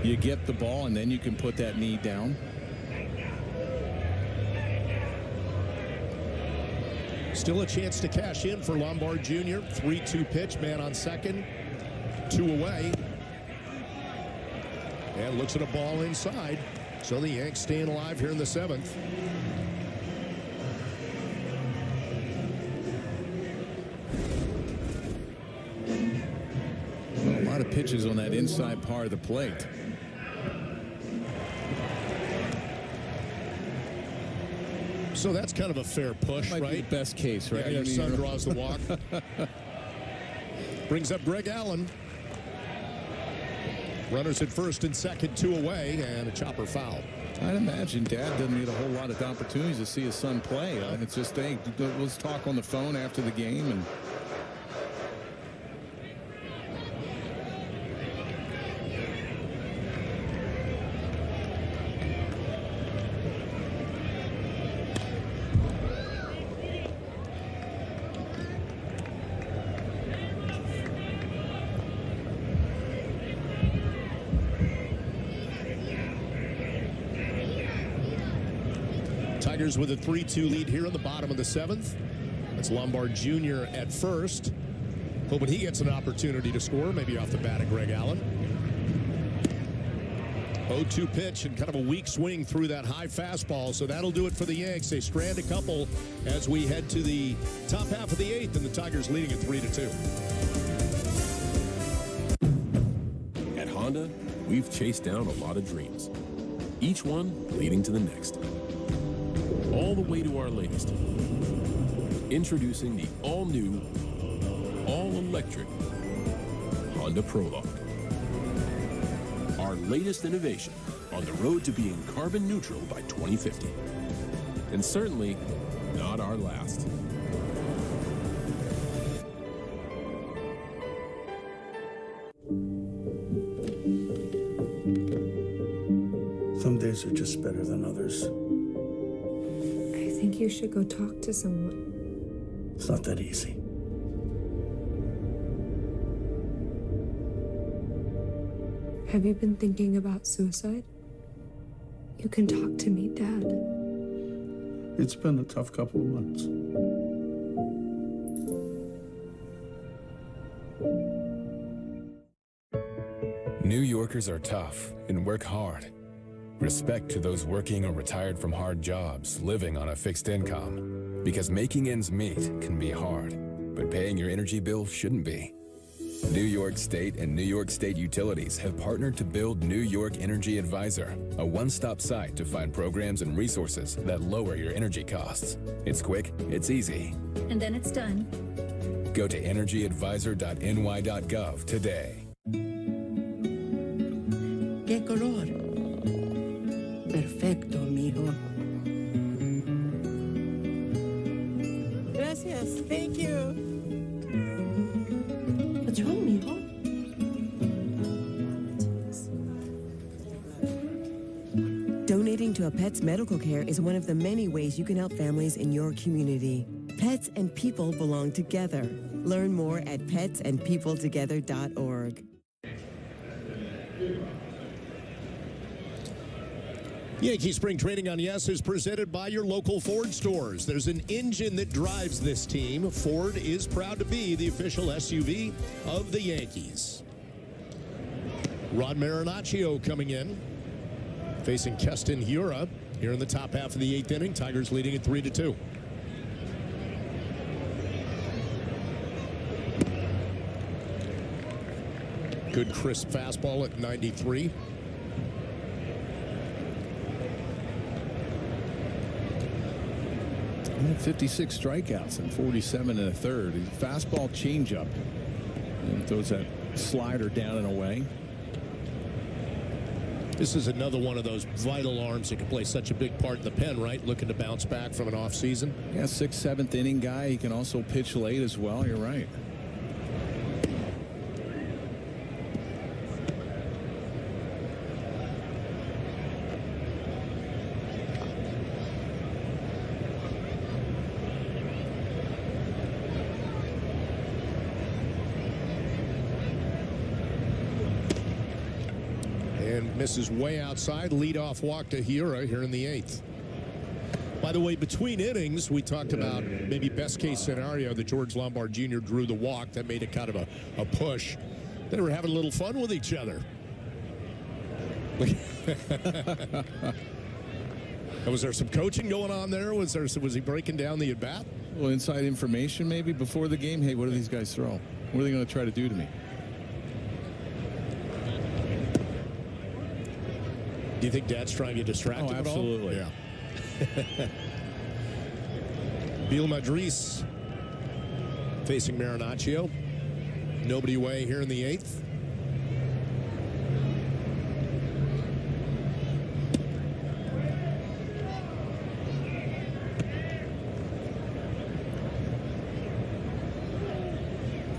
you get the ball, and then you can put that knee down. Still a chance to cash in for Lombard Jr. 3-2 pitch, man on second, 2 away. And looks at a ball inside. So the Yanks staying alive here in the 7th. A lot of pitches on that inside part of the plate. So that's kind of a fair push, Might right? be the best case, right? Yeah, your son draws the walk. Brings up Greg Allen. Runners at first and second, 2 away, and a chopper foul. I'd imagine Dad doesn't get a whole lot of opportunities to see his son play. It's just, hey, let's talk on the phone after the game. And Tigers with a 3-2 lead here in the bottom of the 7th. That's Lombard Jr. at first. Hoping he gets an opportunity to score, maybe off the bat of Greg Allen. 0-2 pitch and kind of a weak swing through that high fastball. So that'll do it for the Yanks. They strand a couple as we head to the top half of the 8th, and the Tigers leading at 3-2. At Honda, we've chased down a lot of dreams, each one leading to the next. All the way to our latest. Introducing the all-new, all-electric Honda Prologue. Our latest innovation on the road to being carbon neutral by 2050. And certainly not our last. Some days are just better than others. I think you should go talk to someone. It's not that easy. Have you been thinking about suicide? You can talk to me, Dad. It's been a tough couple of months. New Yorkers are tough and work hard. Respect to those working or retired from hard jobs, living on a fixed income. Because making ends meet can be hard, but paying your energy bill shouldn't be. New York State and New York State Utilities have partnered to build New York Energy Advisor, a one-stop site to find programs and resources that lower your energy costs. It's quick, it's easy. And then it's done. Go to energyadvisor.ny.gov today. ¿Qué color? Perfecto, mijo. Thank you. What's wrong, mijo? Donating to a pet's medical care is one of the many ways you can help families in your community. Pets and people belong together. Learn more at petsandpeopletogether.org. Yankee Spring Training on Yes is presented by your local Ford stores. There's an engine that drives this team. Ford is proud to be the official SUV of the Yankees. Rod Marinaccio coming in, facing Keston Hiura here in the top half of the 8th inning. Tigers leading at 3-2. Good crisp fastball at 93. And 56 strikeouts and 47 and a third. Fastball changeup. And throws that slider down and away. This is another one of those vital arms that can play such a big part in the pen, right? Looking to bounce back from an off season. Yeah, 6th, 7th inning guy. He can also pitch late as well. You're right. Misses way outside. Leadoff walk to Hiura here in the 8th. By the way, between innings, we talked about maybe best case scenario that George Lombard Jr. drew the walk. That made it kind of a push. They were having a little fun with each other. Was there some coaching going on there? Was he breaking down the at-bat? Well, inside information maybe before the game. Hey, what do these guys throw? What are they going to try to do to me? Do you think Dad's trying to distract him absolutely. at all? Yeah. Beal Madris facing Marinaccio. Nobody away here in the 8th.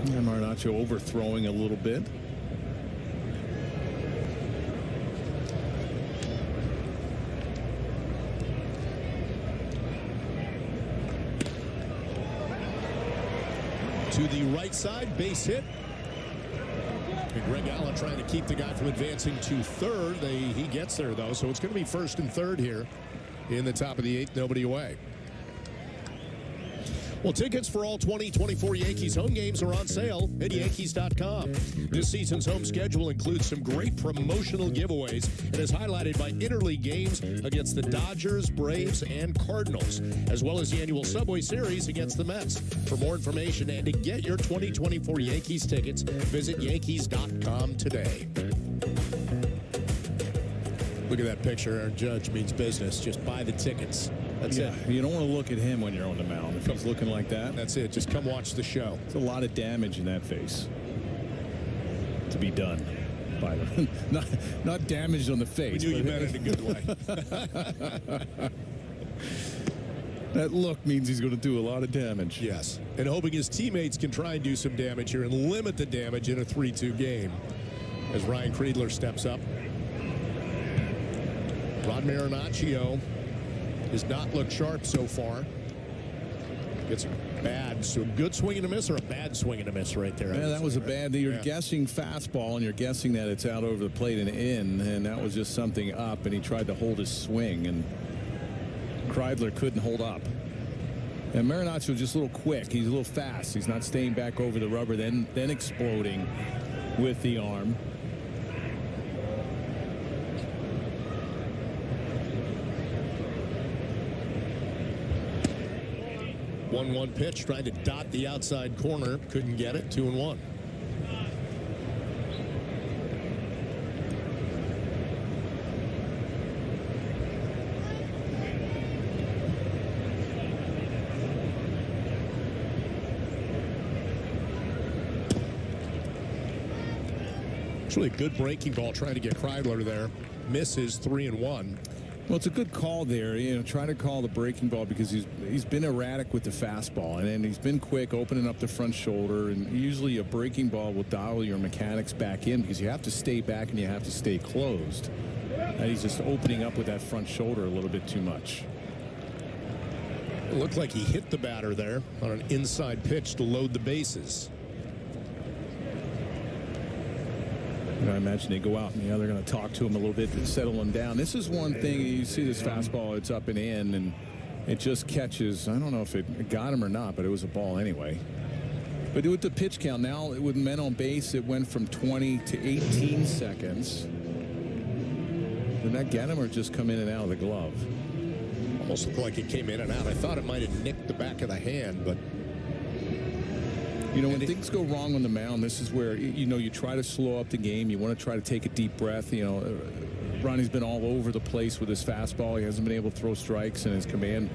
And Marinaccio overthrowing a little bit. To the right side, base hit. And Greg Allen trying to keep the guy from advancing to third. He gets there, though, so it's going to be 1st and 3rd here in the top of the 8th. Nobody away. Well, tickets for all 2024 Yankees home games are on sale at Yankees.com. This season's home schedule includes some great promotional giveaways and is highlighted by interleague games against the Dodgers, Braves, and Cardinals, as well as the annual Subway Series against the Mets. For more information and to get your 2024 Yankees tickets, visit Yankees.com today. Look at that picture. Aaron Judge means business. Just buy the tickets. That's it. You don't want to look at him when you're on the mound. If he's looking like that. That's it. Just come watch the show. There's a lot of damage in that face to be done. By the, not damaged on the face. We knew you meant it in a good way. That look means he's going to do a lot of damage. Yes. And hoping his teammates can try and do some damage here and limit the damage in a 3-2 game. As Ryan Kreidler steps up. Rod Marinaccio has not looked sharp so far. Gets a good swing and a miss or a bad swing and a miss right there. Yeah, that was a bad. You're guessing fastball and you're guessing that it's out over the plate and in, and that was just something up, and he tried to hold his swing, and Kreidler couldn't hold up. And Marinaccio was just a little quick. He's a little fast. He's not staying back over the rubber, then exploding with the arm. 1-1 pitch, trying to dot the outside corner. Couldn't get it. 2-1. It's really a good breaking ball trying to get Kreidler there. Misses. 3-1. Well, it's a good call there. Try to call the breaking ball because he's been erratic with the fastball, and he's been quick opening up the front shoulder. And usually a breaking ball will dial your mechanics back in because you have to stay back and you have to stay closed. And he's just opening up with that front shoulder a little bit too much. It looked like he hit the batter there on an inside pitch to load the bases. I imagine they go out and they're going to talk to him a little bit to settle him down. This is one thing. You see this fastball, it's up and in, and it just catches. I don't know if it got him or not, but it was a ball anyway. But with the pitch count now, with men on base, it went from 20 to 18 seconds. Did that get him or just come in and out of the glove? Almost looked like it came in and out. I thought it might have nicked the back of the hand, but when things go wrong on the mound, this is where you try to slow up the game. You want to try to take a deep breath. Ronnie's been all over the place with his fastball. He hasn't been able to throw strikes, and his command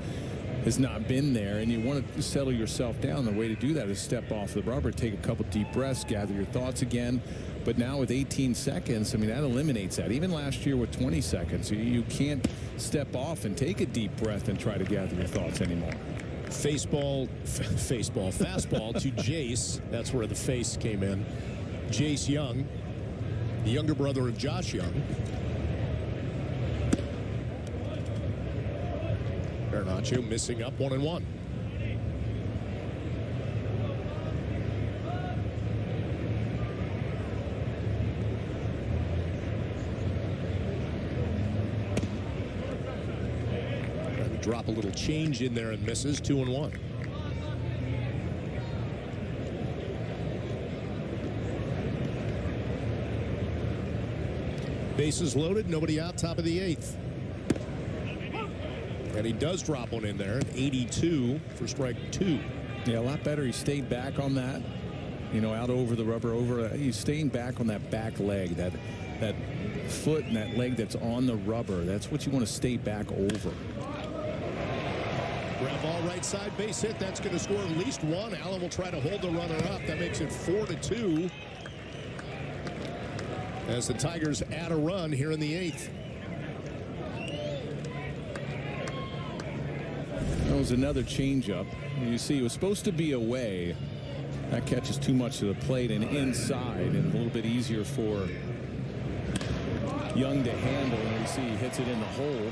has not been there. And you want to settle yourself down. The way to do that is step off the rubber, take a couple deep breaths, gather your thoughts again. But now with 18 seconds, that eliminates that. Even last year with 20 seconds, you can't step off and take a deep breath and try to gather your thoughts anymore. Fastball to Jace. That's where the face came in. Jace Young, the younger brother of Josh Young. Marinaccio missing up 1-1. Drop a little change in there and misses. 2-1. Bases loaded, nobody out, top of the 8th. And he does drop one in there, an 82 for strike 2. Yeah, a lot better. He stayed back on that, out over the rubber. He's staying back on that back leg, that foot and that leg that's on the rubber. That's what you want to stay back over. Ground ball right side, base hit. That's going to score at least one. Allen will try to hold the runner up. That makes it 4-2. As the Tigers add a run here in the 8th. That was another changeup. You see, it was supposed to be away. That catches too much to the plate and inside, and a little bit easier for Young to handle. And you see he hits it in the hole.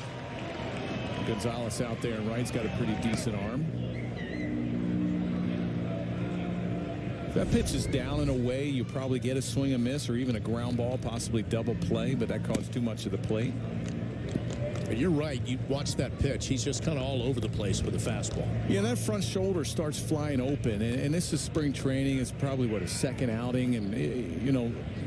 Gonzalez out there and right's got a pretty decent arm. If that pitch is down and away, you probably get a swing and miss or even a ground ball, possibly double play, but that caused too much of the plate. You're right. You watch that pitch. He's just kind of all over the place with the fastball. Yeah, that front shoulder starts flying open, and this is spring training. It's probably, a second outing, and,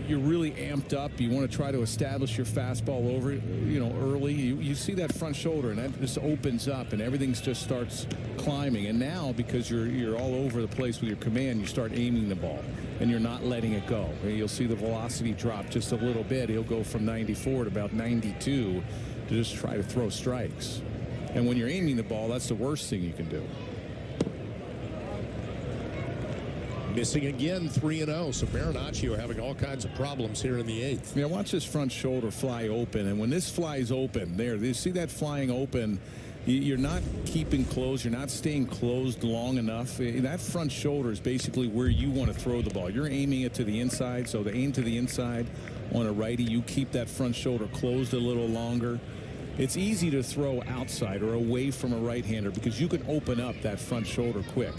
you're really amped up. You want to try to establish your fastball over, early. You see that front shoulder, and that just opens up, and everything just starts climbing. And now, because you're all over the place with your command, you start aiming the ball, and you're not letting it go. You'll see the velocity drop just a little bit. He'll go from 94 to about 92 to just try to throw strikes. And when you're aiming the ball, that's the worst thing you can do. Missing again, 3-0. So Marinaccio having all kinds of problems here in the 8th. Yeah, watch this front shoulder fly open. And when this flies open, you see that flying open, you're not keeping closed. You're not staying closed long enough. That front shoulder is basically where you want to throw the ball. You're aiming it to the inside. So to aim to the inside on a righty, you keep that front shoulder closed a little longer. It's easy to throw outside or away from a right-hander because you can open up that front shoulder quick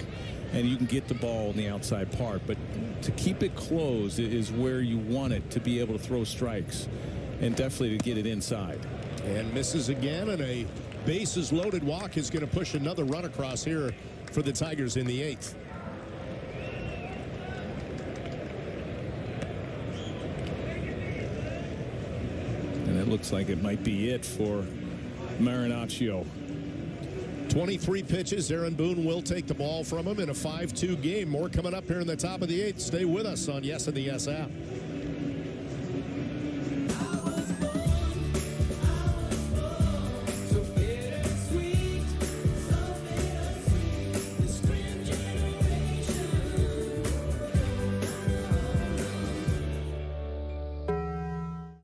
and you can get the ball in the outside part. But to keep it closed is where you want it to be able to throw strikes and definitely to get it inside. And misses again, and a bases loaded walk is going to push another run across here for the Tigers in the 8th. And it looks like it might be it for Marinaccio. 23 pitches. Aaron Boone will take the ball from him in a 5-2 game. More coming up here in the top of the 8th. Stay with us on Yes and the Yes app.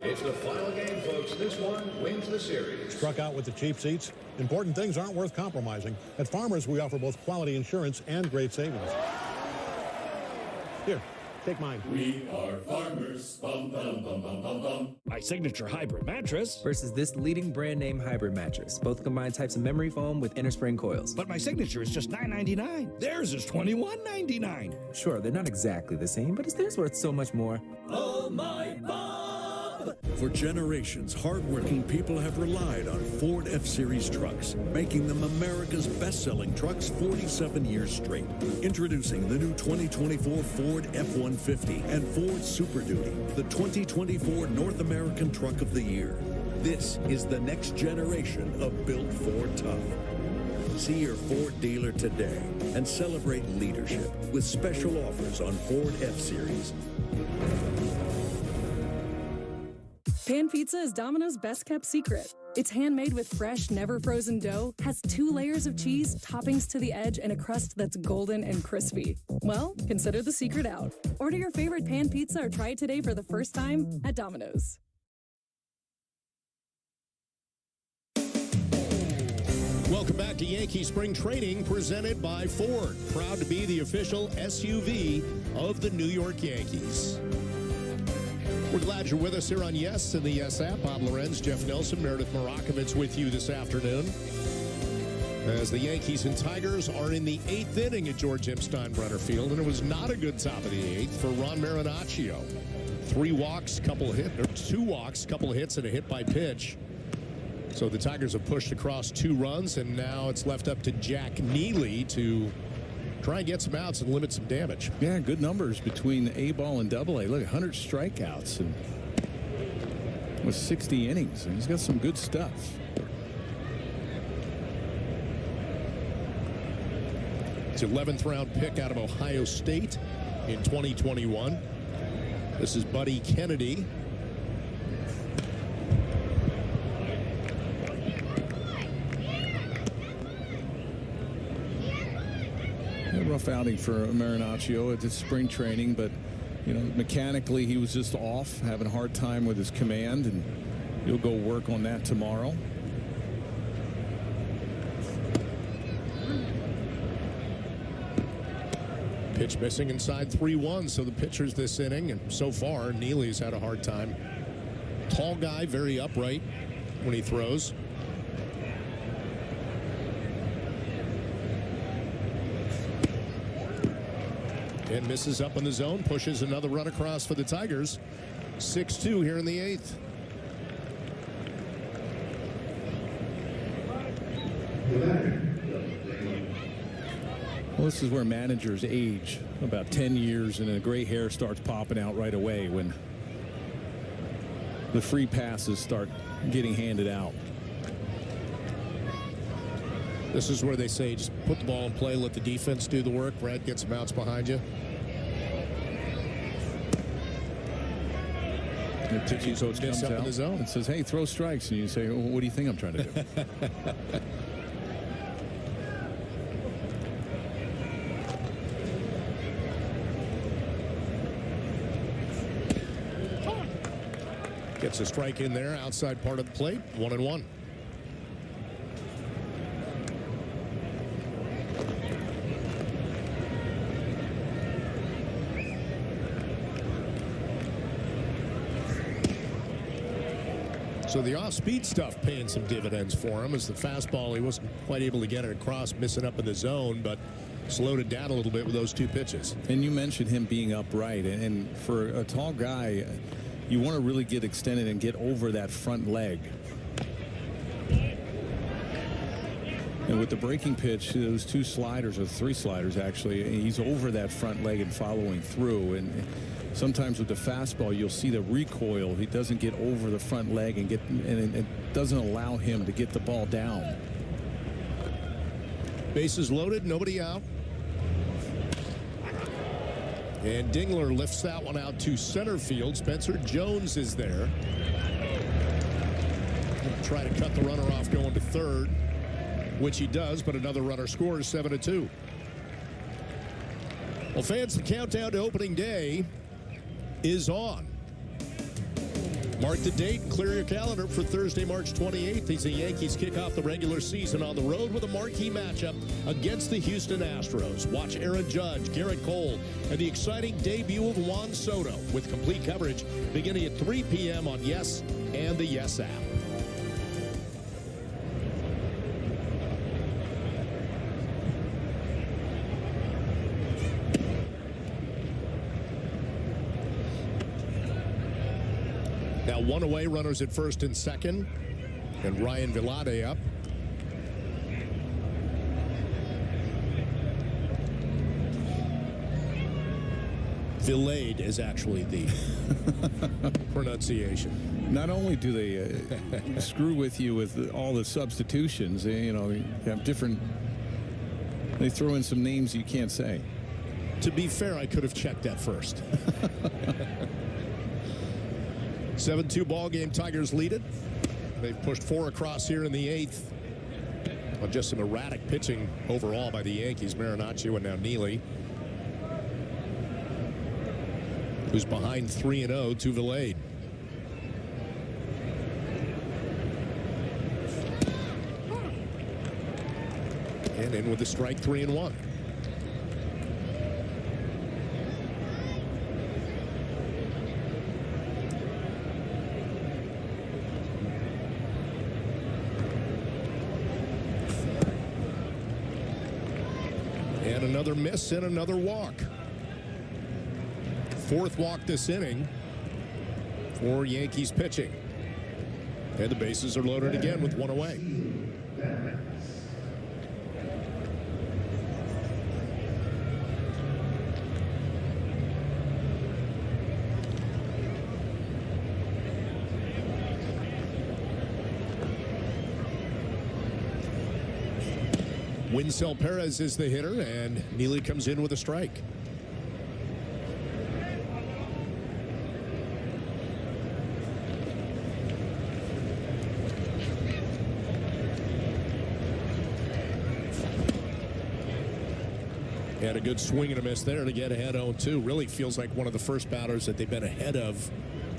It's the final game, folks. This one wins the series. Struck out with the cheap seats. Important things aren't worth compromising. At Farmers, we offer both quality insurance and great savings. Here, take mine. We are Farmers. Bum, bum, bum, bum, bum, bum. My signature hybrid mattress versus this leading brand name hybrid mattress. Both combine types of memory foam with inner spring coils. But my signature is just $9.99. Theirs is $21.99. Sure, they're not exactly the same, but is theirs worth so much more? Oh, my Bob! For generations, hardworking people have relied on Ford F-Series trucks, making them America's best-selling trucks 47 years straight. Introducing the new 2024 Ford F-150 and Ford Super Duty, the 2024 North American Truck of the Year. This is the next generation of built Ford tough. See your Ford dealer today and celebrate leadership with special offers on Ford F-Series. Pan pizza is Domino's best-kept secret. It's handmade with fresh, never-frozen dough, has 2 layers of cheese, toppings to the edge, and a crust that's golden and crispy. Well, consider the secret out. Order your favorite pan pizza or try it today for the first time at Domino's. Welcome back to Yankee Spring Training presented by Ford. Proud to be the official SUV of the New York Yankees. We're glad you're with us here on Yes and the Yes app. Bob Lorenz, Jeff Nelson, Meredith Marakovitz with you this afternoon. As the Yankees and Tigers are in the 8th inning at George M. Steinbrenner Field, and it was not a good top of the 8th for Ron Marinaccio. 2 walks, couple of hits, and a hit by pitch. So the Tigers have pushed across 2 runs, and now it's left up to Jack Neely to try and get some outs and limit some damage. Yeah, good numbers between A-ball and Double-A. Look, 100 strikeouts and with 60 innings. And he's got some good stuff. It's 11th round pick out of Ohio State in 2021. This is Buddy Kennedy. Rough outing for Marinaccio at spring training, but you know, mechanically he was just off, having a hard time with his command, and he'll go work on that tomorrow. Pitch missing inside 3-1, so the pitchers this inning, and so far Neely's had a hard time. Tall guy, very upright when he throws. And misses up in the zone, pushes another run across for the Tigers. 6-2 here in the 8th. Well, this is where managers age about 10 years and the gray hair starts popping out right away when the free passes start getting handed out. This is where they say just put the ball in play, let the defense do the work. Brad, get some outs behind you. The pitching coach comes out and says, hey, throw strikes. And you say, well, what do you think I'm trying to do? Gets a strike in there, outside part of the plate, 1-1. So the off-speed stuff paying some dividends for him as the fastball, he wasn't quite able to get it across, missing up in the zone, but slowed it down a little bit with those 2 pitches. And you mentioned him being upright, and for a tall guy, you want to really get extended and get over that front leg. And with the breaking pitch, those 2 sliders, or 3 sliders actually, he's over that front leg and following through. And sometimes with the fastball, you'll see the recoil. He doesn't get over the front leg and it doesn't allow him to get the ball down. Bases loaded, nobody out. And Dingler lifts that one out to center field. Spencer Jones is there. Try to cut the runner off going to third, which he does, but another runner scores, 7-2. Well, fans, the countdown to opening day is on. Mark the date and clear your calendar for Thursday, March 28th as the Yankees kick off the regular season on the road with a marquee matchup against the Houston Astros. Watch Aaron Judge, Garrett Cole, and the exciting debut of Juan Soto with complete coverage beginning at 3 p.m. on Yes and the Yes app. Now one away, runners at first and second, and Ryan Vilade up. Vilade is actually the pronunciation. Not only do they screw with you with all the substitutions, you know, you have different, they throw in some names you can't say. To be fair, I could have checked that first. 7-2 ball game. Tigers lead it. They've pushed 4 across here in the 8th. On just some erratic pitching overall by the Yankees. Marinaccio and now Neely, who's behind 3-0 to Vilade. And in with the strike, 3-1. And another miss and another walk. 4th walk this inning for Yankees pitching. And the bases are loaded again with 1 away. Winsell Perez is the hitter, and Neely comes in with a strike. And a good swing and a miss there to get ahead 0-2. Really feels like one of the first batters that they've been ahead of,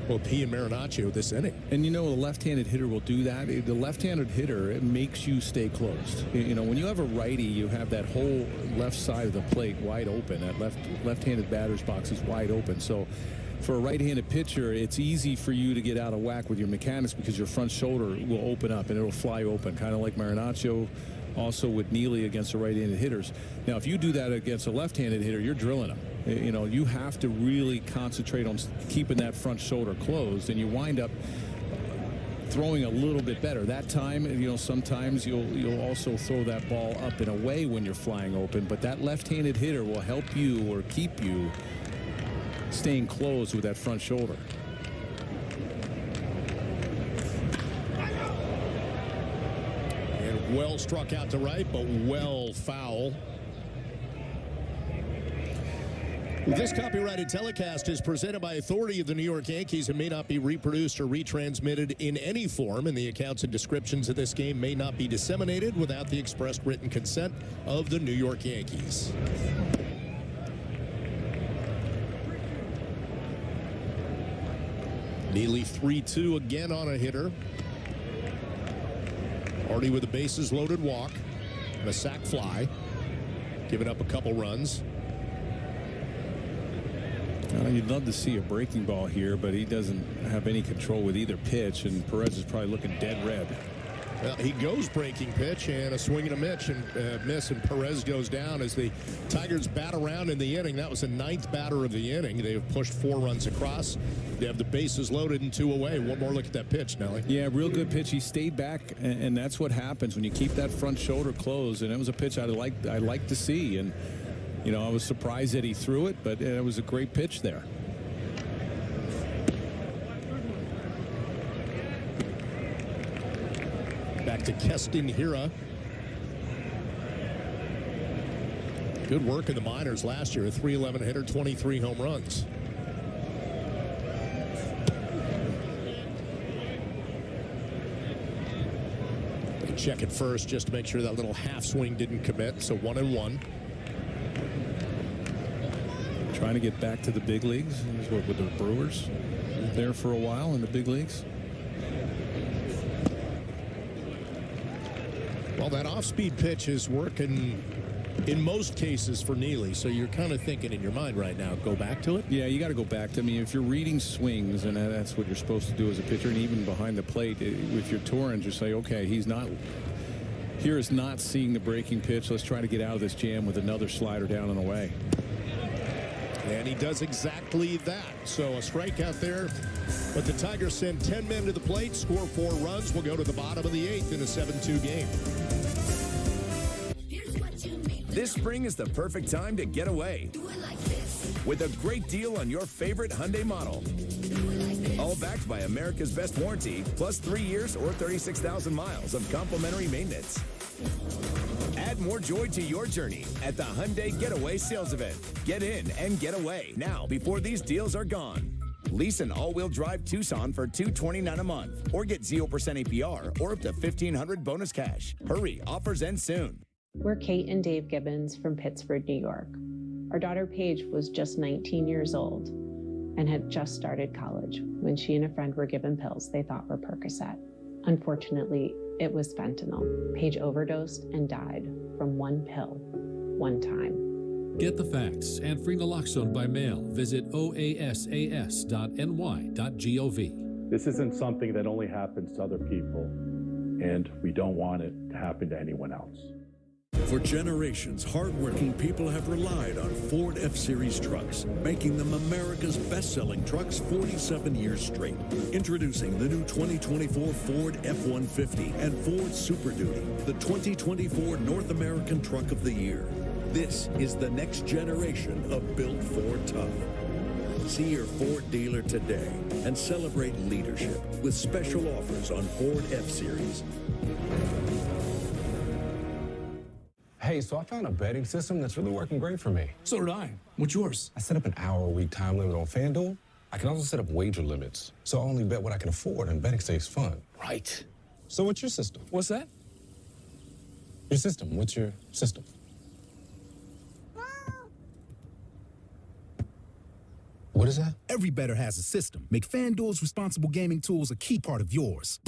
both he and Marinaccio, this inning. And you know, a left-handed hitter will do that. The left-handed hitter, it makes you stay closed. You know, when you have a righty, you have that whole left side of the plate wide open. That left-handed batter's box is wide open. So for a right-handed pitcher, it's easy for you to get out of whack with your mechanics because your front shoulder will open up and it'll fly open, kind of like Marinaccio also with Neely against the right-handed hitters. Now, if you do that against a left-handed hitter, you're drilling them. You know, you have to really concentrate on keeping that front shoulder closed, and you wind up throwing a little bit better. That time, you know, sometimes you'll also throw that ball up and away when you're flying open, but that left-handed hitter will help you or keep you staying closed with that front shoulder. And well struck out to right, but well foul. This copyrighted telecast is presented by authority of the New York Yankees and may not be reproduced or retransmitted in any form, and the accounts and descriptions of this game may not be disseminated without the expressed written consent of the New York Yankees. Neely 3-2 again on a hitter. Already with a bases loaded walk and a sac fly, giving up a couple runs. You'd love to see a breaking ball here, but he doesn't have any control with either pitch, and Perez is probably looking dead red. Well, he goes breaking pitch and a swing and a miss, and Perez goes down as the Tigers bat around in the inning. That was the 9th batter of the inning. They have pushed 4 runs across. They have the bases loaded and 2 away. One more look at that pitch, Nelly. Yeah, real good pitch. He stayed back, and that's what happens when you keep that front shoulder closed. And it was a pitch I like to see. And you know, I was surprised that he threw it, but it was a great pitch there. Back to Keston Hira. Good work in the minors last year. A .311 hitter, 23 home runs. They check it first just to make sure that little half swing didn't commit. So 1-1. Trying to get back to the big leagues with the Brewers. there for a while in the big leagues. Well, that off-speed pitch is working in most cases for Neely, so you're kind of thinking in your mind right now, go back to it? Yeah, you got to go back to, I mean, if you're reading swings, and that's what you're supposed to do as a pitcher, and even behind the plate, with your Torrens, you say, okay, he's not seeing the breaking pitch. Let's try to get out of this jam with another slider down and away. And he does exactly that. So a strikeout there. But the Tigers send 10 men to the plate, score 4 runs. We'll go to the bottom of the 8th in a 7-2 game. This spring is the perfect time to get away with a great deal on your favorite Hyundai model. All backed by America's best warranty, plus 3 years or 36,000 miles of complimentary maintenance. Add more joy to your journey at the Hyundai Getaway Sales Event. Get in and get away now before these deals are gone. Lease an all-wheel drive Tucson for $229 a month or get 0% APR or up to $1,500 bonus cash. Hurry, offers end soon. We're Kate and Dave Gibbons from Pittsford, New York. Our daughter Paige was just 19 years old and had just started college when she and a friend were given pills they thought were Percocet. Unfortunately, it was fentanyl. Paige overdosed and died from one pill, one time. Get the facts and free naloxone by mail. Visit oasas.ny.gov. This isn't something that only happens to other people, and we don't want it to happen to anyone else. For generations, hardworking people have relied on Ford F-Series trucks, making them America's best-selling trucks 47 years straight. Introducing the new 2024 Ford F-150 and Ford Super Duty, the 2024 North American Truck of the Year. This is the next generation of built Ford tough. See your Ford dealer today and celebrate leadership with special offers on Ford F-Series. Hey, so I found a betting system that's really working great for me. So did I. What's yours? I set up an hour-a-week time limit on FanDuel. I can also set up wager limits, so I only bet what I can afford, and betting stays fun. Right. So what's your system? What's that? Your system. What's your system? What is that? Every bettor has a system. Make FanDuel's responsible gaming tools a key part of yours.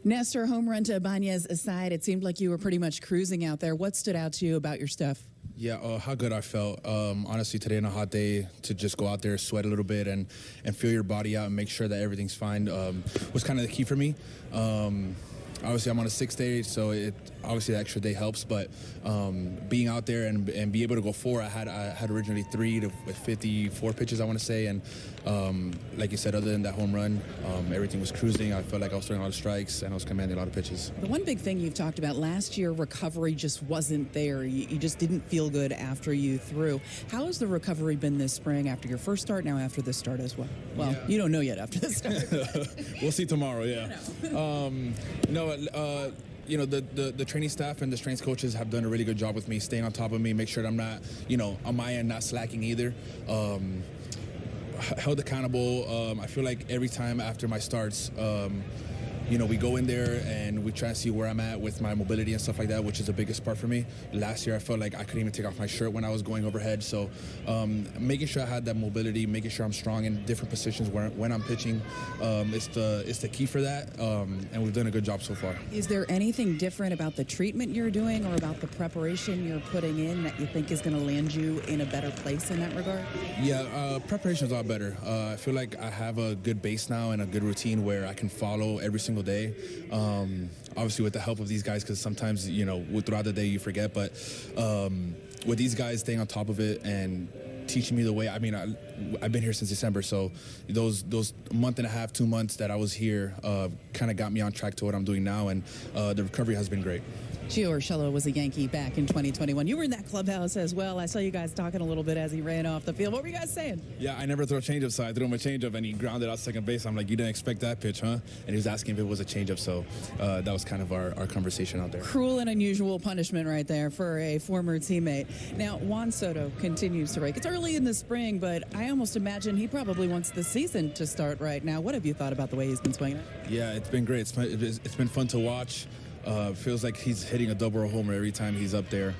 Nestor, home run to Ibanez aside, it seemed like you were pretty much cruising out there. What stood out to you about your stuff? Yeah, how good I felt. Honestly, today on a hot day, to just go out there, sweat a little bit, and feel your body out and make sure that everything's fine was kind of the key for me. Obviously, I'm on a 6th day, so obviously the extra day helps. But being out there and be able to go 4, I had originally 3 to 54 pitches, I want to say. And like you said, other than that home run, everything was cruising. I felt like I was throwing a lot of strikes and I was commanding a lot of pitches. The one big thing you've talked about last year, recovery just wasn't there. You just didn't feel good after you threw. How has the recovery been this spring after your first start, now after this start as well? Well, you don't know yet after this start. We'll see tomorrow, yeah. You know, the training staff and the strength coaches have done a really good job with me, staying on top of me, make sure that I'm not, on my end, not slacking either. Held accountable. I feel like every time after my starts, we go in there and we try to see where I'm at with my mobility and stuff like that, which is the biggest part for me. Last year, I felt like I couldn't even take off my shirt when I was going overhead. So making sure I had that mobility, making sure I'm strong in different positions when I'm pitching, it's the key for that. And we've done a good job so far. Is there anything different about the treatment you're doing or about the preparation you're putting in that you think is going to land you in a better place in that regard? Yeah, preparation is a lot better. I feel like I have a good base now and a good routine where I can follow every single day. Obviously with the help of these guys, because sometimes throughout the day you forget, but with these guys staying on top of it and teaching me the way, I've been here since December, so those month and a half, 2 months that I was here kind of got me on track to what I'm doing now, and the recovery has been great. Gio Urshela was a Yankee back in 2021. You were in that clubhouse as well. I saw you guys talking a little bit as he ran off the field. What were you guys saying? Yeah, I never throw a changeup, so I threw him a changeup, and he grounded out second base. I'm like, you didn't expect that pitch, huh? And he was asking if it was a changeup, so that was kind of our conversation out there. Cruel and unusual punishment right there for a former teammate. Now, Juan Soto continues to rake. It's early in the spring, but I almost imagine he probably wants the season to start right now. What have you thought about the way he's been swinging it? Yeah, it's been great. It's been fun to watch. Feels like he's hitting a double or homer every time he's up there.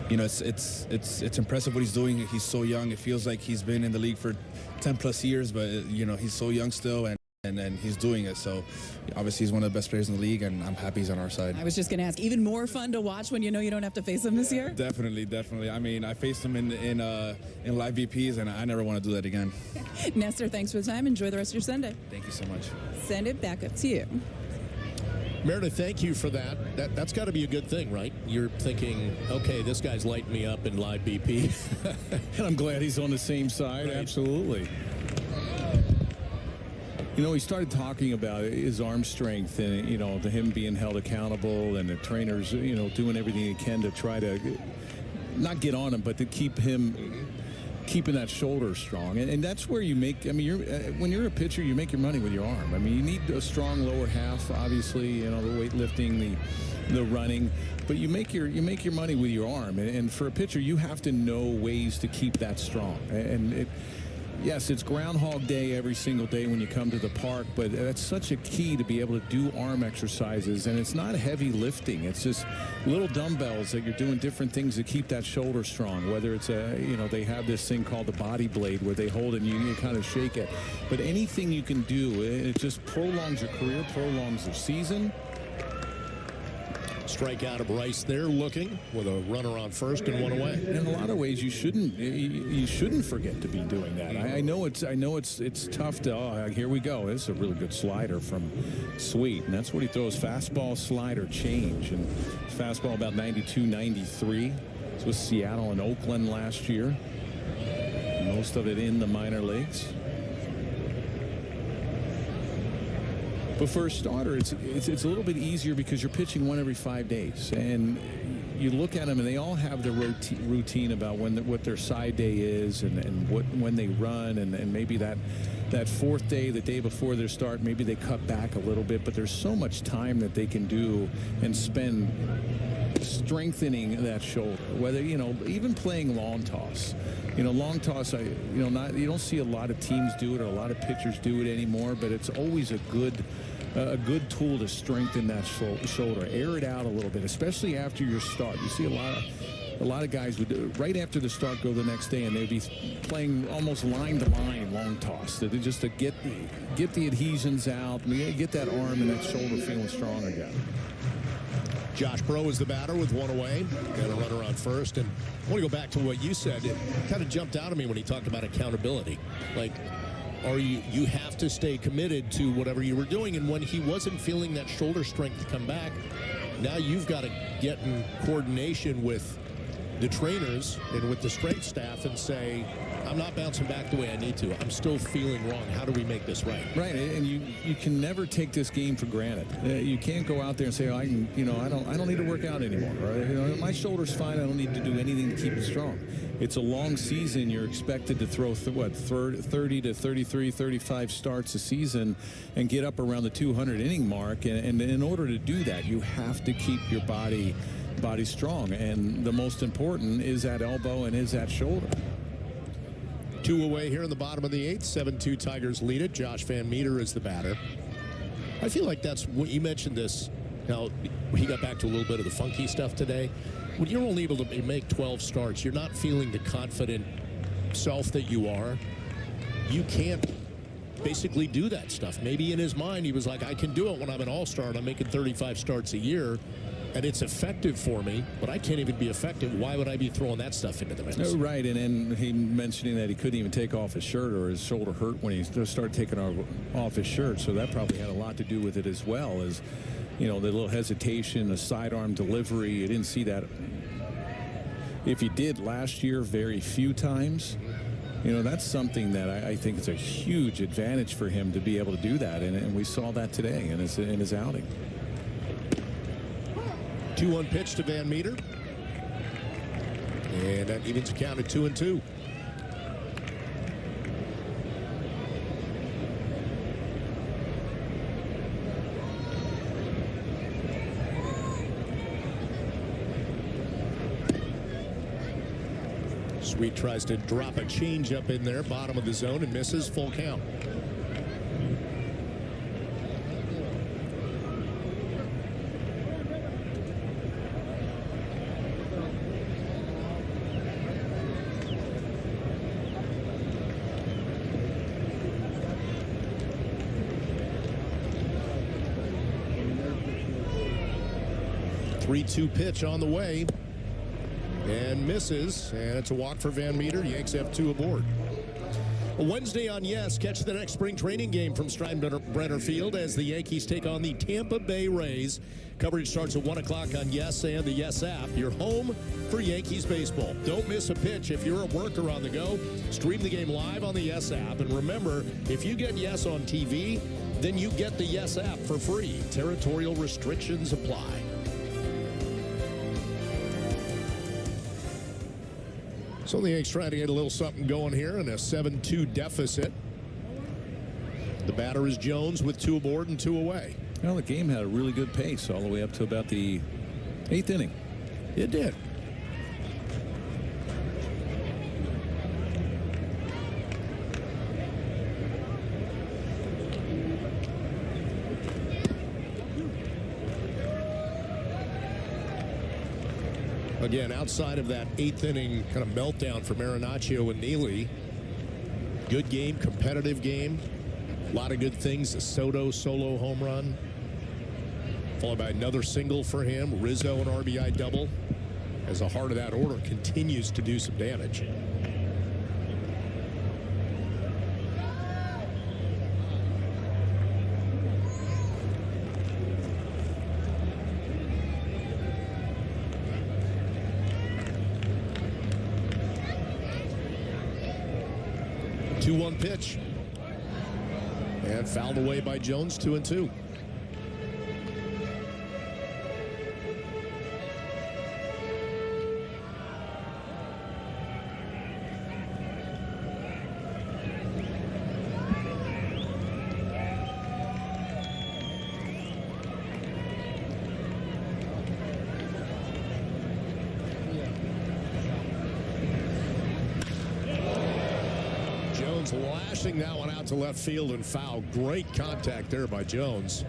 You know, it's impressive what he's doing. He's so young. It feels like he's been in the league for 10 plus years, but you know, he's so young still, and he's doing it. So obviously he's one of the best players in the league, and I'm happy he's on our side. I was just going to ask, even more fun to watch when you know you don't have to face him this year? Definitely. I mean, I faced him in live VPs, and I never want to do that again. Nestor, thanks for the time. Enjoy the rest of your Sunday. Thank you so much. Send it back up to you. Meredith, thank you for that. That's got to be a good thing, right? You're thinking, okay, this guy's lighting me up in live BP. And I'm glad he's on the same side. Right. Absolutely. You know, he started talking about his arm strength and, you know, him being held accountable and the trainers, you know, doing everything they can to try to not get on him, but to keeping that shoulder strong. And that's where you make, I mean, when you're a pitcher, you make your money with your arm. I mean, you need a strong lower half, obviously, you know, the weightlifting, the running, but you make your money with your arm. And for a pitcher, you have to know ways to keep that strong. And yes, it's Groundhog Day every single day when you come to the park, but that's such a key to be able to do arm exercises. And it's not heavy lifting. It's just little dumbbells that you're doing different things to keep that shoulder strong, whether it's you know, they have this thing called the body blade where they hold it and you kind of shake it. But anything you can do, it just prolongs your career, prolongs your season. Strikeout of Bryce there, looking with a runner on first and one away. In a lot of ways, you shouldn't forget to be doing that. I know it's tough to. Oh, here we go. This is a really good slider from Sweet, and that's what he throws: fastball, slider, change, and fastball about 92, 93. This was Seattle and Oakland last year. Most of it in the minor leagues. But for a starter, it's a little bit easier because you're pitching one every 5 days, and you look at them and they all have their routine about what their side day is and when they run, and maybe that fourth day, the day before their start, maybe they cut back a little bit. But there's so much time that they can do and spend strengthening that shoulder. Whether, you know, even playing long toss. You know, long toss, you don't see a lot of teams do it or a lot of pitchers do it anymore, but it's always a good tool to strengthen that shoulder, air it out a little bit, especially after your start. You see a lot of guys would right after the start go the next day, and they'd be playing almost line to line long toss, just to get the adhesions out, get that arm and that shoulder feeling strong again. Josh Breaux is the batter with one away. Got a runner on first. And I want to go back to what you said. It kind of jumped out at me when he talked about accountability. Like, you have to stay committed to whatever you were doing. And when he wasn't feeling that shoulder strength come back, now you've got to get in coordination with the trainers and with the strength staff and say, I'm not bouncing back the way I need to. I'm still feeling wrong. How do we make this right? Right, and you can never take this game for granted. You can't go out there and say, oh, I don't need to work out anymore. Right? You know, my shoulder's fine. I don't need to do anything to keep it strong. It's a long season. You're expected to throw 30 to 33, 35 starts a season and get up around the 200 inning mark. And in order to do that, you have to keep your body strong. And the most important is that elbow and is that shoulder. 2 away here in the bottom of the 8th. 7-2 Tigers lead it. Josh Van Meter is the batter. I feel like that's what you mentioned this. Now, he got back to a little bit of the funky stuff today. When you're only able to make 12 starts, you're not feeling the confident self that you are. You can't basically do that stuff. Maybe in his mind, he was like, I can do it when I'm an all-star and I'm making 35 starts a year. And it's effective for me, but I can't even be effective. Why would I be throwing that stuff into the mix? Oh, right, and then he mentioning that he couldn't even take off his shirt, or his shoulder hurt when he started taking off his shirt. So that probably had a lot to do with it as well, as, you know, the little hesitation, the sidearm delivery. You didn't see that. If you did last year, very few times. You know, that's something that I think is a huge advantage for him to be able to do that, and we saw that today in his outing. 2-1 pitch to Van Meter. And that evens a count at 2-2. Sweet tries to drop a changeup in there, bottom of the zone, and misses. Full count. 3-2 pitch on the way. And misses. And it's a walk for Van Meter. Yanks have 2 aboard. Wednesday on Yes, catch the next spring training game from Steinbrenner Field as the Yankees take on the Tampa Bay Rays. Coverage starts at 1 o'clock on Yes and the Yes app. Your home for Yankees baseball. Don't miss a pitch if you're a worker on the go. Stream the game live on the Yes app. And remember, if you get Yes on TV, then you get the Yes app for free. Territorial restrictions apply. So the Yanks trying to get a little something going here in a 7-2 deficit. The batter is Jones with 2 aboard and 2 away. Well, the game had a really good pace all the way up to about the 8th inning. It did. Again, outside of that 8th inning kind of meltdown for Marinaccio and Neely, good game, competitive game. A lot of good things. The Soto solo home run, followed by another single for him. Rizzo an RBI double, as the heart of that order continues to do some damage. One pitch and fouled away by Jones. 2-2. Lashing that one out to left field and foul. Great contact there by Jones.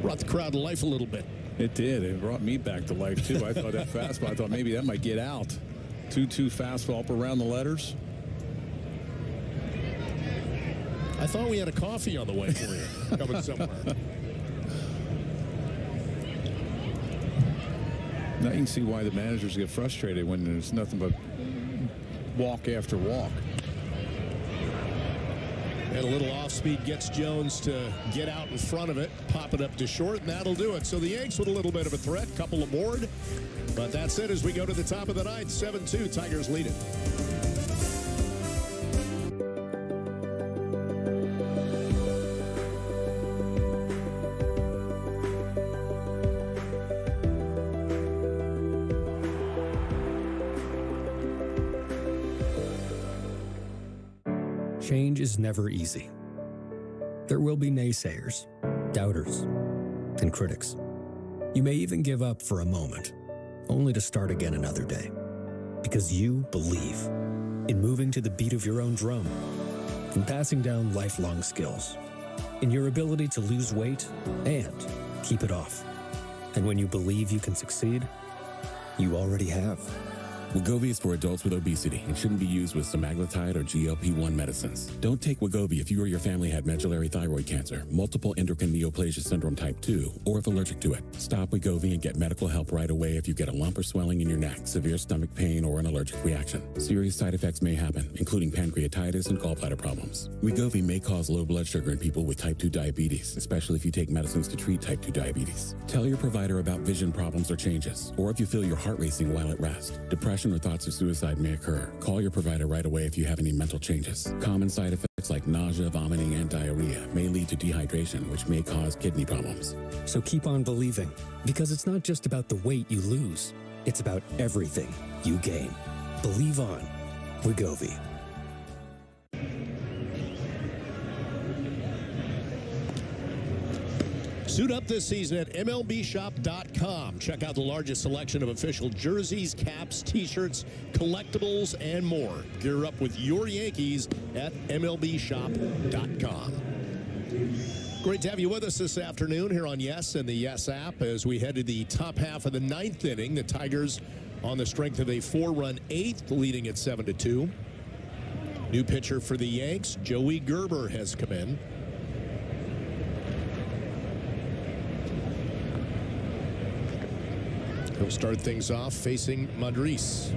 Brought the crowd to life a little bit. It did. It brought me back to life, too. I thought that fastball, I thought maybe that might get out. 2-2 fastball up around the letters. I thought we had a coffee on the way for you. Coming somewhere. Now you can see why the managers get frustrated when there's nothing but walk after walk. And a little off-speed gets Jones to get out in front of it, pop it up to short, and that'll do it. So the Yanks with a little bit of a threat, couple aboard. But that's it as we go to the top of the ninth. 7-2, Tigers lead it. Change is never easy. There will be naysayers, doubters, and critics. You may even give up for a moment, only to start again another day. Because you believe in moving to the beat of your own drum, in passing down lifelong skills, in your ability to lose weight and keep it off. And when you believe you can succeed, you already have. Wegovy is for adults with obesity and shouldn't be used with semaglutide or GLP-1 medicines. Don't take Wegovy if you or your family had medullary thyroid cancer, multiple endocrine neoplasia syndrome type 2, or if allergic to it. Stop Wegovy and get medical help right away if you get a lump or swelling in your neck, severe stomach pain, or an allergic reaction. Serious side effects may happen, including pancreatitis and gallbladder problems. Wegovy may cause low blood sugar in people with type 2 diabetes, especially if you take medicines to treat type 2 diabetes. Tell your provider about vision problems or changes, or if you feel your heart racing while at rest. Depression or thoughts of suicide may occur. Call your provider right away if you have any mental changes. Common side effects like nausea, vomiting, and diarrhea may lead to dehydration, which may cause kidney problems. So keep on believing, because it's not just about the weight you lose. It's about everything you gain. Believe on. Wegovy. Suit up this season at MLBshop.com. Check out the largest selection of official jerseys, caps, t-shirts, collectibles, and more. Gear up with your Yankees at MLBshop.com. Great to have you with us this afternoon here on Yes and the Yes app as we head to the top half of the ninth inning. The Tigers on the strength of a 4-run eighth, leading at 7-2. New pitcher for the Yanks, Joey Gerber, has come in. He'll start things off facing Madris.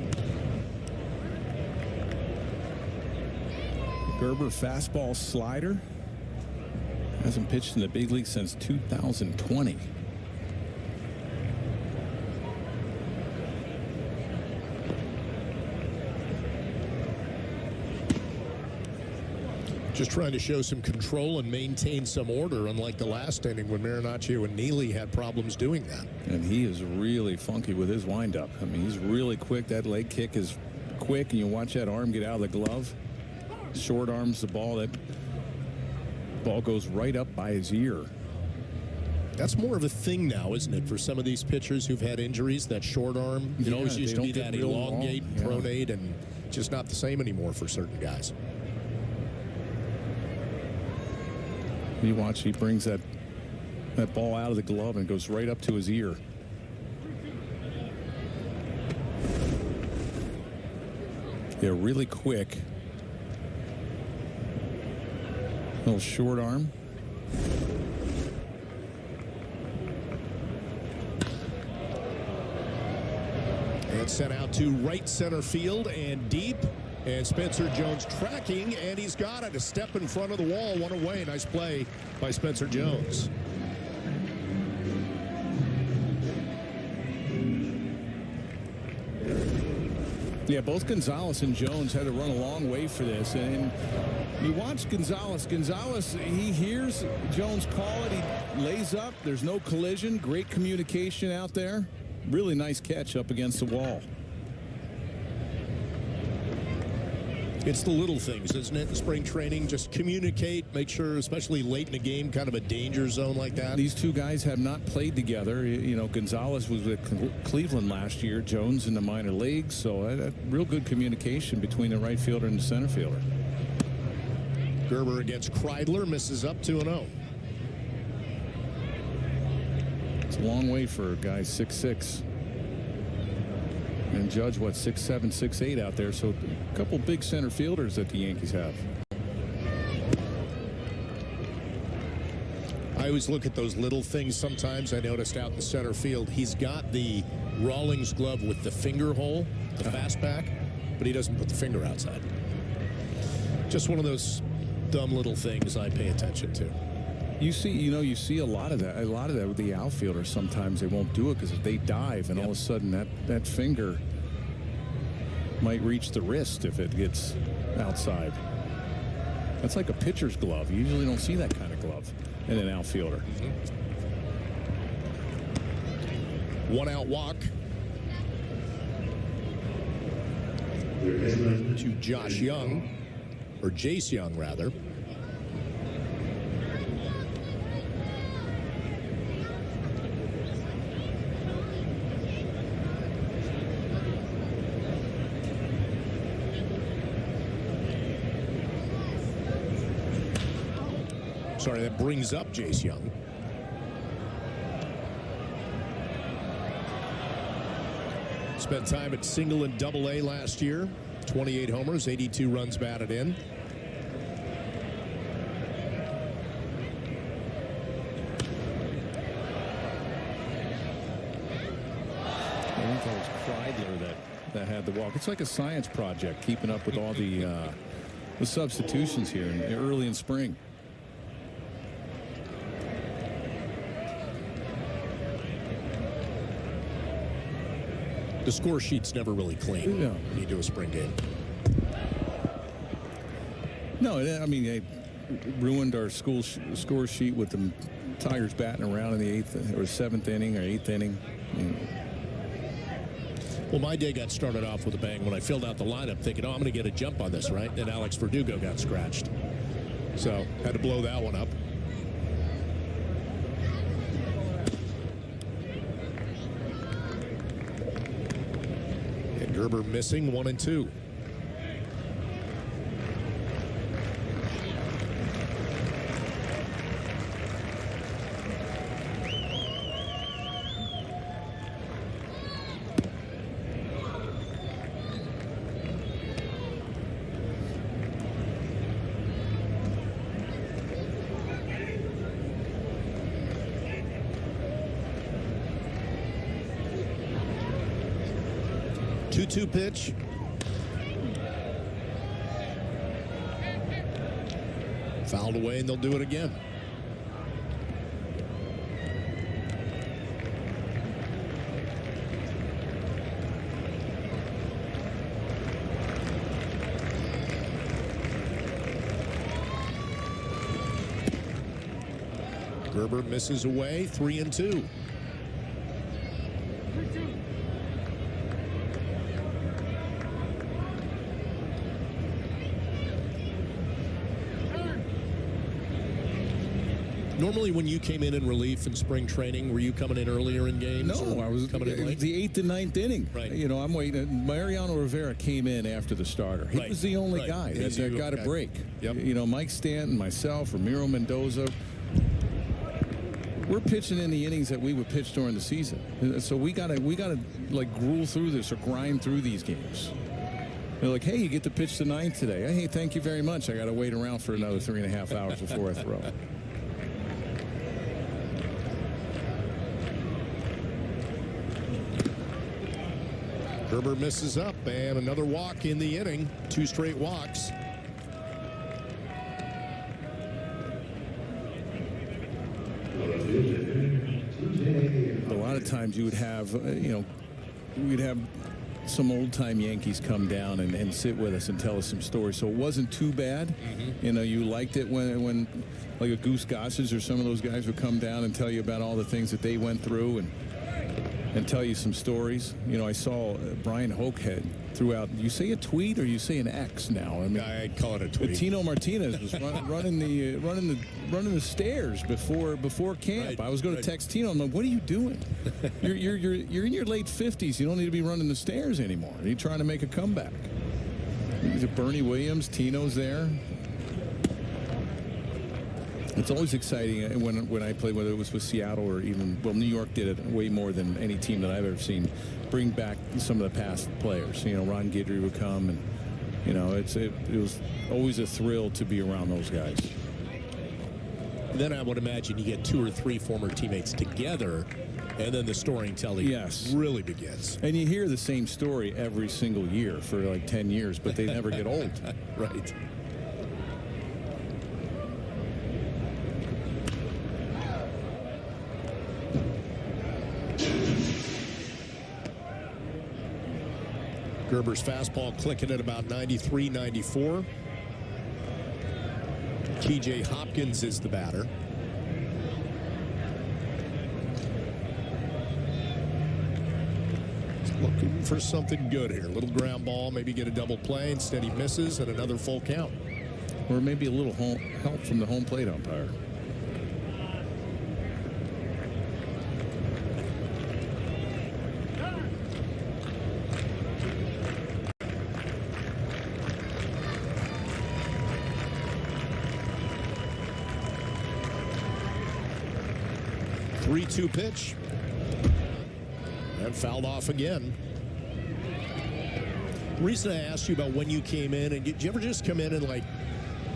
Gerber fastball slider. Hasn't pitched in the big league since 2020. Just trying to show some control and maintain some order, unlike the last inning when Marinaccio and Neely had problems doing that. And he is really funky with his windup. I mean, he's really quick. That leg kick is quick, and you watch that arm get out of the glove. Short arms the ball. That ball goes right up by his ear. That's more of a thing now, isn't it, for some of these pitchers who've had injuries? That short arm, it always used to be that elongate, pronate, and just not the same anymore for certain guys. You watch, he brings that ball out of the glove and goes right up to his ear. Yeah, really quick. Little short arm. And sent out to right center field and deep. And Spencer Jones tracking, and he's got it. A step in front of the wall, one away. Nice play by Spencer Jones. Yeah, both Gonzalez and Jones had to run a long way for this. And you watch Gonzalez. Gonzalez, he hears Jones call it. He lays up. There's no collision. Great communication out there. Really nice catch up against the wall. It's the little things, isn't it? The spring training, just communicate, make sure, especially late in the game, kind of a danger zone like that. These two guys have not played together. You know, Gonzalez was with Cleveland last year, Jones in the minor leagues, so real good communication between the right fielder and the center fielder. Gerber against Kreidler, misses up 2-0. It's a long way for a guy 6'6". And Judge, what, 6'7", 6'8" out there. So a couple big center fielders that the Yankees have. I always look at those little things sometimes. I noticed out in the center field, he's got the Rawlings glove with the finger hole, the fastback, but he doesn't put the finger outside. Just one of those dumb little things I pay attention to. You see a lot of that. A lot of that with the outfielders. Sometimes they won't do it because if they dive, and all of a sudden that finger might reach the wrist if it gets outside. That's like a pitcher's glove. You usually don't see that kind of glove in an outfielder. One out walk to Josh Young, or Jace Young rather. Sorry, that brings up Jace Young. Spent time at single and double A last year. 28 homers, 82 runs batted in. I think that was Kreidler that had the walk. It's like a science project, keeping up with all the substitutions here early in spring. The score sheet's never really clean when you do a spring game. No, I mean, they ruined our score sheet with the Tigers batting around in the 8th or 7th inning or 8th inning. Well, my day got started off with a bang when I filled out the lineup thinking, oh, I'm going to get a jump on this, right? Then Alex Verdugo got scratched. So had to blow that one up. Gerber missing 1 and 2. 2-2 pitch. Fouled away, and they'll do it again. Gerber misses away, 3-2. Normally, when you came in relief in spring training, were you coming in earlier in games? No, I was coming in late. The 8th and 9th inning. Right. You know, I'm waiting. Mariano Rivera came in after the starter. He was the only guy that got a break. Yep. You know, Mike Stanton, myself, Ramiro Mendoza. We're pitching in the innings that we would pitch during the season. So we gotta like gruel through this or grind through these games. They're like, hey, you get to pitch the 9th today. Hey, thank you very much. I got to wait around for another 3.5 hours before I throw. Gerber misses up, and another walk in the inning. 2 straight walks. A lot of times you would have, we'd have some old-time Yankees come down and sit with us and tell us some stories. So it wasn't too bad. You know, you liked it when like a Goose Gossage or some of those guys would come down and tell you about all the things that they went through and tell you some stories. You know, I saw Brian Hokehead threw out, you say a tweet or you say an X now? I mean, I'd call it a tweet. Tino Martinez was running the stairs before camp. Right, I was going to text Tino. I'm like, what are you doing? You're in your late 50s. You don't need to be running the stairs anymore. Are you trying to make a comeback? Bernie Williams, Tino's there. It's always exciting when I play, whether it was with Seattle or even, well, New York did it way more than any team that I've ever seen. Bring back some of the past players. You know, Ron Guidry would come, and you know, it was always a thrill to be around those guys. And then I would imagine you get 2 or 3 former teammates together, and then the storytelling really begins. And you hear the same story every single year for like 10 years, but they never get old. Right. Gerber's fastball clicking at about 93, 94. TJ Hopkins is the batter. He's looking for something good here. A little ground ball, maybe get a double play. Instead he misses, and another full count. Or maybe a little help from the home plate umpire. Two pitch and fouled off again. The reason I asked you about when you came in, and did you ever just come in and like,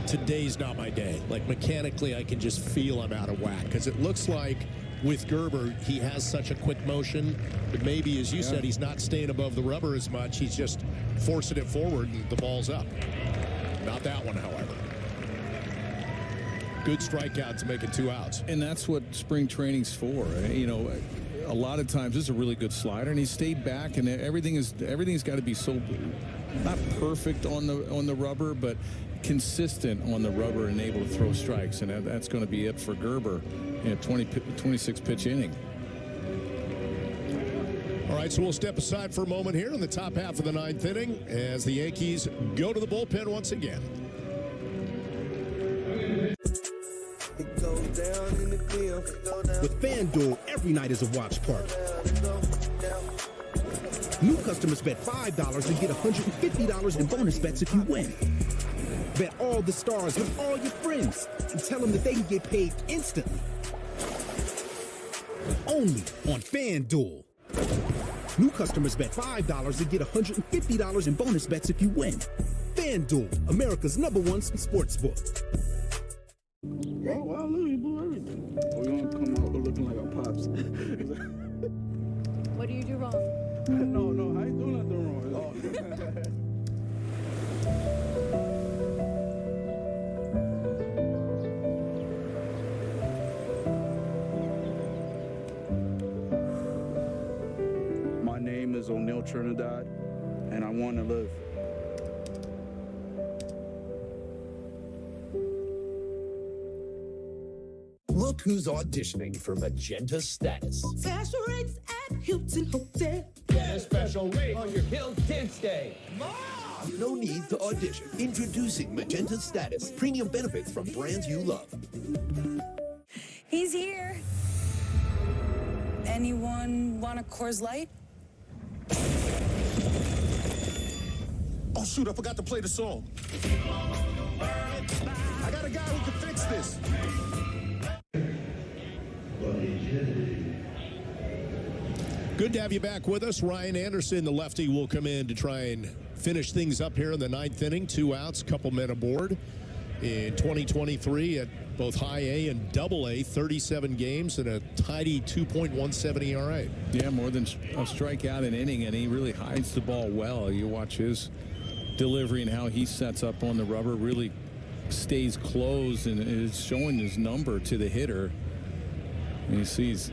today's not my day, like mechanically I can just feel I'm out of whack? Because it looks like with Gerber he has such a quick motion, but maybe, as you said, he's not staying above the rubber as much. He's just forcing it forward and the ball's up. Not that one, however. Good strikeout to make it 2 outs. And that's what spring training's for. You know, a lot of times this is a really good slider, and he stayed back, and everything's got to be so not perfect on the rubber, but consistent on the rubber and able to throw strikes, and that's going to be it for Gerber in a 26 pitch inning. All right, so we'll step aside for a moment here in the top half of the 9th inning as the Yankees go to the bullpen once again. With FanDuel, every night is a watch party. New customers bet $5 and get $150 in bonus bets if you win. Bet all the stars with all your friends and tell them that they can get paid instantly. Only on FanDuel. New customers bet $5 and get $150 in bonus bets if you win. FanDuel, America's #1 sportsbook. Wow, look, you blew everything. We're gonna come out looking like our pops. What do you do wrong? No, I ain't doing nothing wrong. Neil Trinidad, and I want to live. Look who's auditioning for Magenta Status. Special rates at Hilton Hotel. Get a special rate on your Hilton stay. No need to audition. Introducing Magenta Status. Premium benefits from brands you love. He's here. Anyone want a Coors Light? Oh, shoot, I forgot to play the song. I got a guy who can fix this. Good to have you back with us. Ryan Anderson, the lefty, will come in to try and finish things up here in the ninth inning. 2 outs, couple men aboard. In 2023 at both high A and double A, 37 games and a tidy 2.17 ERA. Yeah, more than a strikeout an inning, and he really hides the ball well. You watch his delivery and how he sets up on the rubber, really stays closed and is showing his number to the hitter. And he sees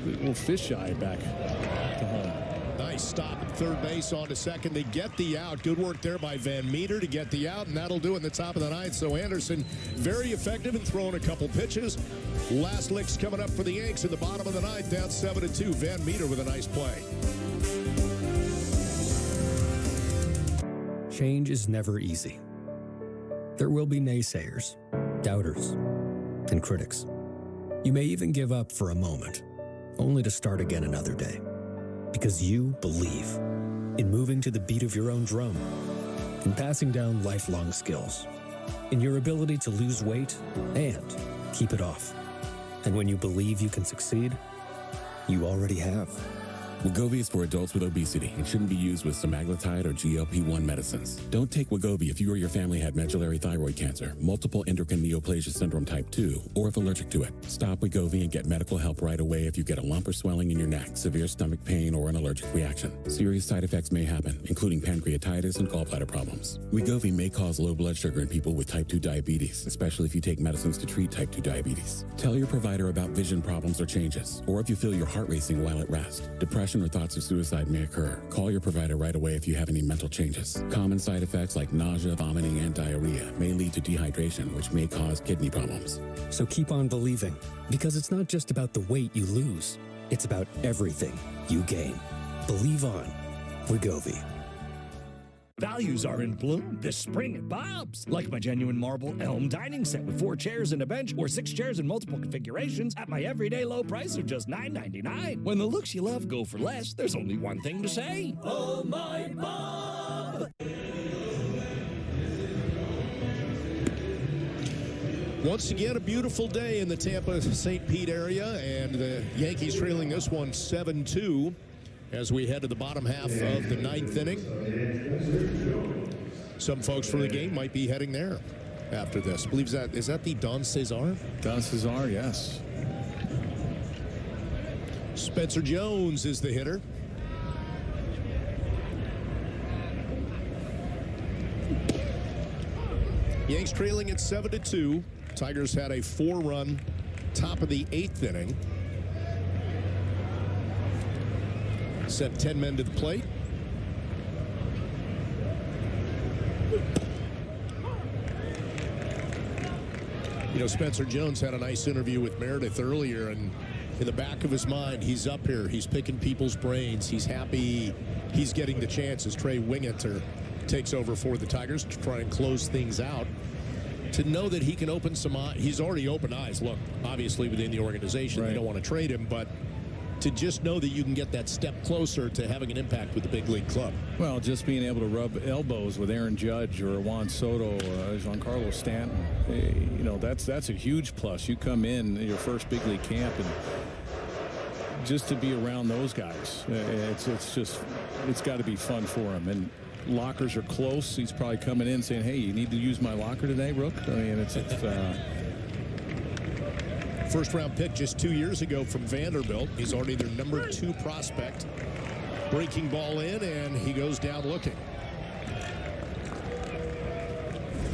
a little fisheye back to home. Nice stop at third base on to second to get the out. Good work there by Van Meter to get the out, and that'll do it in the top of the ninth. So Anderson very effective in throwing a couple pitches. Last licks coming up for the Yanks in the bottom of the ninth, down 7-2. Van Meter with a nice play. Change is never easy. There will be naysayers, doubters, and critics. You may even give up for a moment, only to start again another day. Because you believe in moving to the beat of your own drum, in passing down lifelong skills, in your ability to lose weight and keep it off. And when you believe you can succeed, you already have. Wegovy is for adults with obesity and shouldn't be used with semaglutide or GLP-1 medicines. Don't take Wegovy if you or your family had medullary thyroid cancer, multiple endocrine neoplasia syndrome type 2, or if allergic to it. Stop Wegovy and get medical help right away if you get a lump or swelling in your neck, severe stomach pain, or an allergic reaction. Serious side effects may happen, including pancreatitis and gallbladder problems. Wegovy may cause low blood sugar in people with type 2 diabetes, especially if you take medicines to treat type 2 diabetes. Tell your provider about vision problems or changes, or if you feel your heart racing while at rest. Depression or thoughts of suicide may occur. Call your provider right away if you have any mental changes. Common side effects like nausea, vomiting, and diarrhea may lead to dehydration, which may cause kidney problems. So keep on believing, because it's not just about the weight you lose. It's about everything you gain. Believe on. Wegovy. Values are in bloom this spring at Bob's. Like my genuine marble elm dining set with 4 chairs and a bench, or 6 chairs in multiple configurations at my everyday low price of just $9.99. When the looks you love go for less, there's only one thing to say. Oh, my Bob! Once again, a beautiful day in the Tampa-St. Pete area, and the Yankees trailing this one 7-2. As we head to the bottom half of the ninth inning. Some folks from the game might be heading there after this. I believe is that the Don Cesar? Don Cesar, yes. Spencer Jones is the hitter. Yanks trailing at 7-2. Tigers had a 4-run top of the 8th inning. Sent 10 men to the plate. You know, Spencer Jones had a nice interview with Meredith earlier, and in the back of his mind, he's up here. He's picking people's brains. He's happy he's getting the chance as Trey Wingeter takes over for the Tigers to try and close things out. To know that he can open some eyes. He's already opened eyes. Look, obviously within the organization, they don't want to trade him, but to just know that you can get that step closer to having an impact with the big league club. Well, just being able to rub elbows with Aaron Judge or Juan Soto or Giancarlo Stanton, you know, that's a huge plus. You come in your first big league camp, and just to be around those guys, it's got to be fun for him. And lockers are close. He's probably coming in saying, "Hey, you need to use my locker today, Rook." I mean, it's first-round pick just 2 years ago from Vanderbilt. He's already their number 2 prospect. Breaking ball in, and he goes down looking.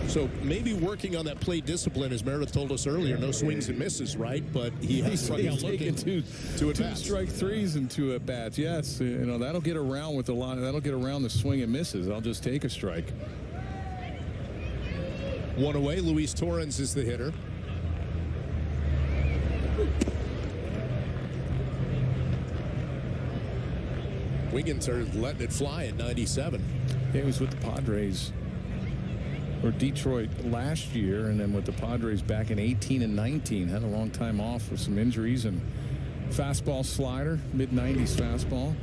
So maybe working on that plate discipline, as Meredith told us earlier, no swings and misses, right? But he's taking two strike threes and 2 at bats. Yes, that'll get around with a lot. That'll get around the swing and misses. I'll just take a strike. 1 away. Luis Torrens is the hitter. Wigginter letting it fly at 97. He was with the Padres or Detroit last year, and then with the Padres back in 18 and 19. Had a long time off with some injuries, and fastball slider, mid-90s fastball.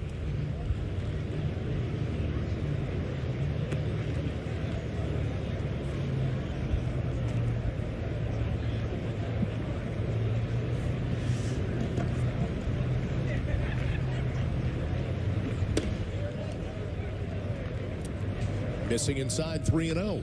Missing inside, 3-0.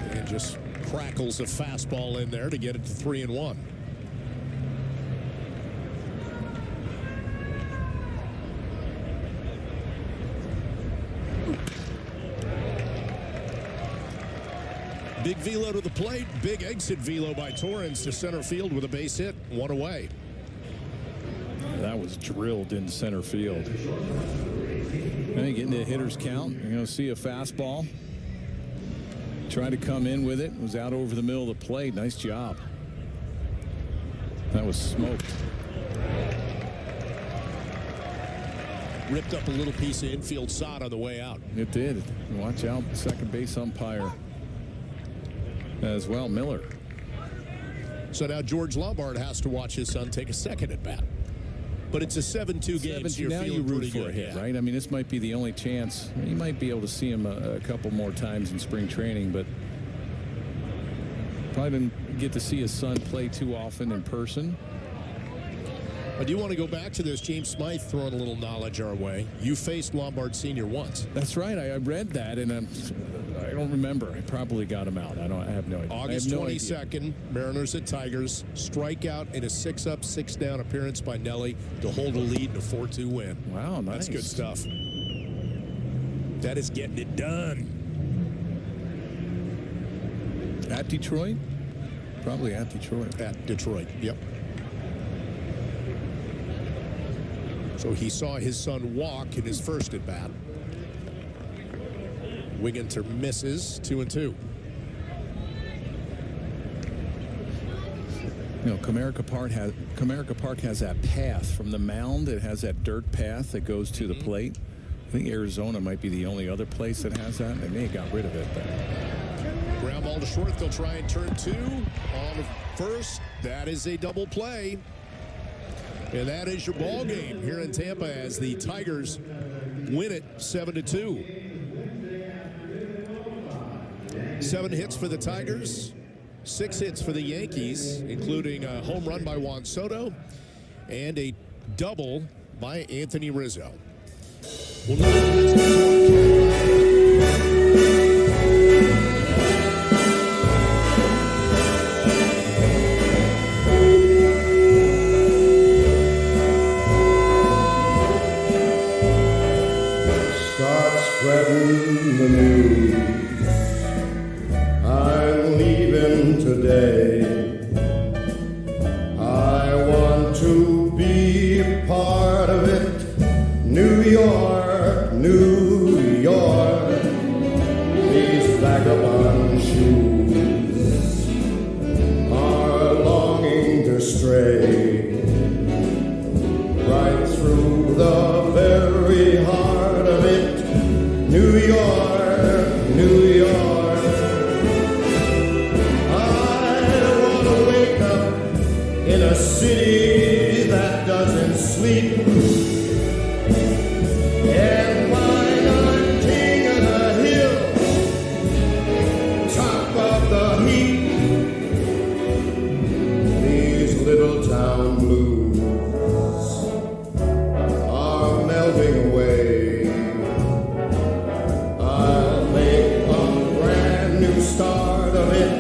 And just crackles a fastball in there to get it to 3-1. Big velo to the plate. Big exit velo by Torrens to center field with a base hit. 1 away. That was drilled in center field. And getting the hitter's count. You're going to see a fastball. Tried to come in with it. Was out over the middle of the plate. Nice job. That was smoked. Ripped up a little piece of infield sod on the way out. It did. Watch out, second base umpire as well, Miller. So now George Lombard has to watch his son take a second at bat. But it's a 7-2 game, so you're now feeling you root pretty for good, a hit, right? I mean, this might be the only chance. You might be able to see him a couple more times in spring training, but probably didn't get to see his son play too often in person. I do want to go back to this. James Smythe throwing a little knowledge our way. You faced Lombard Sr. once. That's right. I read that, and I don't remember. I probably got him out. I have no idea. August 22nd, Mariners at Tigers. Strikeout in a 6-up, 6-down appearance by Nelly to hold a lead in a 4-2 win. Wow, nice. That's good stuff. That is getting it done. At Detroit? Probably at Detroit. At Detroit, yep. So he saw his son walk in his first at bat. Wigginter misses, 2-2. Comerica Park has that path from the mound. It has that dirt path that goes to the plate. I think Arizona might be the only other place that has that. They may have got rid of it. But ground ball to short. They'll try and turn 2 on first. That is a double play. And that is your ball game here in Tampa as the Tigers win it 7-2. 7 hits for the Tigers, 6 hits for the Yankees, including a home run by Juan Soto and a double by Anthony Rizzo. Spreading the news, I'm leaving today. I want to be a part of it. New York, New York, these vagabond shoes are longing to stray right through the very heart of it. New York, New York, I want to wake up in a city that doesn't sleep and find I'm king of the hill, top of the heap. These little town blues are melting away. Start of it.